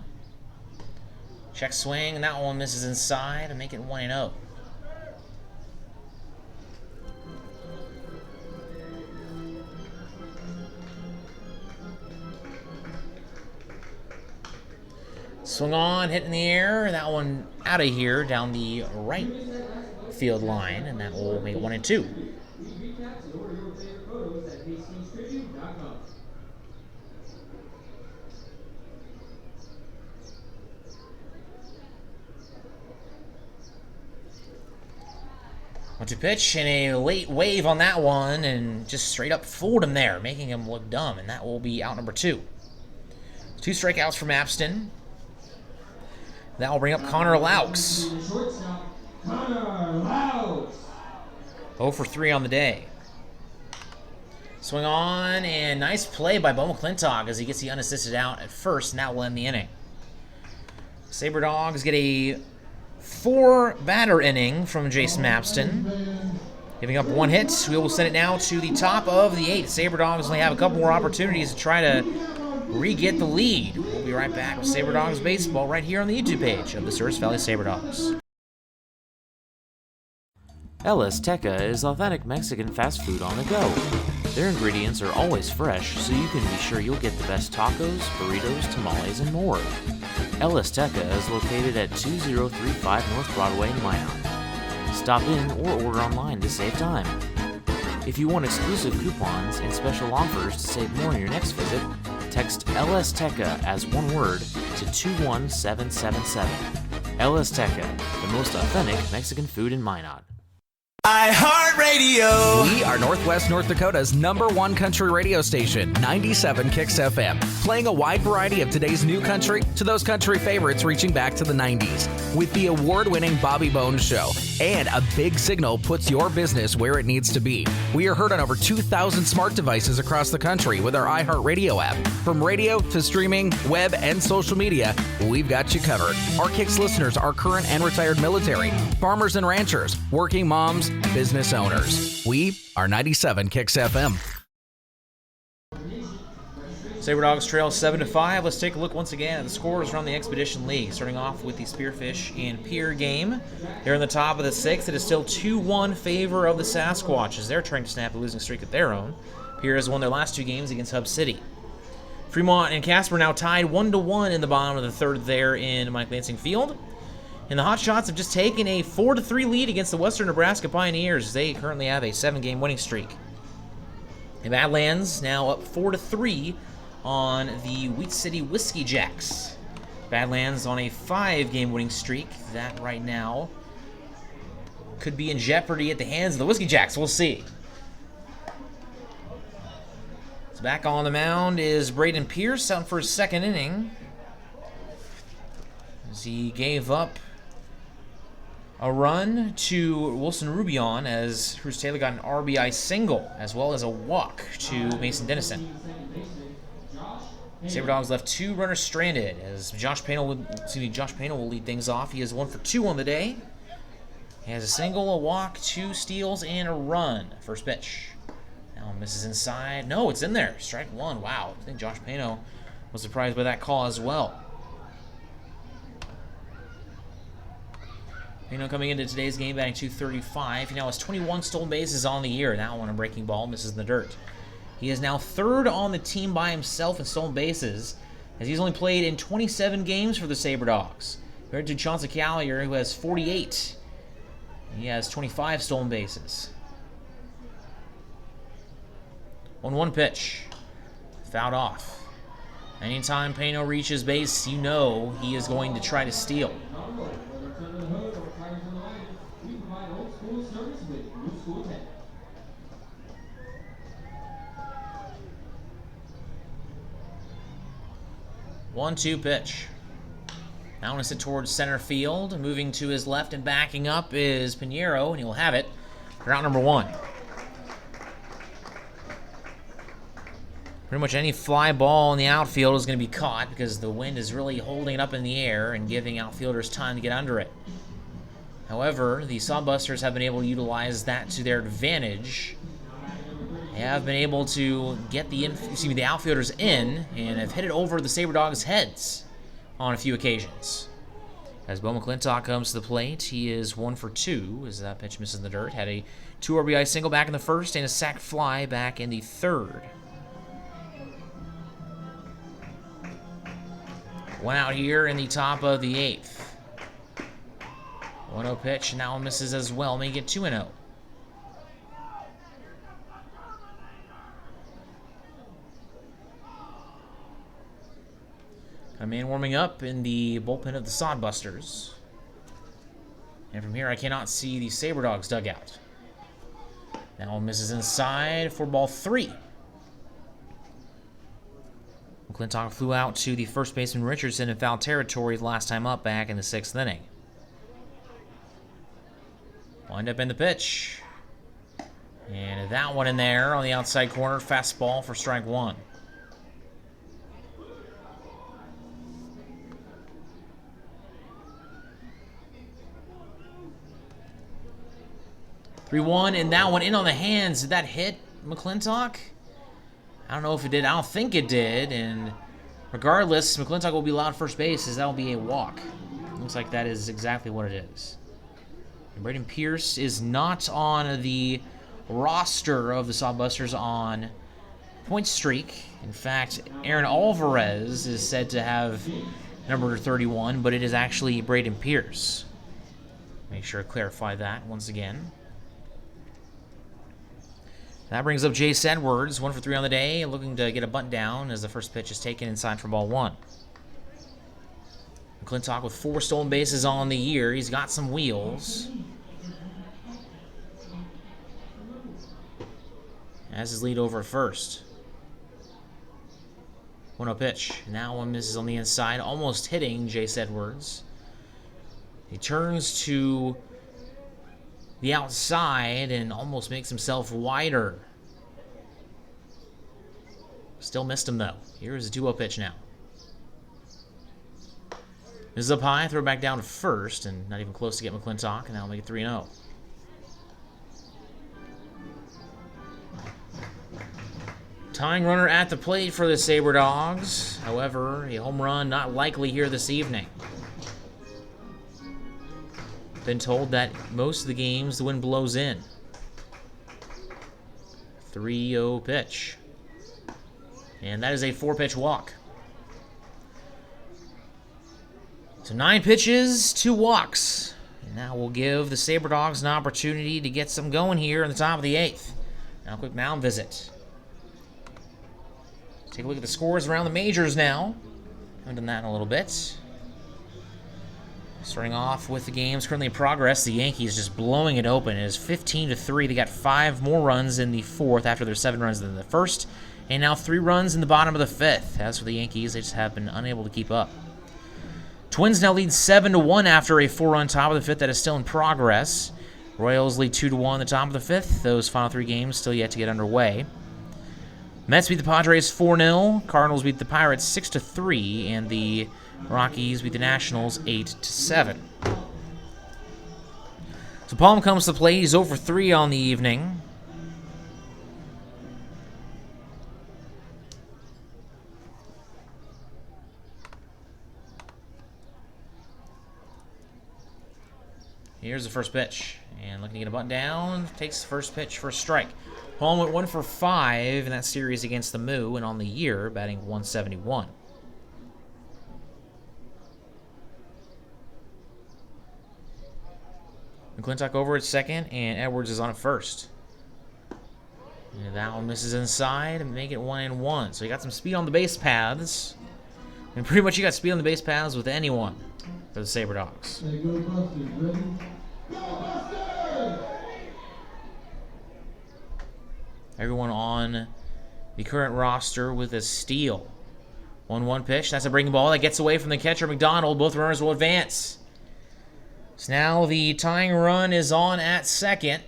Check swing, and that one misses inside and make it 1-0. Swung on, hit in the air. That one out of here down the right field line, and that will make it 1-2. Recaps and order your favorite photos at HastingStribute.com. 1-2 pitch and a late wave on that one, and just straight up fooled him there, making him look dumb, and that will be out number 2. 2 strikeouts from Apston. That will bring up Connor Laux. Shortstop, Connor Laux. 0 for 3 on the day. Swing on, and nice play by Bo McClintock as he gets the unassisted out at first, and that will end the inning. Sabre Dogs get a 4-batter inning from Jason Mapston. Giving up 1 hit. We will send it now to the top of the 8th. Sabre Dogs only have a couple more opportunities to try to re-get the lead. We'll be right back with Sabre Dogs Baseball right here on the YouTube page of the Service Valley Sabre Dogs. El Azteca is authentic Mexican fast food on the go. Their ingredients are always fresh, so you can be sure you'll get the best tacos, burritos, tamales, and more. El Azteca is located at 2035 North Broadway in Minot. Stop in or order online to save time. If you want exclusive coupons and special offers to save more on your next visit, text El Azteca as one word to 21777. El Azteca, the most authentic Mexican food in Minot. iHeartRadio. We are Northwest North Dakota's #1 country radio station, 97 Kicks FM, playing a wide variety of today's new country to those country favorites reaching back to the 90s. With the award-winning Bobby Bones Show, and a big signal puts your business where it needs to be. We are heard on over 2,000 smart devices across the country with our iHeartRadio app. From radio to streaming, web, and social media, we've got you covered. Our Kicks listeners are current and retired military, farmers and ranchers, working moms, business owners. We are 97 Kicks FM. Sabre Dogs trail 7-5. Let's take a look once again at the scores around the Expedition League. Starting off with the Spearfish and Pier game. They're in the top of the 6th. It is still 2-1 favor of the Sasquatches. They're trying to snap a losing streak of their own. Pier has won their last 2 games against Hub City. Fremont and Casper now tied 1-1 in the bottom of the 3rd there in Mike Lansing Field. And the Hotshots have just taken a 4-3 lead against the Western Nebraska Pioneers. They currently have a 7-game winning streak. The Badlands now up 4-3 on the Wheat City Whiskey Jacks. Badlands on a 5-game winning streak. That right now could be in jeopardy at the hands of the Whiskey Jacks. We'll see. So back on the mound is Braden Pierce out for his 2nd inning, as he gave up a run to Wilson Rubion as Bruce Taylor got an RBI single, as well as a walk to Mason Dennison. Sabre Dogs left 2 runners stranded as Josh Payne will lead things off. He is 1 for 2 on the day. He has a single, a walk, 2 steals, and a run. First pitch. Now misses inside. No, it's in there. Strike 1. Wow. I think Josh Payne was surprised by that call as well. Payne coming into today's game batting .235. He now has 21 stolen bases on the year. That one a breaking ball misses in the dirt. He is now 3rd on the team by himself in stolen bases, as he's only played in 27 games for the Sabre Dogs, compared to Chauncey Callier, who has 48. He has 25 stolen bases. 1-1 pitch. Fouled off. Anytime Payno reaches base, you know he is going to try to steal. We provide old school service with new school tech. 1-2 pitch. Now want to sit towards center field. Moving to his left and backing up is Pinheiro, and he'll have it for out number 1. Pretty much any fly ball in the outfield is going to be caught because the wind is really holding it up in the air and giving outfielders time to get under it. However, the Sodbusters have been able to utilize that to their advantage They have been able to get the outfielders in and have hit it over the Sabre Dogs' heads on a few occasions. As Bo McClintock comes to the plate, he is 1 for 2 as that pitch misses the dirt. Had a 2 RBI single back in the first and a sac fly back in the third. One out here in the top of the 8th. 1-0 pitch, and that one misses as well, making it 2-0. A man warming up in the bullpen of the Sodbusters. And from here, I cannot see the Sabre Dogs dugout. That one misses inside for ball 3. McClintock flew out to the first baseman Richardson in foul territory last time up back in the 6th inning. Wind up in the pitch. And that one in there on the outside corner. Fastball for strike 1. (3-1) and that one in on the hands. Did that hit McClintock? I don't know if it did. I don't think it did. And regardless, McClintock will be allowed first base as that will be a walk. Looks like that is exactly what it is. And Braden Pierce is not on the roster of the Sodbusters on point streak. In fact, Aaron Alvarez is said to have number 31, but it is actually Braden Pierce. Make sure to clarify that once again. That brings up Jace Edwards, 1 for 3 on the day, looking to get a bunt down as the first pitch is taken inside for ball 1. McClintock with 4 stolen bases on the year. He's got some wheels. As his lead over at first. 1-0 pitch. Now one misses on the inside, almost hitting Jace Edwards. He turns to the outside and almost makes himself wider. Still missed him though. Here's a 2-0 pitch now. This is up high, throw back down to first, and not even close to get McClintock, and that'll make it 3-0. Tying runner at the plate for the Sabre Dogs. However, a home run not likely here this evening. Been told that most of the games the wind blows in. 3-0 pitch. And that is a 4-pitch walk. So 9 pitches, 2 walks. And that will give the Sabre Dogs an opportunity to get some going here in the top of the 8th. Now a quick mound visit. Take a look at the scores around the majors now. Haven't done that in a little bit. Starting off with the games currently in progress, the Yankees just blowing it open. It is 15-3. They got 5 more runs in the 4th after their 7 runs in the 1st, and now 3 runs in the bottom of the 5th. As for the Yankees, they just have been unable to keep up. Twins now lead 7-1 after a 4-run top of the 5th that is still in progress. Royals lead 2-1 in the top of the 5th. Those final 3 games still yet to get underway. Mets beat the Padres 4-0. Cardinals beat the Pirates 6-3, and the Rockies beat the Nationals 8-7. So Palm comes to play. He's 0 for 3 on the evening. Here's the first pitch. And looking to get a bunt down. Takes the first pitch for a strike. Palm went 1 for 5 in that series against the Moo, and on the year, batting .171. McClintock over at second, and Edwards is on at first. And that one misses inside and make it 1-1. So you got some speed on the base paths. And pretty much you got speed on the base paths with anyone for the Sabre Dogs. Hey, go Busters, ready? Go Busters! Everyone on the current roster with a steal. 1-1 pitch. That's a breaking ball that gets away from the catcher, McDonald. Both runners will advance. So now the tying run is on at second.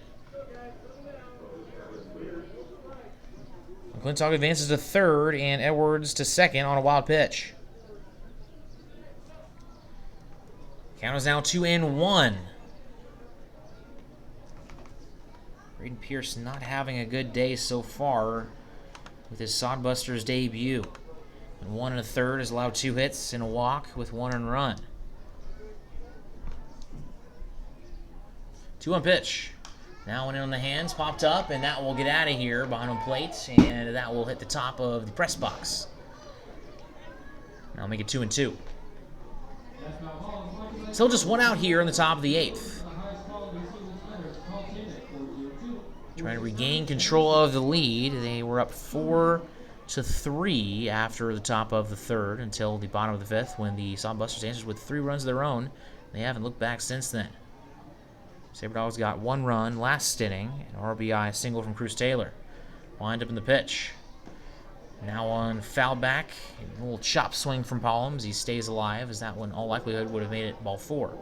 McClintock advances to third, and Edwards to second on a wild pitch. Count is now 2-1. Braden Pierce not having a good day so far with his Sodbusters debut. And 1 1/3 has allowed 2 hits and a walk with 1 earned run. 2-1 pitch. Now one in on the hands, popped up, and that will get out of here behind home plate, and that will hit the top of the press box. Now make it 2-2. Still just 1 out here in the top of the 8th. Trying to regain control of the lead. They were up 4-3 after the top of the 3rd until the bottom of the 5th when the Sodbusters answered with 3 runs of their own. They haven't looked back since then. Sabre Dogs got 1 run last inning, an RBI single from Cruz Taylor. Wind up in the pitch. Now on foul back, a little chop swing from Palms. He stays alive, as that one, all likelihood, would have made it ball 4.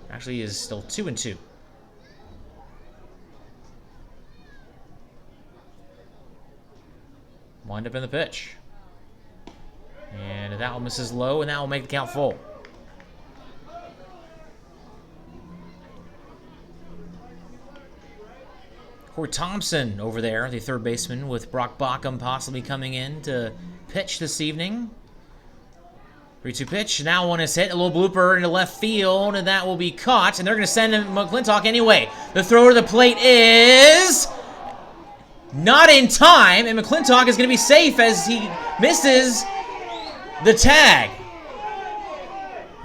Actually, he is still 2-2. Wind up in the pitch. And that one misses low, and that will make the count full. Corey Thompson over there, the 3rd baseman, with Brock Bockham possibly coming in to pitch this evening. 3-2 pitch. Now one is hit. A little blooper into left field, and that will be caught. And they're going to send him McClintock anyway. The throw to the plate is not in time, and McClintock is going to be safe as he misses the tag.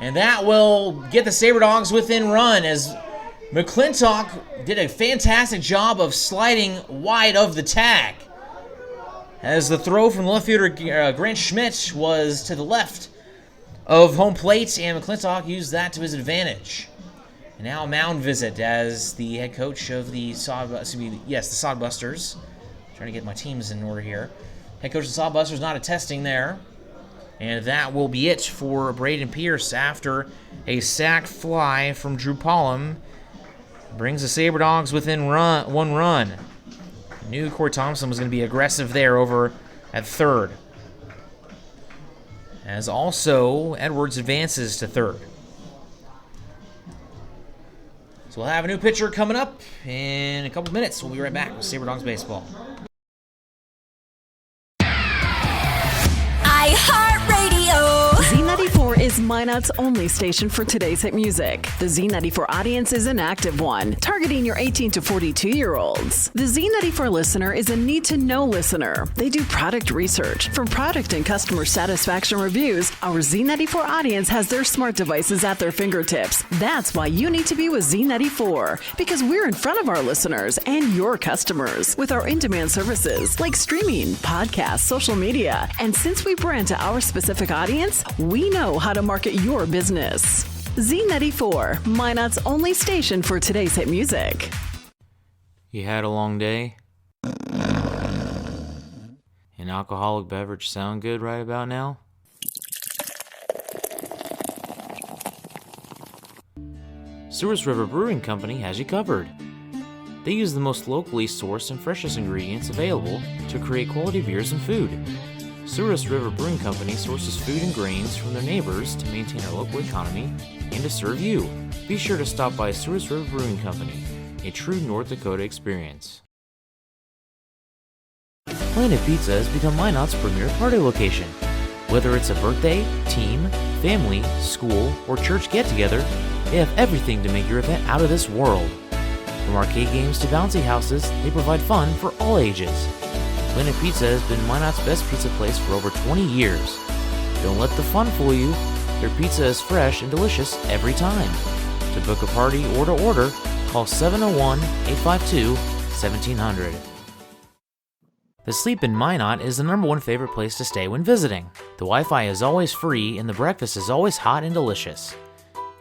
And that will get the Sabre Dogs within run as McClintock did a fantastic job of sliding wide of the tag. As the throw from the left fielder Grant Schmidt was to the left of home plate, and McClintock used that to his advantage. And now a mound visit as the head coach of the Sodbusters. Trying to get my teams in order here. Head coach of the Sodbusters not attesting there. And that will be it for Braden Pierce after a sac fly from Drew Pollum. Brings the Sabre Dogs within 1 run. I knew Corey Thompson was going to be aggressive there over at 3rd. As also Edwards advances to 3rd. So we'll have a new pitcher coming up in a couple minutes. We'll be right back with Sabre Dogs Baseball. Z94 is Minot's only station for today's hit music. The Z94 audience is an active one, targeting your 18 to 42-year-olds. The Z94 listener is a need-to-know listener. They do product research. From product and customer satisfaction reviews, our Z94 audience has their smart devices at their fingertips. That's why you need to be with Z94, because we're in front of our listeners and your customers with our in-demand services like streaming, podcasts, social media. And since we brand to our specific audience, we know how to market your business. Z94, Minot's only station for today's hit music. You had a long day? An alcoholic beverage sound good right about now? Souris River Brewing Company has you covered. They use the most locally sourced and freshest ingredients available to create quality beers and food. Souris River Brewing Company sources food and grains from their neighbors to maintain our local economy and to serve you. Be sure to stop by Souris River Brewing Company, a true North Dakota experience. Planet Pizza has become Minot's premier party location. Whether it's a birthday, team, family, school, or church get-together, they have everything to make your event out of this world. From arcade games to bouncy houses, they provide fun for all ages. Planet Pizza has been Minot's best pizza place for over 20 years. Don't let the fun fool you. Their pizza is fresh and delicious every time. To book a party or to order, call 701-852-1700. The Sleep in Minot is the #1 favorite place to stay when visiting. The Wi-Fi is always free and the breakfast is always hot and delicious.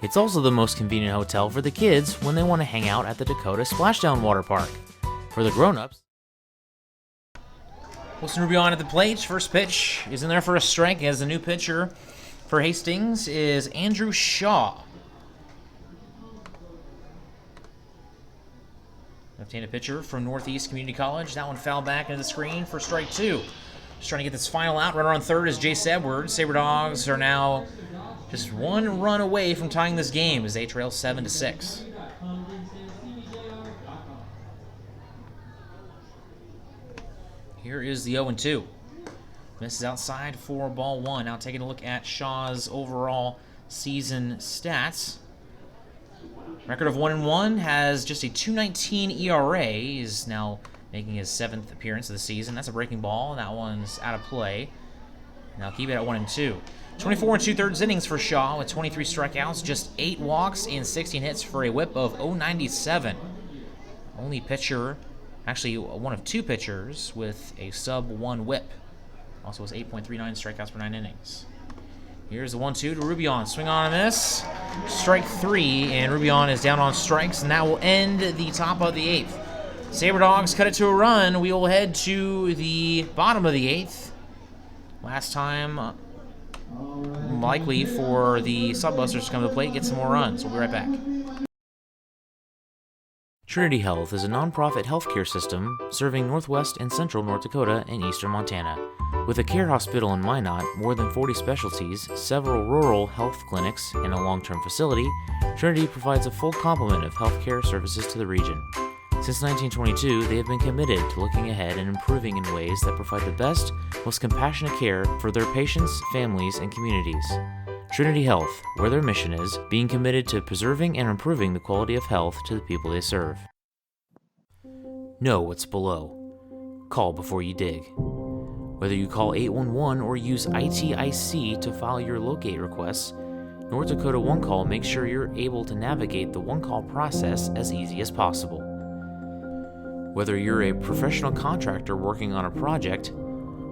It's also the most convenient hotel for the kids when they want to hang out at the Dakota Splashdown Water Park. For the grown-ups, Wilson Rubio on at the plate. First pitch is in there for a strike as the new pitcher for Hastings is Andrew Shaw. Left-handed pitcher from Northeast Community College. That one fouled back into the screen for strike 2. Just trying to get this final out. Runner on third is Jace Edwards. Sabre Dogs are now just one run away from tying this game as they trail 7-6. Here is the 0-2. Misses outside for ball one. Now taking a look at Shaw's overall season stats. Record of 1-1, has just a 2.19 ERA. Is now making his 7th appearance of the season. That's a breaking ball. That one's out of play. Now keep it at 1-2. 24 2/3 innings for Shaw with 23 strikeouts, just 8 walks and 16 hits for a whip of 0.97. Only pitcher, actually one of 2 pitchers with a sub-1 whip. Also has 8.39 strikeouts per 9 innings. Here's the 1-2 to Rubion. Swing on a miss. Strike 3, and Rubion is down on strikes, and that will end the top of the 8th. Sabre Dogs cut it to a run. We will head to the bottom of the 8th. Last time, likely for the Sodbusters to come to the plate, get some more runs. We'll be right back. Trinity Health is a nonprofit healthcare system serving northwest and central North Dakota and eastern Montana. With a care hospital in Minot, more than 40 specialties, several rural health clinics, and a long-term facility, Trinity provides a full complement of healthcare services to the region. Since 1922, they have been committed to looking ahead and improving in ways that provide the best, most compassionate care for their patients, families, and communities. Trinity Health, where their mission is, being committed to preserving and improving the quality of health to the people they serve. Know what's below. Call before you dig. Whether you call 811 or use ITIC to file your locate requests, North Dakota One Call makes sure you're able to navigate the One Call process as easy as possible. Whether you're a professional contractor working on a project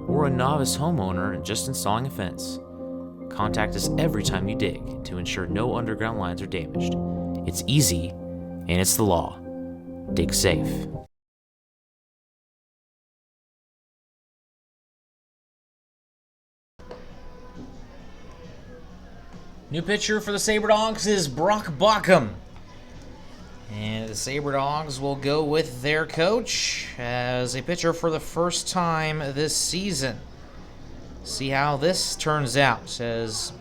or a novice homeowner just installing a fence, contact us every time you dig to ensure no underground lines are damaged. It's easy, and it's the law. Dig safe. New pitcher for the Sabre Dogs is Brock Bockham. And the Sabre Dogs will go with their coach as a pitcher for the first time this season. See how this turns out, as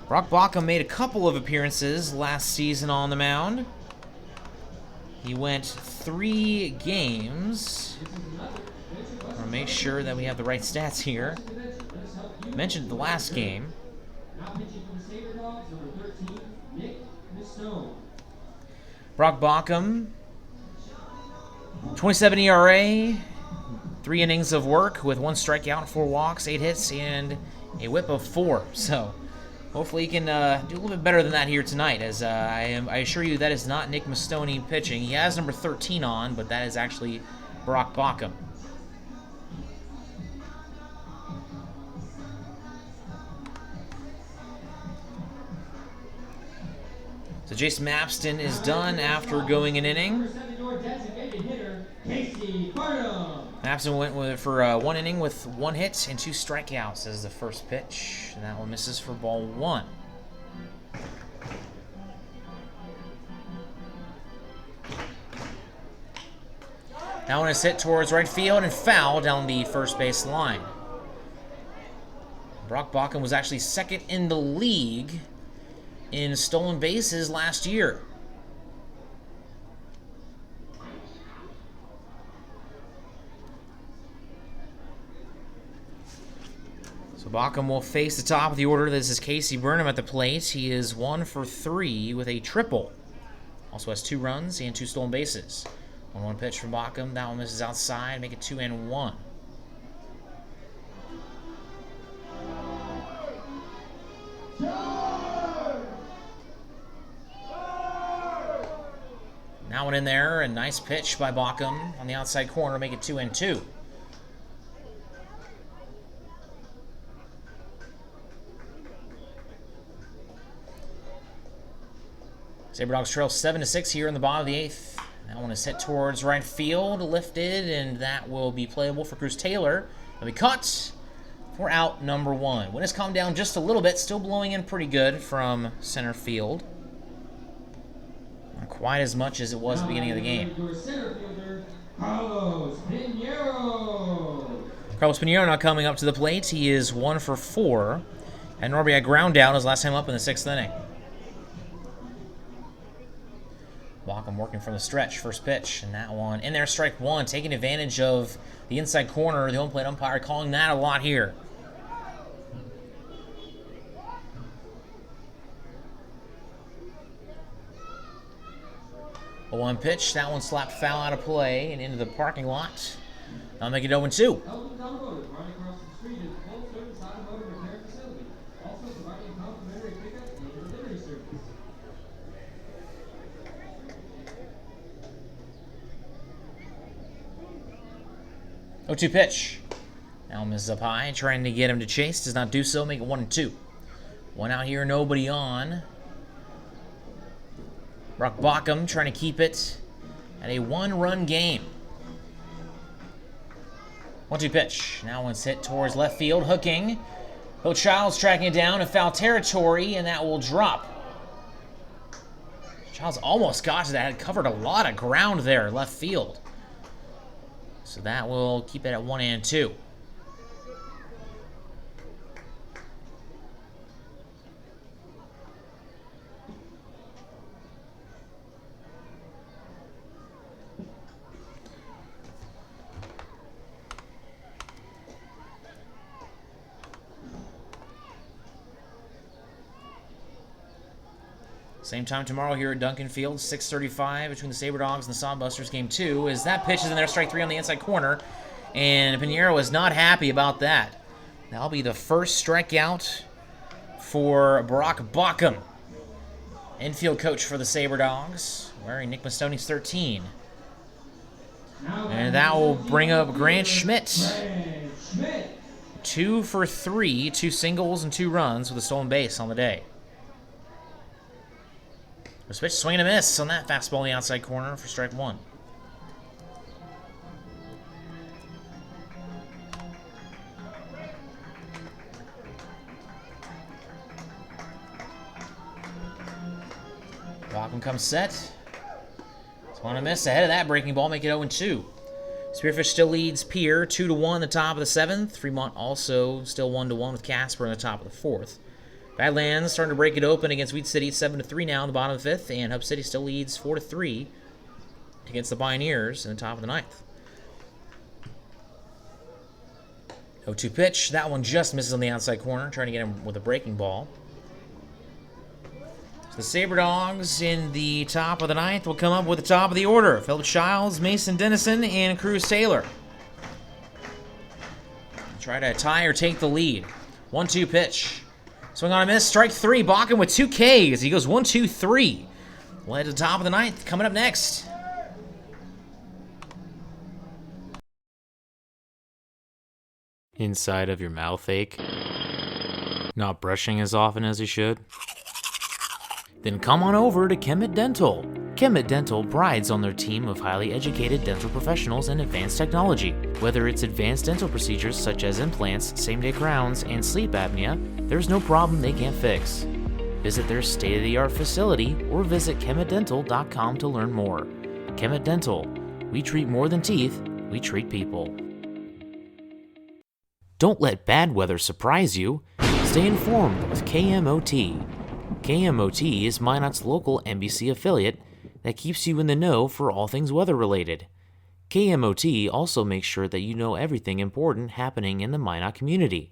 Brock Bockham made a couple of appearances last season on the mound. He went 3 games. I'll make sure that we have the right stats here. Mentioned the last game. Brock Bockham, 27 ERA, 3 innings of work with 1 strikeout, 4 walks, 8 hits, and a whip of 4. So hopefully he can do a little bit better than that here tonight, as I assure you that is not Nick Mastoni pitching. He has number 13 on, but that is actually Brock Bockham. So Jason Mapston is done after going an inning. Mapston went for 1 inning with 1 hit and 2 strikeouts as the first pitch. And that one misses for ball 1. That one is hit towards right field and foul down the first base line. Brock Bockham was actually second in the league in stolen bases last year. So Bockham will face the top of the order. This is Casey Burnham at the plate. He is 1 for 3 with a triple. Also has 2 runs and 2 stolen bases. 1-1 pitch from Bockham. That one misses outside. Make it 2-1. Now one in there, a nice pitch by Bockham on the outside corner, make it 2-2. Sabre Dogs trail 7-6 here in the bottom of the 8th. That one is hit towards right field, lifted, and that will be playable for Cruz Taylor. It'll be cut for out number 1. Wind has calmed down just a little bit, still blowing in pretty good from center field. Not quite as much as it was at the beginning of the game. Carlos Pinheiro now coming up to the plate. He is 1 for 4. And Norby had ground down his last time up in the 6th inning. Wacom working from the stretch. First pitch. And that one in there, strike 1. Taking advantage of the inside corner. The home plate umpire calling that a lot here. A 1 pitch. That one slapped foul out of play and into the parking lot. I'll make it 0-2. Elton Automotive, right across the street is full service automotive repair facility. Also providing complimentary pickup and delivery service. 0-2 pitch. Now misses up high, trying to get him to chase. Does not do so. Make it 1-2. One out here, nobody on. Brock Bockham trying to keep it at a 1-run game. 1-2 pitch. Now one's hit towards left field, hooking. Bill Childs tracking it down in foul territory, and that will drop. Childs almost got to that. Had covered a lot of ground there, left field. So that will keep it at 1-2. Same time tomorrow here at Duncan Field, 6:35 between the Sabre Dogs and the Sodbusters, game 2. As that pitch is in there, strike 3 on the inside corner, and Pinheiro is not happy about that. That'll be the first strikeout for Brock Bockham, infield coach for the Sabre Dogs, wearing Nick Mastone's 13. And that will bring up Grant Schmidt. 2 for 3, 2 singles and 2 runs with a stolen base on the day. First pitch, swing and a miss on that fastball in the outside corner for strike 1. Bockham comes set. Swing and a miss ahead of that breaking ball, make it 0-2. Spearfish still leads Pier 2-1 the top of the 7th. Fremont also still 1-1 with Casper in the top of the 4th. Badlands starting to break it open against Weed City, 7-3 now in the bottom of the 5th, and Hub City still leads 4-3 against the Pioneers in the top of the 9th. 0-2 pitch. That one just misses on the outside corner, trying to get him with a breaking ball. So the Sabre Dogs in the top of the 9th will come up with the top of the order. Philip Childs, Mason Dennison, and Cruz Taylor. Try to tie or take the lead. 1-2 pitch. Swing on a miss, strike 3. Bockham with 2 Ks. He goes 1-2-3. Led to the top of the 9th. Coming up next. Inside of your mouth ache? Not brushing as often as you should? Then come on over to Kemet Dental. Kemet Dental prides on their team of highly educated dental professionals and advanced technology. Whether it's advanced dental procedures such as implants, same-day crowns, and sleep apnea, there's no problem they can't fix. Visit their state-of-the-art facility or visit kemetdental.com to learn more. Kemet Dental. We treat more than teeth, we treat people. Don't let bad weather surprise you. Stay informed with KMOT. KMOT is Minot's local NBC affiliate that keeps you in the know for all things weather-related. KMOT also makes sure that you know everything important happening in the Minot community.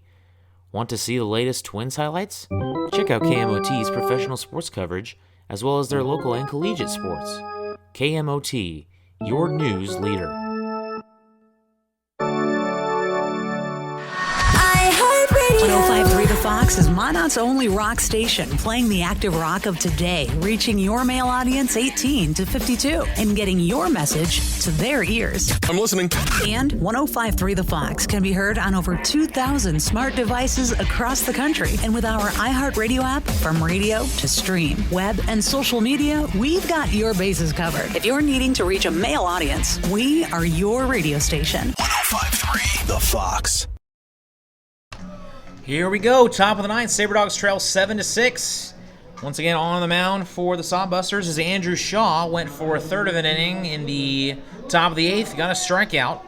Want to see the latest Twins highlights? Check out KMOT's professional sports coverage, as well as their local and collegiate sports. KMOT, your news leader. 105.3 The Fox is Minot's only rock station, playing the active rock of today, reaching your male audience 18 to 52, and getting your message to their ears. I'm listening. And 105.3 The Fox can be heard on over 2,000 smart devices across the country. And with our iHeartRadio app, from radio to stream, web, and social media, we've got your bases covered. If you're needing to reach a male audience, we are your radio station. 105.3 The Fox. Here we go, top of the 9th. Sabre Dogs trail 7-6. Once again, on the mound for the Sodbusters is Andrew Shaw. Went for a third of an inning in the top of the 8th. Got a strikeout.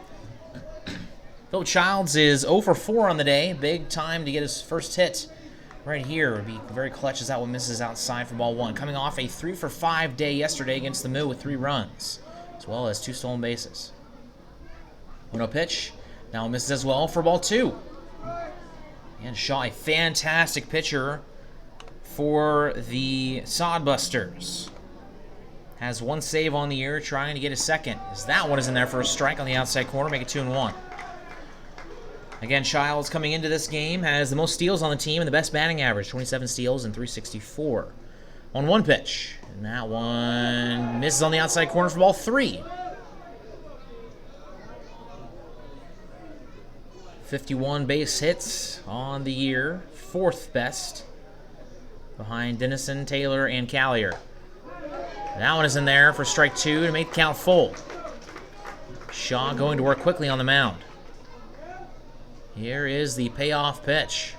Phil Childs is 0 for 4 on the day. Big time to get his first hit right here. Would be very clutch as that one misses outside for ball 1. Coming off a 3 for 5 day yesterday against the Moo with 3 runs, as well as 2 stolen bases. 1-0 pitch. Now misses as well for ball 2. And Shaw, a fantastic pitcher for the Sodbusters. Has 1 save on the year, trying to get a second. As that one is in there for a strike on the outside corner, make it 2-1. Again, Childs coming into this game has the most steals on the team and the best batting average, 27 steals and 364. 1-1 pitch. And that one misses on the outside corner for ball 3. 51 base hits on the year, 4th best, behind Dennison, Taylor, and Callier. That one is in there for strike 2 to make the count full. Shaw going to work quickly on the mound. Here is the payoff pitch.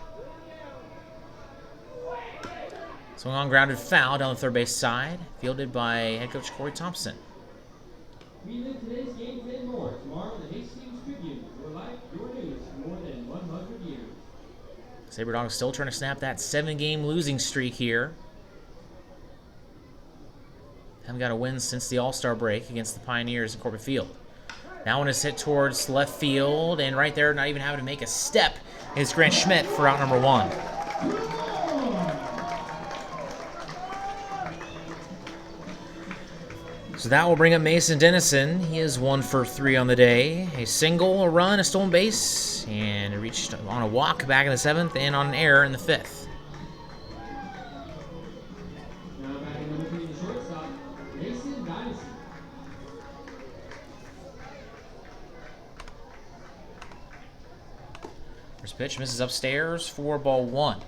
Swung on, grounded foul down the third base side, fielded by head coach Corey Thompson. Relive today's games and more tomorrow in the Hastings Tribune. Your life, your news for more than 100 years. Sabre Dogs still trying to snap that 7-game losing streak here. Haven't got a win since the All-Star break against the Pioneers in Corbett Field. That one is hit towards left field, and right there, not even having to make a step, is Grant Schmidt for out number 1. So that will bring up Mason Dennison. He is 1 for 3 on the day. A single, a run, a stolen base, and reached on a walk back in the 7th and on an error in the 5th. Now back in number 3, the shortstop, Mason Dennison. First pitch misses upstairs for ball 1.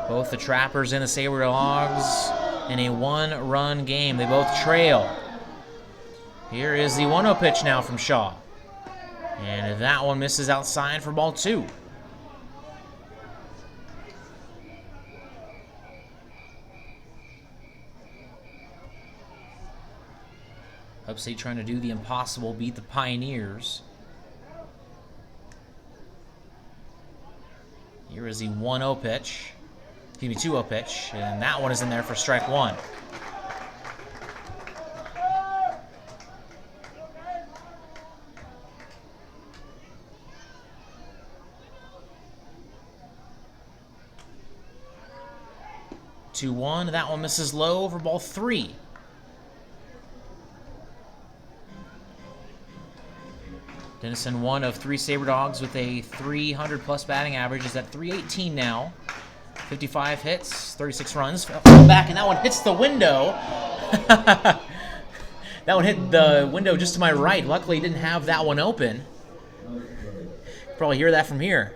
Both the Trappers and the Sabre Dogs in a 1-run game. They both trail. Here is the 1-0 pitch now from Shaw. And that one misses outside for ball 2. Upstate trying to do the impossible, beat the Pioneers. Here is the 1-0 pitch. Excuse me, 2-0 pitch. And that one is in there for strike 1. That one misses low for ball 3. Dennison, 1 of 3 Sabre Dogs with a 300-plus batting average, is at 318 now. 55 hits, 36 runs. Back, and that one hits the window. That one hit the window just to my right. Luckily, didn't have that one open. Probably hear that from here.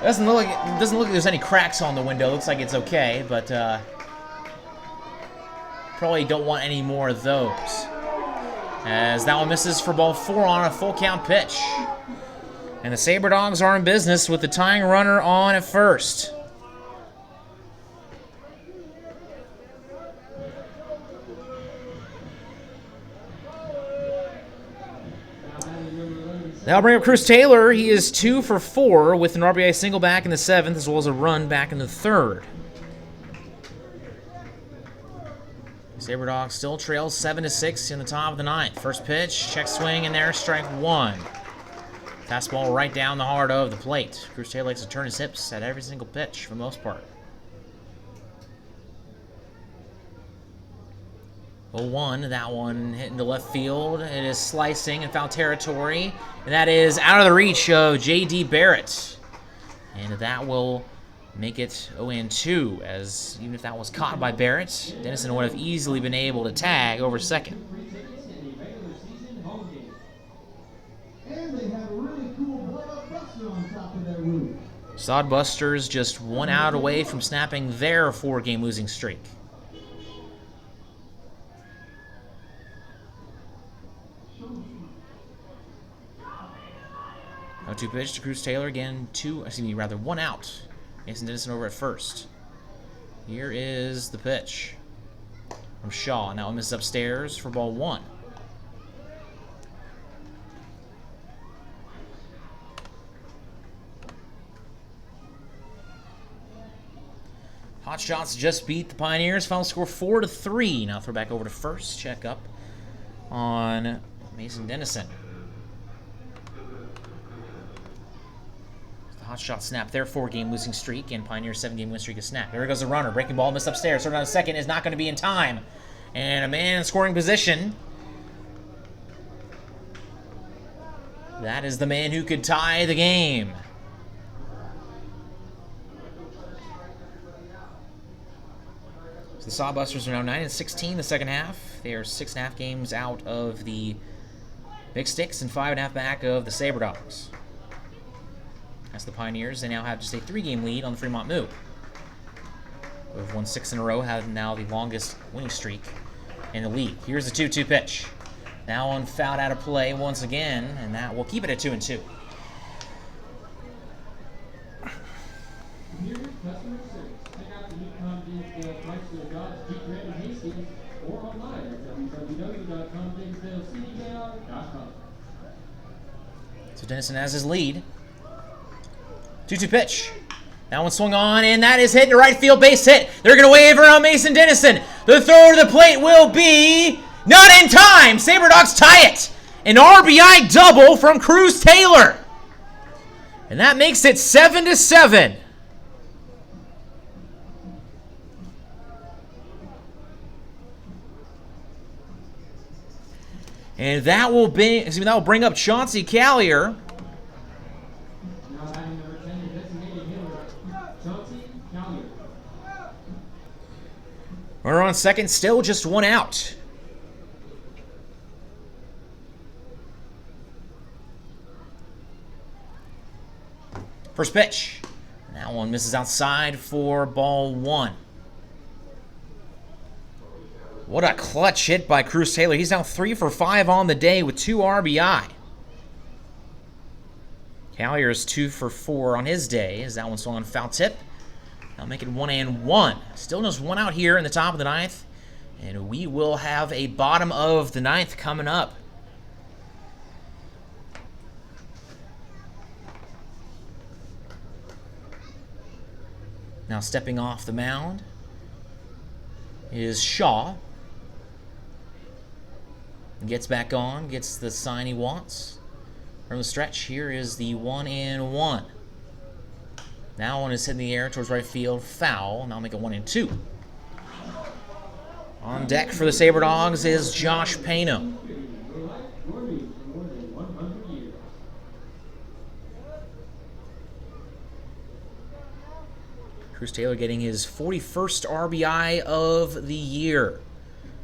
Doesn't look like there's any cracks on the window. Looks like it's okay, but probably don't want any more of those. As that one misses for ball 4 on a full count pitch. And the Sabre Dogs are in business with the tying runner on at first. That'll bring up Cruz Taylor. He is 2 for 4 with an RBI single back in the 7th, as well as a run back in the 3rd. Sabre Dogs still trails 7-6 in the top of the 9th. First pitch, check swing, and there's strike 1. Fastball right down the heart of the plate. Cruz Taylor likes to turn his hips at every single pitch for the most part. 0-1, that one hitting to left field. It is slicing in foul territory, and that is out of the reach of J.D. Barrett. And that will make it 0-2, as even if that was caught by Barrett, Dennison would have easily been able to tag over second. And they have a really cool blow-up on top of their roof. Sodbusters just 1 out away from snapping their 4-game losing streak. 0-2 pitch to Cruz Taylor again. 1 out. Mason Dennison over at first. Here is the pitch. from Shaw. Now misses upstairs for ball 1. Hot Shots just beat the Pioneers. Final score 4-3. Now throw back over to first. Check up on Mason Dennison. The Hot Shot snap their 4-game losing streak, and Pioneers' 7-game win streak is snapped. There goes the runner. Breaking ball missed upstairs. Third down a second is not going to be in time. And a man in scoring position. That is the man who could tie the game. The Sodbusters are now 9-16 the second half. They are 6.5 games out of the Big Sticks and 5.5 back of the Sabre Dogs. As the Pioneers, they now have just a 3-game lead on the Fremont Moo. We've won 6 in a row, have now the longest winning streak in the league. Here's the 2-2 pitch. Now on fouled out of play once again, and that will keep it at 2-2. Here's customer service. Check out the new Continental Chrysler Dodge Jeep Ram in Hastings or online at www.continentalcdr.com. So Dennison has his lead. 2-2 pitch. That one swung on, and that is hit to right field, base hit. They're going to wave around Mason Dennison. The throw to the plate will be not in time. Sabre Dogs tie it. An RBI double from Cruz Taylor. And that makes it 7-7. And that will bring up Chauncey Callier. Now batting number 10, the designated hitter, Chauncey Callier. Runner on second, still just one out. First pitch. And that one misses outside for ball 1. What a clutch hit by Cruz Taylor. He's now 3 for 5 on the day with 2 RBI. Callier is 2 for 4 on his day as that one swung on foul tip. Now make it 1-1. Still just one out here in the top of the 9th. And we will have a bottom of the 9th coming up. Now stepping off the mound is Shaw. Gets back on, gets the sign he wants. From the stretch, here is the 1-1. Now one is hit in the air towards right field, foul. Now make it 1-2. On deck for the Sabre Dogs is Josh Pano. Cruz Taylor getting his 41st RBI of the year.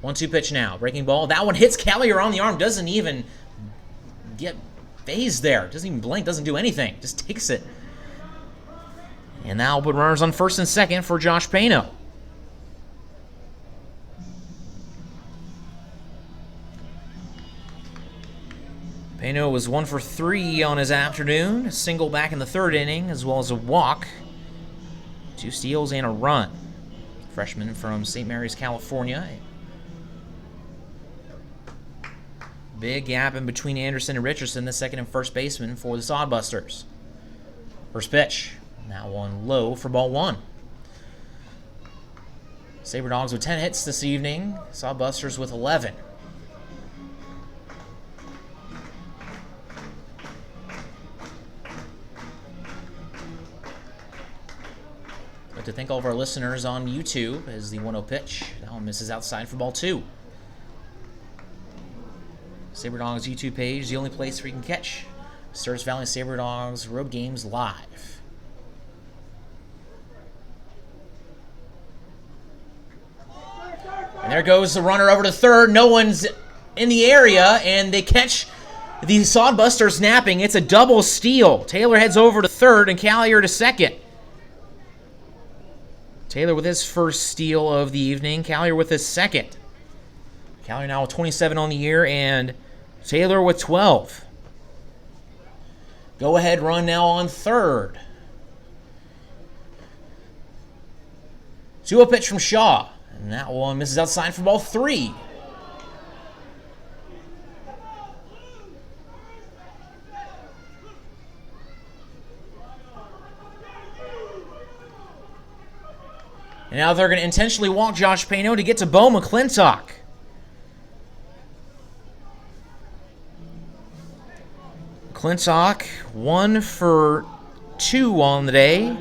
1-2 pitch now. Breaking ball. That one hits Callier on the arm. Doesn't even get phased there. Doesn't even blink. Doesn't do anything. Just takes it. And now we'll put runners on first and second for Josh Pano. Pano was 1 for 3 on his afternoon. A single back in the 3rd inning, as well as a walk. 2 steals and a run. Freshman from St. Mary's, California. Big gap in between Anderson and Richardson, the second and first baseman for the Sodbusters. First pitch. Now one low for ball 1. Sabre Dogs with 10 hits this evening. Sodbusters with 11. I'd like to thank all of our listeners on YouTube as the 1-0 pitch. That one misses outside for ball 2. Sabre Dogs YouTube page, the only place where you can catch Sturgis Valley Sabre Dogs road games live. And there goes the runner over to third. No one's in the area, and they catch the Sodbusters napping. It's a double steal. Taylor heads over to third, and Callier to second. Taylor with his first steal of the evening. Callier with his second. Callier now with 27 on the year, and Taylor with 12. Go ahead run now on third. 2-0 pitch from Shaw. And that one misses outside for ball 3. And now they're going to intentionally walk Josh Payno to get to Bo McClintock. McClintock, 1 for 2 on the day.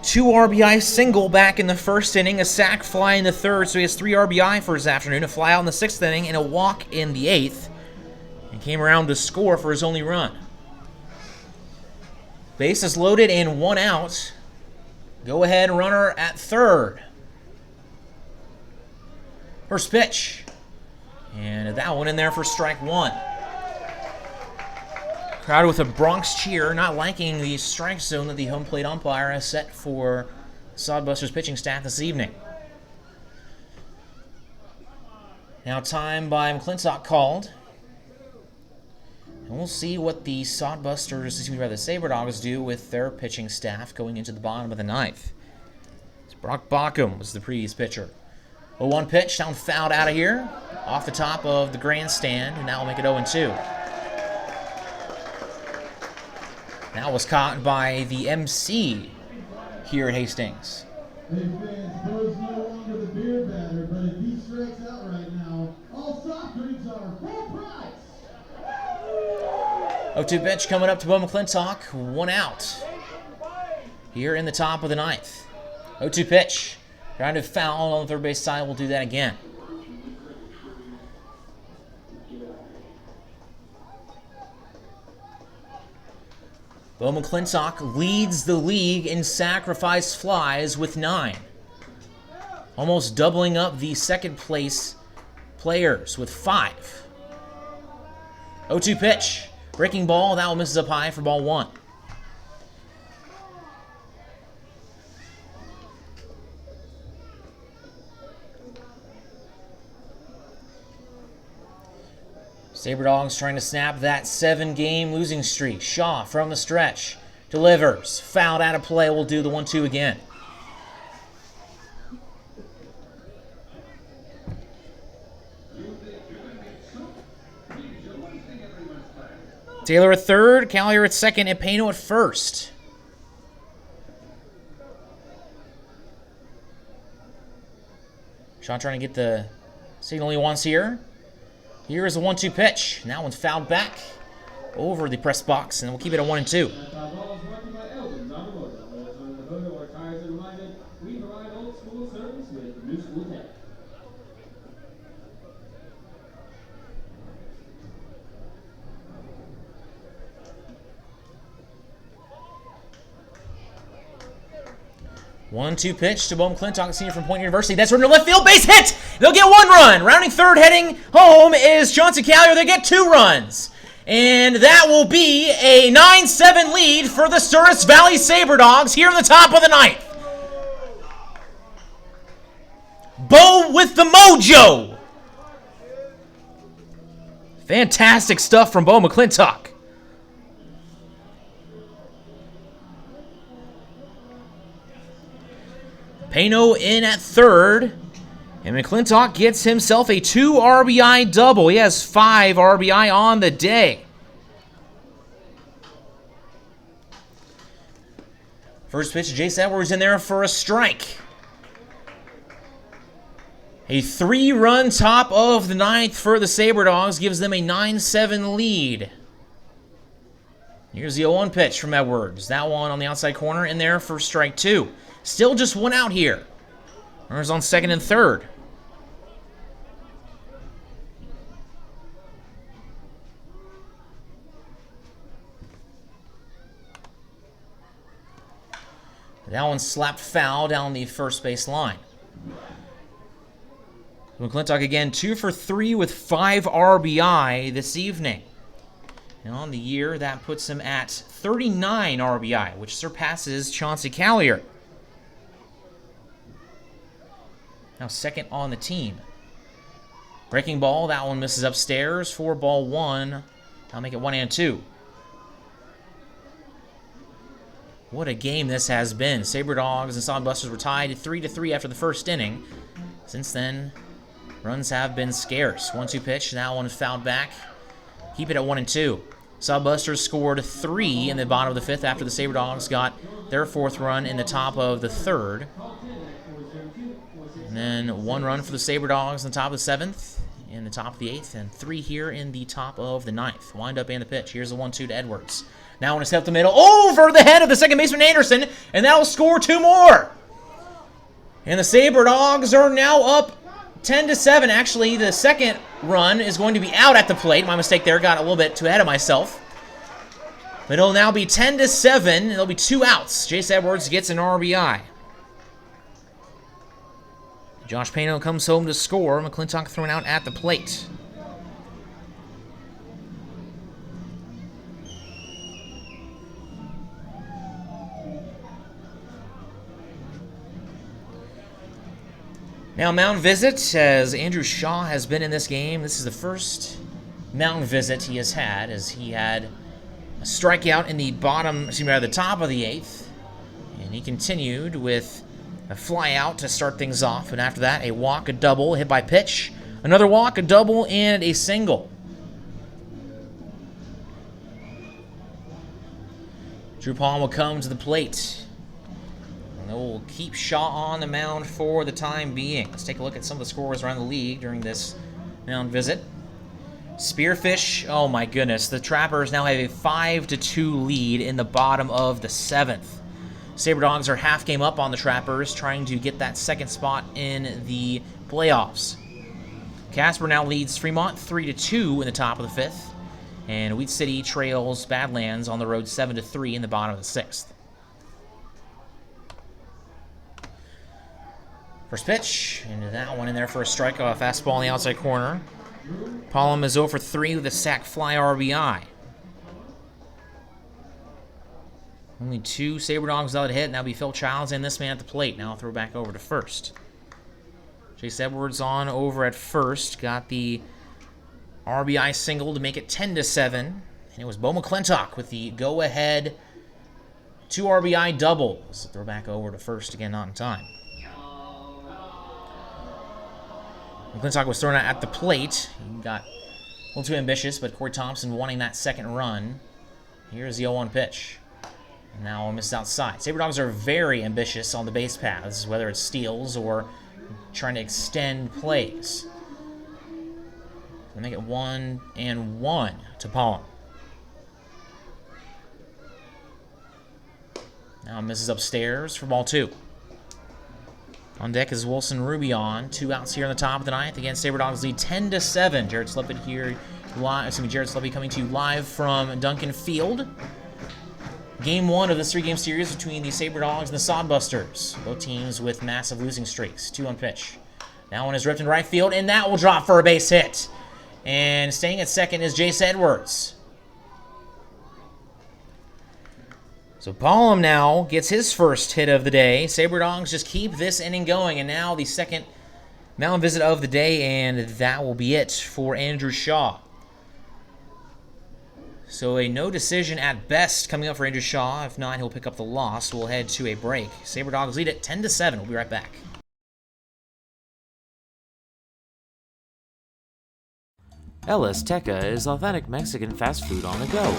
2 RBI single back in the first inning, a sac fly in the third, so he has 3 RBI for his afternoon, a fly out in the 6th inning, and a walk in the 8th. And came around to score for his only run. Bases loaded and 1 out. Go ahead runner at third. First pitch. And that one in there for strike 1. Crowd with a Bronx cheer, not liking the strike zone that the home plate umpire has set for Sodbusters pitching staff this evening. Now time by McClintock called. And we'll see what the Sodbusters, excuse me, rather the Sabre Dogs do with their pitching staff going into the bottom of the 9th. Brock Bockham was the previous pitcher. 0-1 pitch, down fouled out of here, off the top of the grandstand, and now we'll make it 0-2. That was caught by the MC here at Hastings. Hey fans, Bo's no longer the beer batter, but if he strikes out right now, all soft drinks are full price. 0-2 pitch coming up to Bo McClintock, 1 out. Here in the top of the 9th. 0-2 pitch. Grounded foul on the third base side. We'll do that again. Bo McClintock leads the league in sacrifice flies with 9. Almost doubling up the second place players with 5. 0-2 pitch. Breaking ball, that one misses up high for ball 1. Sabre Dogs trying to snap that 7-game losing streak. Shaw from the stretch. Delivers. Fouled out of play. We'll do the 1-2 again. Taylor at third, Callier at second, and Payno at first. Shaw trying to get the signal he wants here. Here is a 1-2 pitch. And that one's fouled back over the press box, and we'll keep it at 1-2. We provide old school service with new school tech. One-two pitch to Bo McClintock, senior from Point University. That's running to left field, base hit! They'll get 1 run. Rounding third, heading home is Chauncey Callier. They get 2 runs. And that will be a 9-7 lead for the Souris Valley Sabre Dogs here in the top of the 9th. Bo with the mojo. Fantastic stuff from Bo McClintock. Payno in at third, and McClintock gets himself a 2 RBI double. He has 5 RBI on the day. First pitch, Jace Edwards in there for a strike. A 3-run top of the 9th for the Sabre Dogs gives them a 9-7 lead. Here's the 0-1 pitch from Edwards. That one on the outside corner in there for strike 2. Still just 1 out here. Runners on second and third. That one slapped foul down the first base line. McClintock again 2 for 3 with 5 RBI this evening. And on the year, that puts him at 39 RBI, which surpasses Chauncey Callier. Now second on the team. Breaking ball, that one misses upstairs for ball 1. I'll make it 1-2. What a game this has been. Sabre Dogs and Sodbusters were tied 3-3 after the first inning. Since then, runs have been scarce. 1-2 pitch. That one is fouled back. Keep it at 1-2. Sodbusters scored 3 in the bottom of the fifth after the Sabre Dogs got their fourth run in the top of the third. And then 1 run for the Sabre Dogs in the top of the seventh, in the top of the eighth, and 3 here in the top of the ninth. Wind up and the pitch. Here's the 1-2 to Edwards. Now on a step to the middle, over the head of the second baseman Anderson, and that'll score 2 more. And the Sabre Dogs are now up 10-7. Actually, the second run is going to be out at the plate. My mistake there, got a little bit too ahead of myself. But it'll now be 10-7, and there'll be 2 outs. Jace Edwards gets an RBI. Josh Pano comes home to score. McClintock thrown out at the plate. Now, mound visit, as Andrew Shaw has been in this game. This is the first mound visit he has had, as he had a strikeout in the the top of the eighth. And he continued with a fly out to start things off. And after that, a walk, a double, hit by pitch. Another walk, a double, and a single. Drew Palm will come to the plate. And we'll keep Shaw on the mound for the time being. Let's take a look at some of the scores around the league during this mound visit. Spearfish, oh my goodness. The Trappers now have a 5-2 lead in the bottom of the seventh. Sabre Dogs are half game up on the Trappers, trying to get that second spot in the playoffs. Casper now leads Fremont 3-2 in the top of the fifth. And Wheat City trails Badlands on the road 7-3 in the bottom of the sixth. First pitch, into that one in there for a strikeout, fastball on the outside corner. Palm is 0 for 3 with a sac fly RBI. Only 2 Sabre Dogs out hit. Now be Phil Childs and this man at the plate. Now I'll throw back over to first. Jace Edwards on over at first. Got the RBI single to make it 10-7. And it was Bo McClintock with the go-ahead 2 RBI doubles. Throw back over to first again, not in time. McClintock was thrown out at the plate. He got a little too ambitious, but Corey Thompson wanting that second run. Here's the 0-1 pitch. And now missed outside. Sabre Dogs are very ambitious on the base paths, whether it's steals or trying to extend plays. They make it 1-1 to Palm. Now misses upstairs for ball 2. On deck is Wilson Rubion. 2 outs here in the top of the ninth. Again, Sabre Dogs lead 10-7. Jared Slepitt here Jared Slepitt coming to you live from Duncan Field. Game 1 of this 3-game series between the Sabre Dogs and the Sodbusters. Both teams with massive losing streaks. 2-1 pitch. That one is ripped in right field, and that will drop for a base hit. And staying at second is Jace Edwards. So Palm now gets his first hit of the day. Sabre Dogs just keep this inning going, and now the second mound visit of the day, and that will be it for Andrew Shaw. So a no decision at best coming up for Andrew Shaw. If not, he'll pick up the loss. We'll head to a break. Sabre Dogs lead it 10-7. We'll be right back. Ella's Teca is authentic Mexican fast food on the go.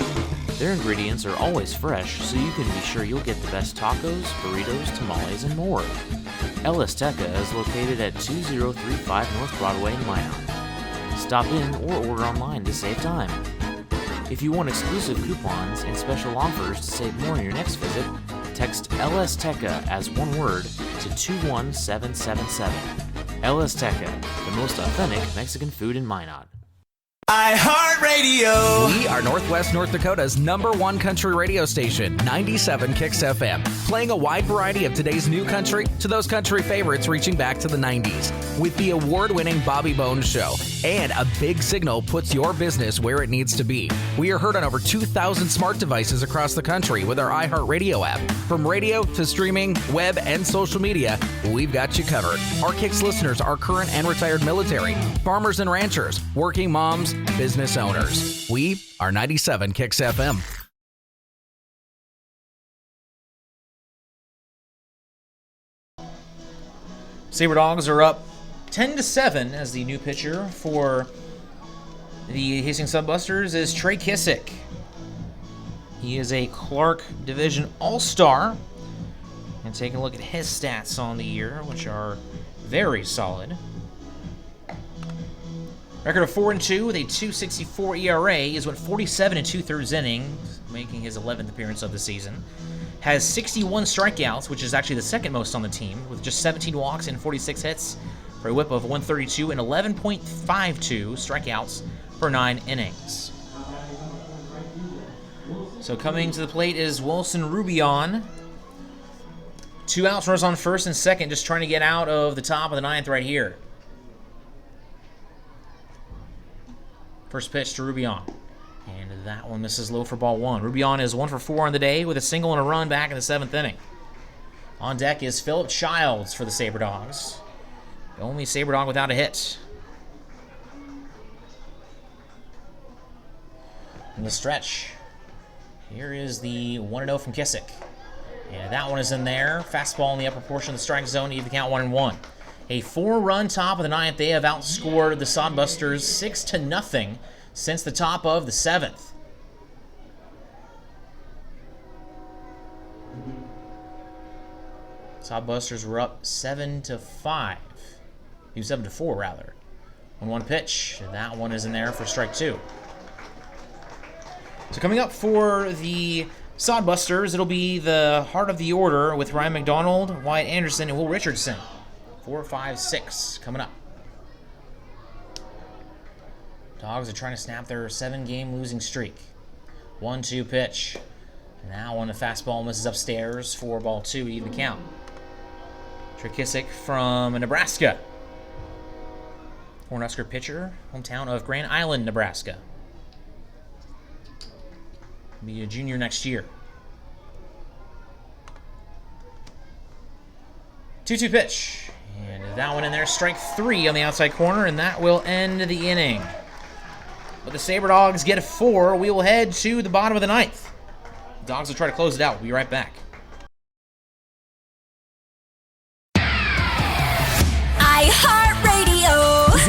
Their ingredients are always fresh, so you can be sure you'll get the best tacos, burritos, tamales, and more. Ella's Teca is located at 2035 North Broadway in Minot. Stop in or order online to save time. If you want exclusive coupons and special offers to save more on your next visit, text LS Teca as one word to 21777. LS Teca, the most authentic Mexican food in Minot. iHeartRadio. We are Northwest North Dakota's #1 country radio station, 97 Kicks FM, playing a wide variety of today's new country to those country favorites reaching back to the 90s. With the award-winning Bobby Bones Show and a big signal puts your business where it needs to be. We are heard on over 2,000 smart devices across the country with our iHeartRadio app. From radio to streaming, web, and social media, we've got you covered. Our Kicks listeners are current and retired military, farmers and ranchers, working moms, business owners. We are 97 Kicks FM. Sabre Dogs are up 10-7 as the new pitcher for the Hastings Sodbusters is Trey Kissick. He is a Clark Division All-Star. And taking a look at his stats on the year, which are very solid. Record of 4-2 with a 2.64 ERA. He's went 47 2/3 innings, making his 11th appearance of the season. Has 61 strikeouts, which is actually the second most on the team, with just 17 walks and 46 hits for a whip of 132 and 11.52 strikeouts per 9 innings. So coming to the plate is Wilson Rubion. 2 outs, runners on first and second, just trying to get out of the top of the 9th right here. First pitch to Rubion. And that one misses low for ball 1. Rubion is 1 for 4 on the day with a single and a run back in the 7th inning. On deck is Phillip Childs for the Sabre Dogs. The only Sabre Dog without a hit. In the stretch, here is the 1-0 from Kissick. And that one is in there. Fastball in the upper portion of the strike zone to even count 1-1. A 4-run top of the 9th. They have outscored the Sodbusters 6-0 since the top of the 7th. Sodbusters were up 7-5. 7-4 rather. 1-1 pitch. And that one is in there for strike 2. So coming up for the Sodbusters, it'll be the heart of the order with Ryan McDonald, Wyatt Anderson, and Will Richardson. 4, 5, 6 coming up. Dogs are trying to snap their 7-game losing streak. 1-2 pitch. And that one, the fastball misses upstairs for ball 2, even count. Trey Kissick from Nebraska. Cornhusker pitcher, hometown of Grand Island, Nebraska. Be a junior next year. 2-2 pitch. And that one in there, strike 3 on the outside corner, and that will end the inning. But the Sabre Dogs get a 4. We will head to the bottom of the 9th. The Dogs will try to close it out. We'll be right back.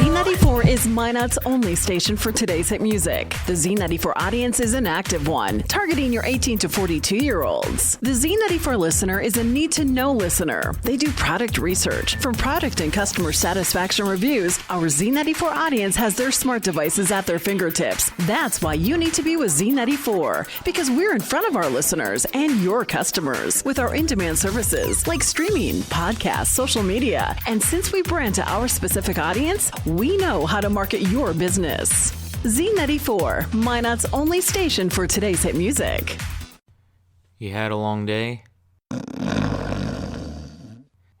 Z94 is Minot's only station for today's hit music. The Z94 audience is an active one, targeting your 18 to 42-year-olds. The Z94 listener is a need-to-know listener. They do product research. From product and customer satisfaction reviews, our Z94 audience has their smart devices at their fingertips. That's why you need to be with Z94, because we're in front of our listeners and your customers with our in-demand services like streaming, podcasts, social media. And since we brand to our specific audience, we know how to market your business. Z94, Minot's only station for today's hit music. You had a long day?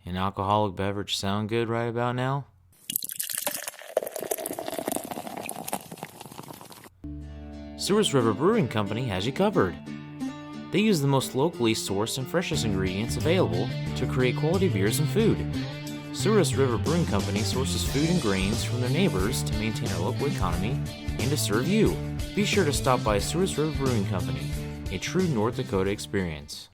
An alcoholic beverage sound good right about now? Sewers River Brewing Company has you covered. They use the most locally sourced and freshest ingredients available to create quality beers and food. Sewers River Brewing Company sources food and grains from their neighbors to maintain our local economy and to serve you. Be sure to stop by Sewers River Brewing Company, a true North Dakota experience.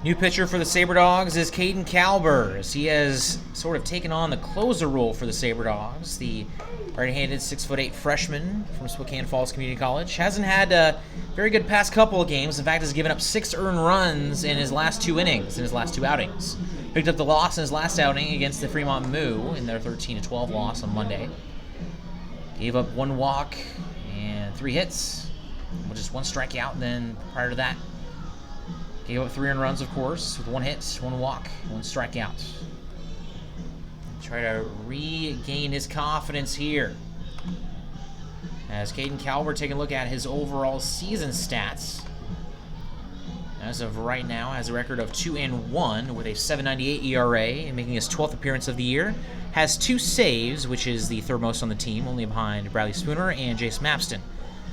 New pitcher for the Sabre Dogs is Caden Calbers. He has sort of taken on the closer role for the Sabre Dogs. The right-handed 6'8" freshman from Spokane Falls Community College hasn't had a very good past couple of games. In fact, has given up 6 earned runs in his last 2 innings, in his last 2 outings. Picked up the loss in his last outing against the Fremont Moo in their 13-12 loss on Monday. Gave up 1 walk and 3 hits, with just 1 strikeout. And then prior to that, gave up 3 earned runs, of course, with 1 hit, 1 walk, 1 strikeout. Try to regain his confidence here. As Caden Calvert taking a look at his overall season stats. As of right now, has a record of 2-1 with a 7.98 ERA and making his 12th appearance of the year. Has 2 saves, which is the third most on the team, only behind Bradley Spooner and Jace Mapston.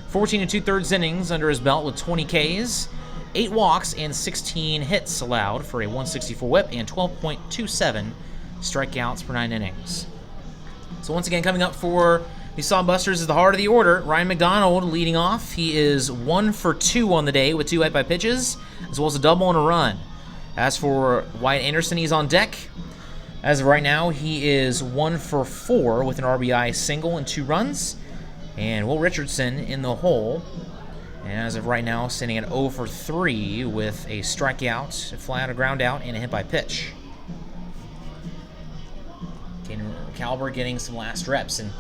14 2/3 innings under his belt with 20 Ks. 8 walks and 16 hits allowed for a 164 whip and 12.27 strikeouts per 9 innings. So once again, coming up for the Sodbusters is the heart of the order. Ryan McDonald leading off. He is 1 for 2 on the day with 2 hit by pitches, as well as a double and a run. As for Wyatt Anderson, he's on deck. As of right now, he is 1 for 4 with an RBI single and 2 runs. And Will Richardson in the hole. And as of right now, sitting at 0 for 3 with a strikeout, a fly out, a ground out, and a hit by pitch. Calber getting some last reps. And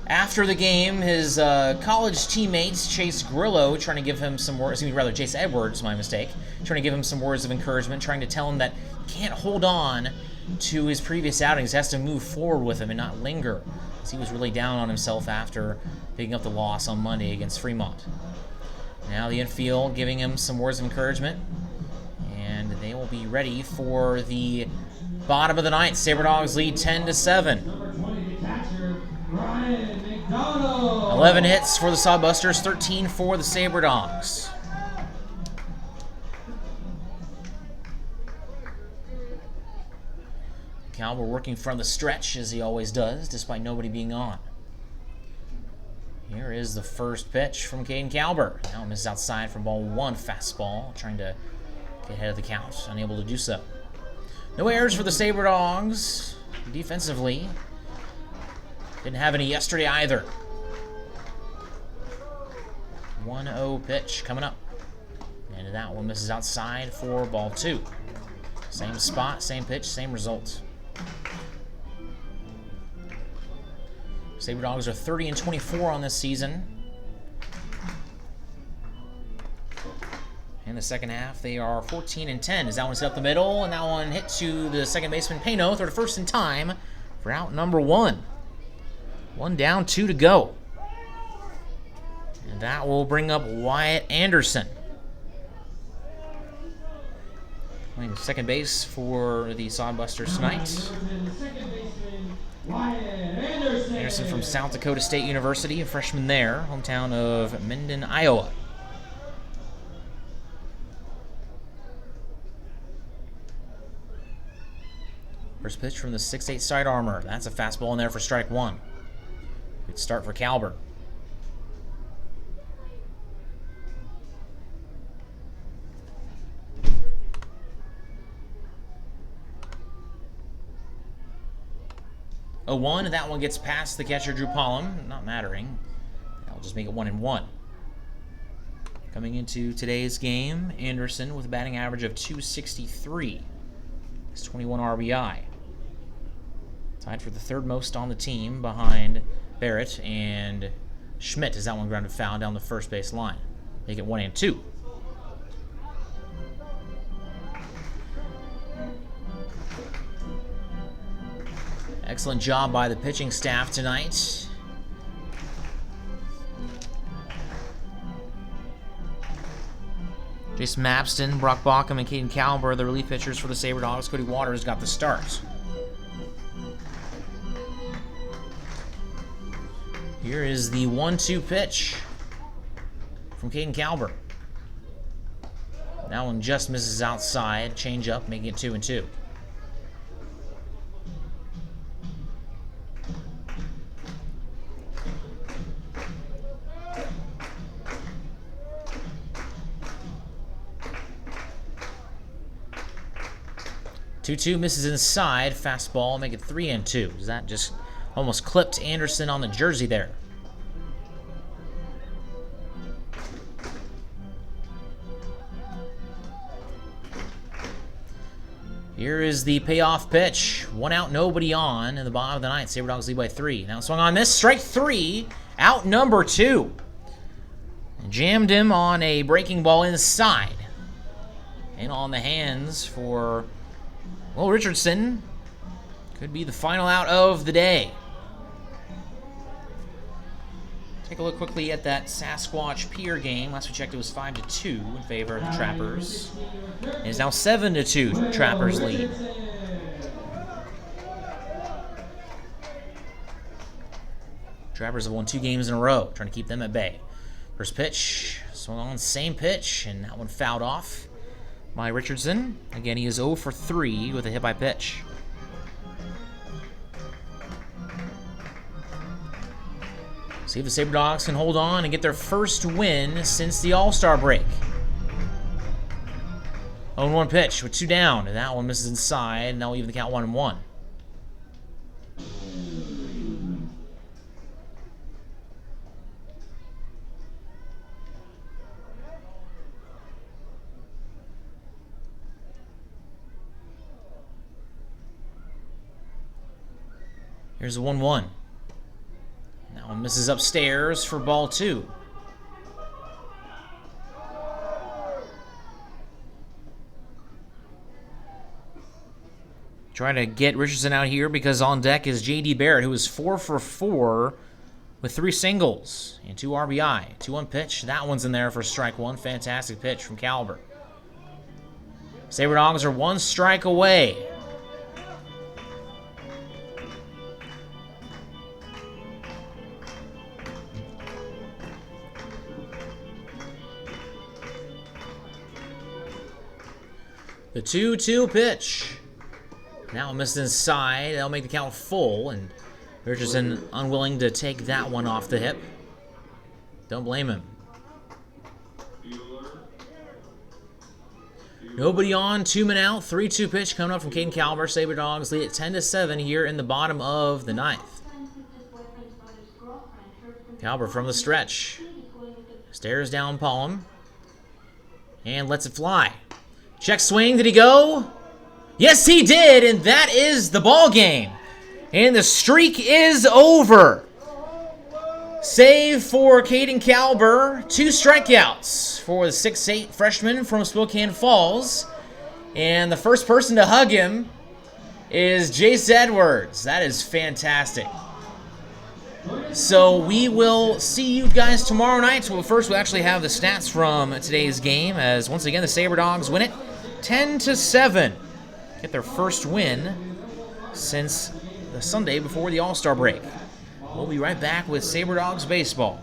after the game, his college teammates, Chase Grillo, trying to give him some words, Chase Edwards, my mistake, trying to give him some words of encouragement, trying to tell him that he can't hold on to his previous outings, has to move forward with him and not linger, as he was really down on himself after picking up the loss on Monday against Fremont. Now the infield giving him some words of encouragement, and they will be ready for the bottom of the ninth. Sabre Dogs lead 10-7. 11 hits for the Sodbusters, 13 for the Sabre Dogs. Calber working from the stretch, as he always does, despite nobody being on. Here is the first pitch from Caden Calber. Now misses outside from ball 1, fastball, trying to get ahead of the count, unable to do so. No errors for the Sabre Dogs defensively. Didn't have any yesterday either. 1-0 pitch coming up. And that one misses outside for ball 2. Same spot, same pitch, same result. Sabre Dogs are 30-24 on this season. In the second half, they are 14-10. As that one's hit up the middle, and that one hit to the second baseman, Payno, throw to first in time for out number 1. 1 down, 2 to go. And that will bring up Wyatt Anderson. Playing second base for the Sodbusters tonight. Anderson from South Dakota State University, a freshman there, hometown of Minden, Iowa. First pitch from the 6'8" side armor. That's a fastball in there for strike 1. Good start for Calber. A 1, and that one gets past the catcher, Drew Pollum. Not mattering. That'll just make it 1-1. Coming into today's game, Anderson with a batting average of .263. It's 21 RBI. Tied for the third most on the team behind Barrett and Schmidt, as that one grounded foul down the first base line. Make it 1-2. Excellent job by the pitching staff tonight. Jason Mapston, Brock Bauckham, and Caden Calber, the relief pitchers for the Sabre Dogs. Cody Waters got the start. Here is the 1-2 pitch from Caden Calber. That one just misses outside. Change up, making it 2-2. Two misses inside, fastball, make it 3-2. That just almost clipped Anderson on the jersey there. Here is the payoff pitch. 1 out, nobody on in the bottom of the ninth. Sabre Dogs lead by 3. Now swung on this, strike 3, out number 2. And jammed him on a breaking ball inside. And on the hands for Will Richardson. Could be the final out of the day. Take a look quickly at that Sasquatch Pier game. Last we checked, it was 5-2 in favor of the Trappers. It is now 7-2. Trappers lead. Trappers have won 2 games in a row, trying to keep them at bay. First pitch, swung on, same pitch, and that one fouled off by Richardson. Again, he is 0 for 3 with a hit by pitch. See if the Sabre Dogs can hold on and get their first win since the All-Star break. 0-1 pitch with 2 down, and that one misses inside, and now we even the count 1-1. Here's a 1-1. That one misses upstairs for ball 2. Trying to get Richardson out here because on deck is J.D. Barrett, who is 4 for 4 with 3 singles and 2 RBI. 2-1 pitch. That one's in there for strike 1. Fantastic pitch from Caliber. Sabre Dogs are 1 strike away. The 2-2 pitch. Now missed inside. That'll make the count full, and Richardson unwilling to take that one off the hip. Don't blame him. Nobody on, 2 men out. 3-2 pitch coming up from Caden Caliber. Sabre Dogs lead at 10-7 here in the bottom of the 9th. Caliber from the stretch. Stares down Palm. And lets it fly. Check swing. Did he go? Yes, he did, and that is the ball game. And the streak is over. Save for Caden Caliber. 2 strikeouts for the 6'8 freshman from Spokane Falls. And the first person to hug him is Jace Edwards. That is fantastic. So we will see you guys tomorrow night. Well, first we'll actually have the stats from today's game, as once again the Sabre Dogs win it 10-7. Get their first win since the Sunday before the All-Star break. We'll be right back with Sabre Dogs baseball.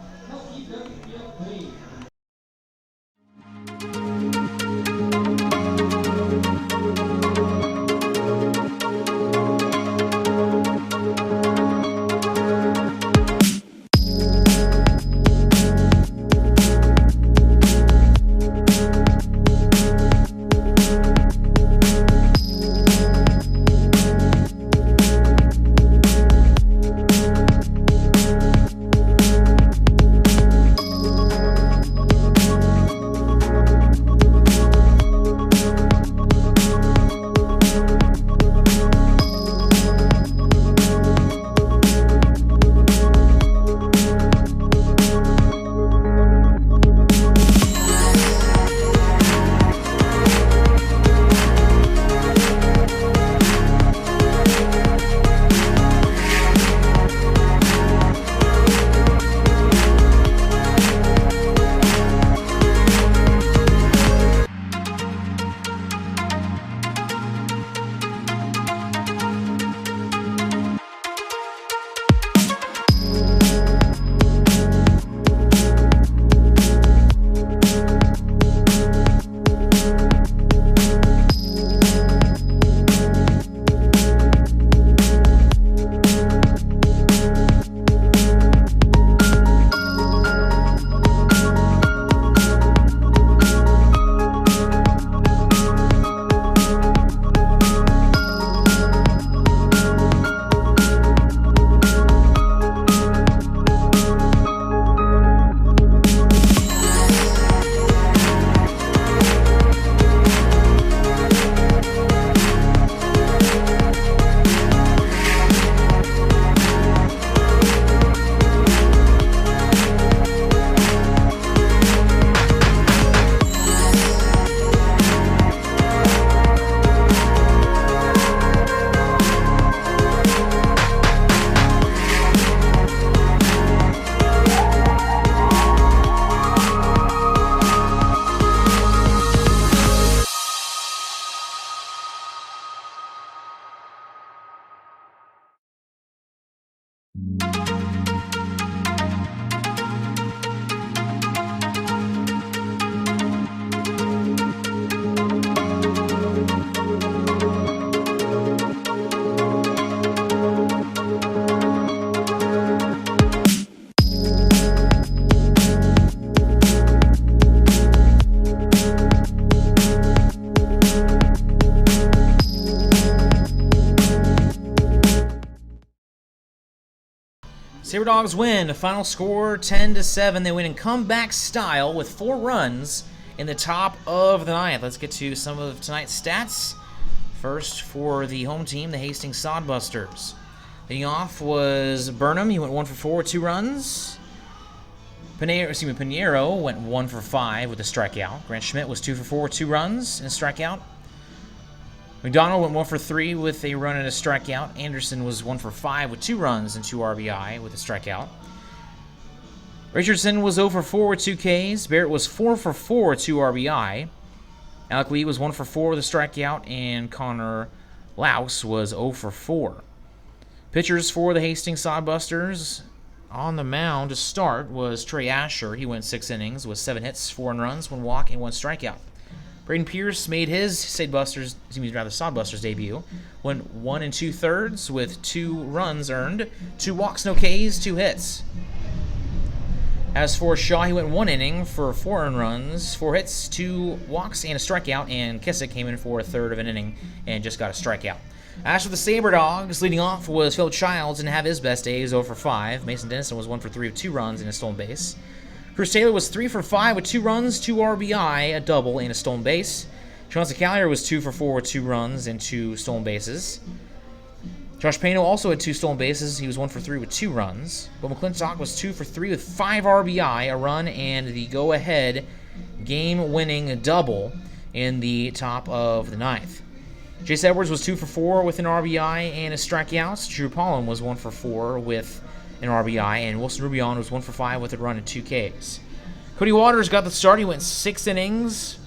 Sabre Dogs win. The final score 10-7. They win in comeback style with 4 runs in the top of the ninth. Let's get to some of tonight's stats. First, for the home team, the Hastings Sodbusters. Leading off was Burnham. He went 1 for 4 with 2 runs. Pinheiro went 1 for 5 with a strikeout. Grant Schmidt was 2 for 4 with 2 runs and a strikeout. McDonald went 1 for 3 with a run and a strikeout. Anderson was 1 for 5 with 2 runs and 2 RBI with a strikeout. Richardson was 0 for 4 with 2 Ks. Barrett was 4 for 4 with 2 RBI. Alec Lee was 1 for 4 with a strikeout, and Connor Laus was 0 for 4. Pitchers for the Hastings Sodbusters on the mound to start was Trey Asher. He went 6 innings with 7 hits, 4 runs, 1 walk, and 1 strikeout. Braden Pierce made his Sodbusters debut. Went 1 2/3 with 2 runs earned, 2 walks, no Ks, 2 hits. As for Shaw, he went 1 inning for 4 earned runs, 4 hits, 2 walks, and a strikeout, and Kissick came in for a third of an inning and just got a strikeout. As for the Sabre Dogs, leading off was Phil Childs, didn't have his best day, 0 for 5. Mason Dennison was 1 for 3 with 2 runs and a stolen base. Chris Taylor was 3 for 5 with 2 runs, 2 RBI, a double, and a stolen base. Chauncey Callier was 2 for 4 with 2 runs and 2 stolen bases. Josh Pano also had 2 stolen bases. He was 1 for 3 with 2 runs. But McClintock was 2 for 3 with 5 RBI, a run, and the go-ahead game-winning double in the top of the ninth. Jace Edwards was 2 for 4 with an RBI and a strikeout. Drew Pollen was 1 for 4 with an RBI, and Wilson Rubion was 1 for 5 with a run and 2 Ks. Cody Waters got the start. He went 6 innings,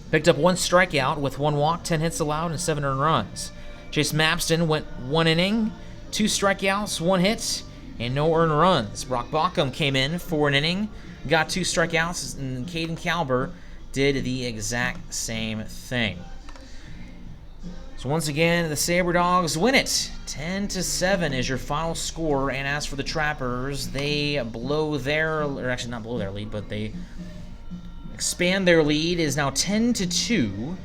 picked up 1 strikeout with 1 walk, 10 hits allowed, and 7 earned runs. Chase Mapston went 1 inning, 2 strikeouts, 1 hit, and no earned runs. Brock Bauckham came in for an inning, got 2 strikeouts, and Caden Calber did the exact same thing. So once again, the Sabre Dogs win it. 10-7 is your final score, and as for the Trappers, they blow their, or actually not blow their lead, but they expand their lead. It is now 10-2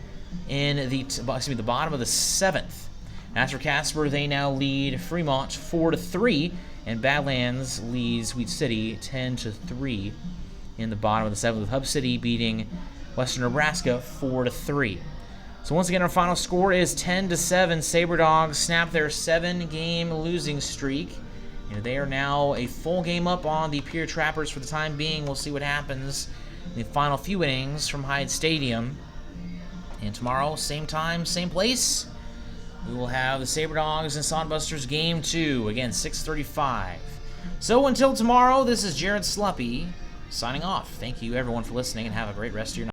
in the bottom of the 7th. As for Casper, they now lead Fremont 4-3, and Badlands leads Wheat City 10-3 in the bottom of the 7th, with Hub City beating Western Nebraska 4-3. So once again, our final score is 10-7. Sabre Dogs snap their 7-game losing streak, and they are now a full game up on the Pierre Trappers for the time being. We'll see what happens in the final few innings from Hyde Stadium. And tomorrow, same time, same place, we will have the Sabre Dogs and Sodbusters Game 2. Again, 6:35. So until tomorrow, this is Jared Sluppy signing off. Thank you, everyone, for listening, and have a great rest of your night.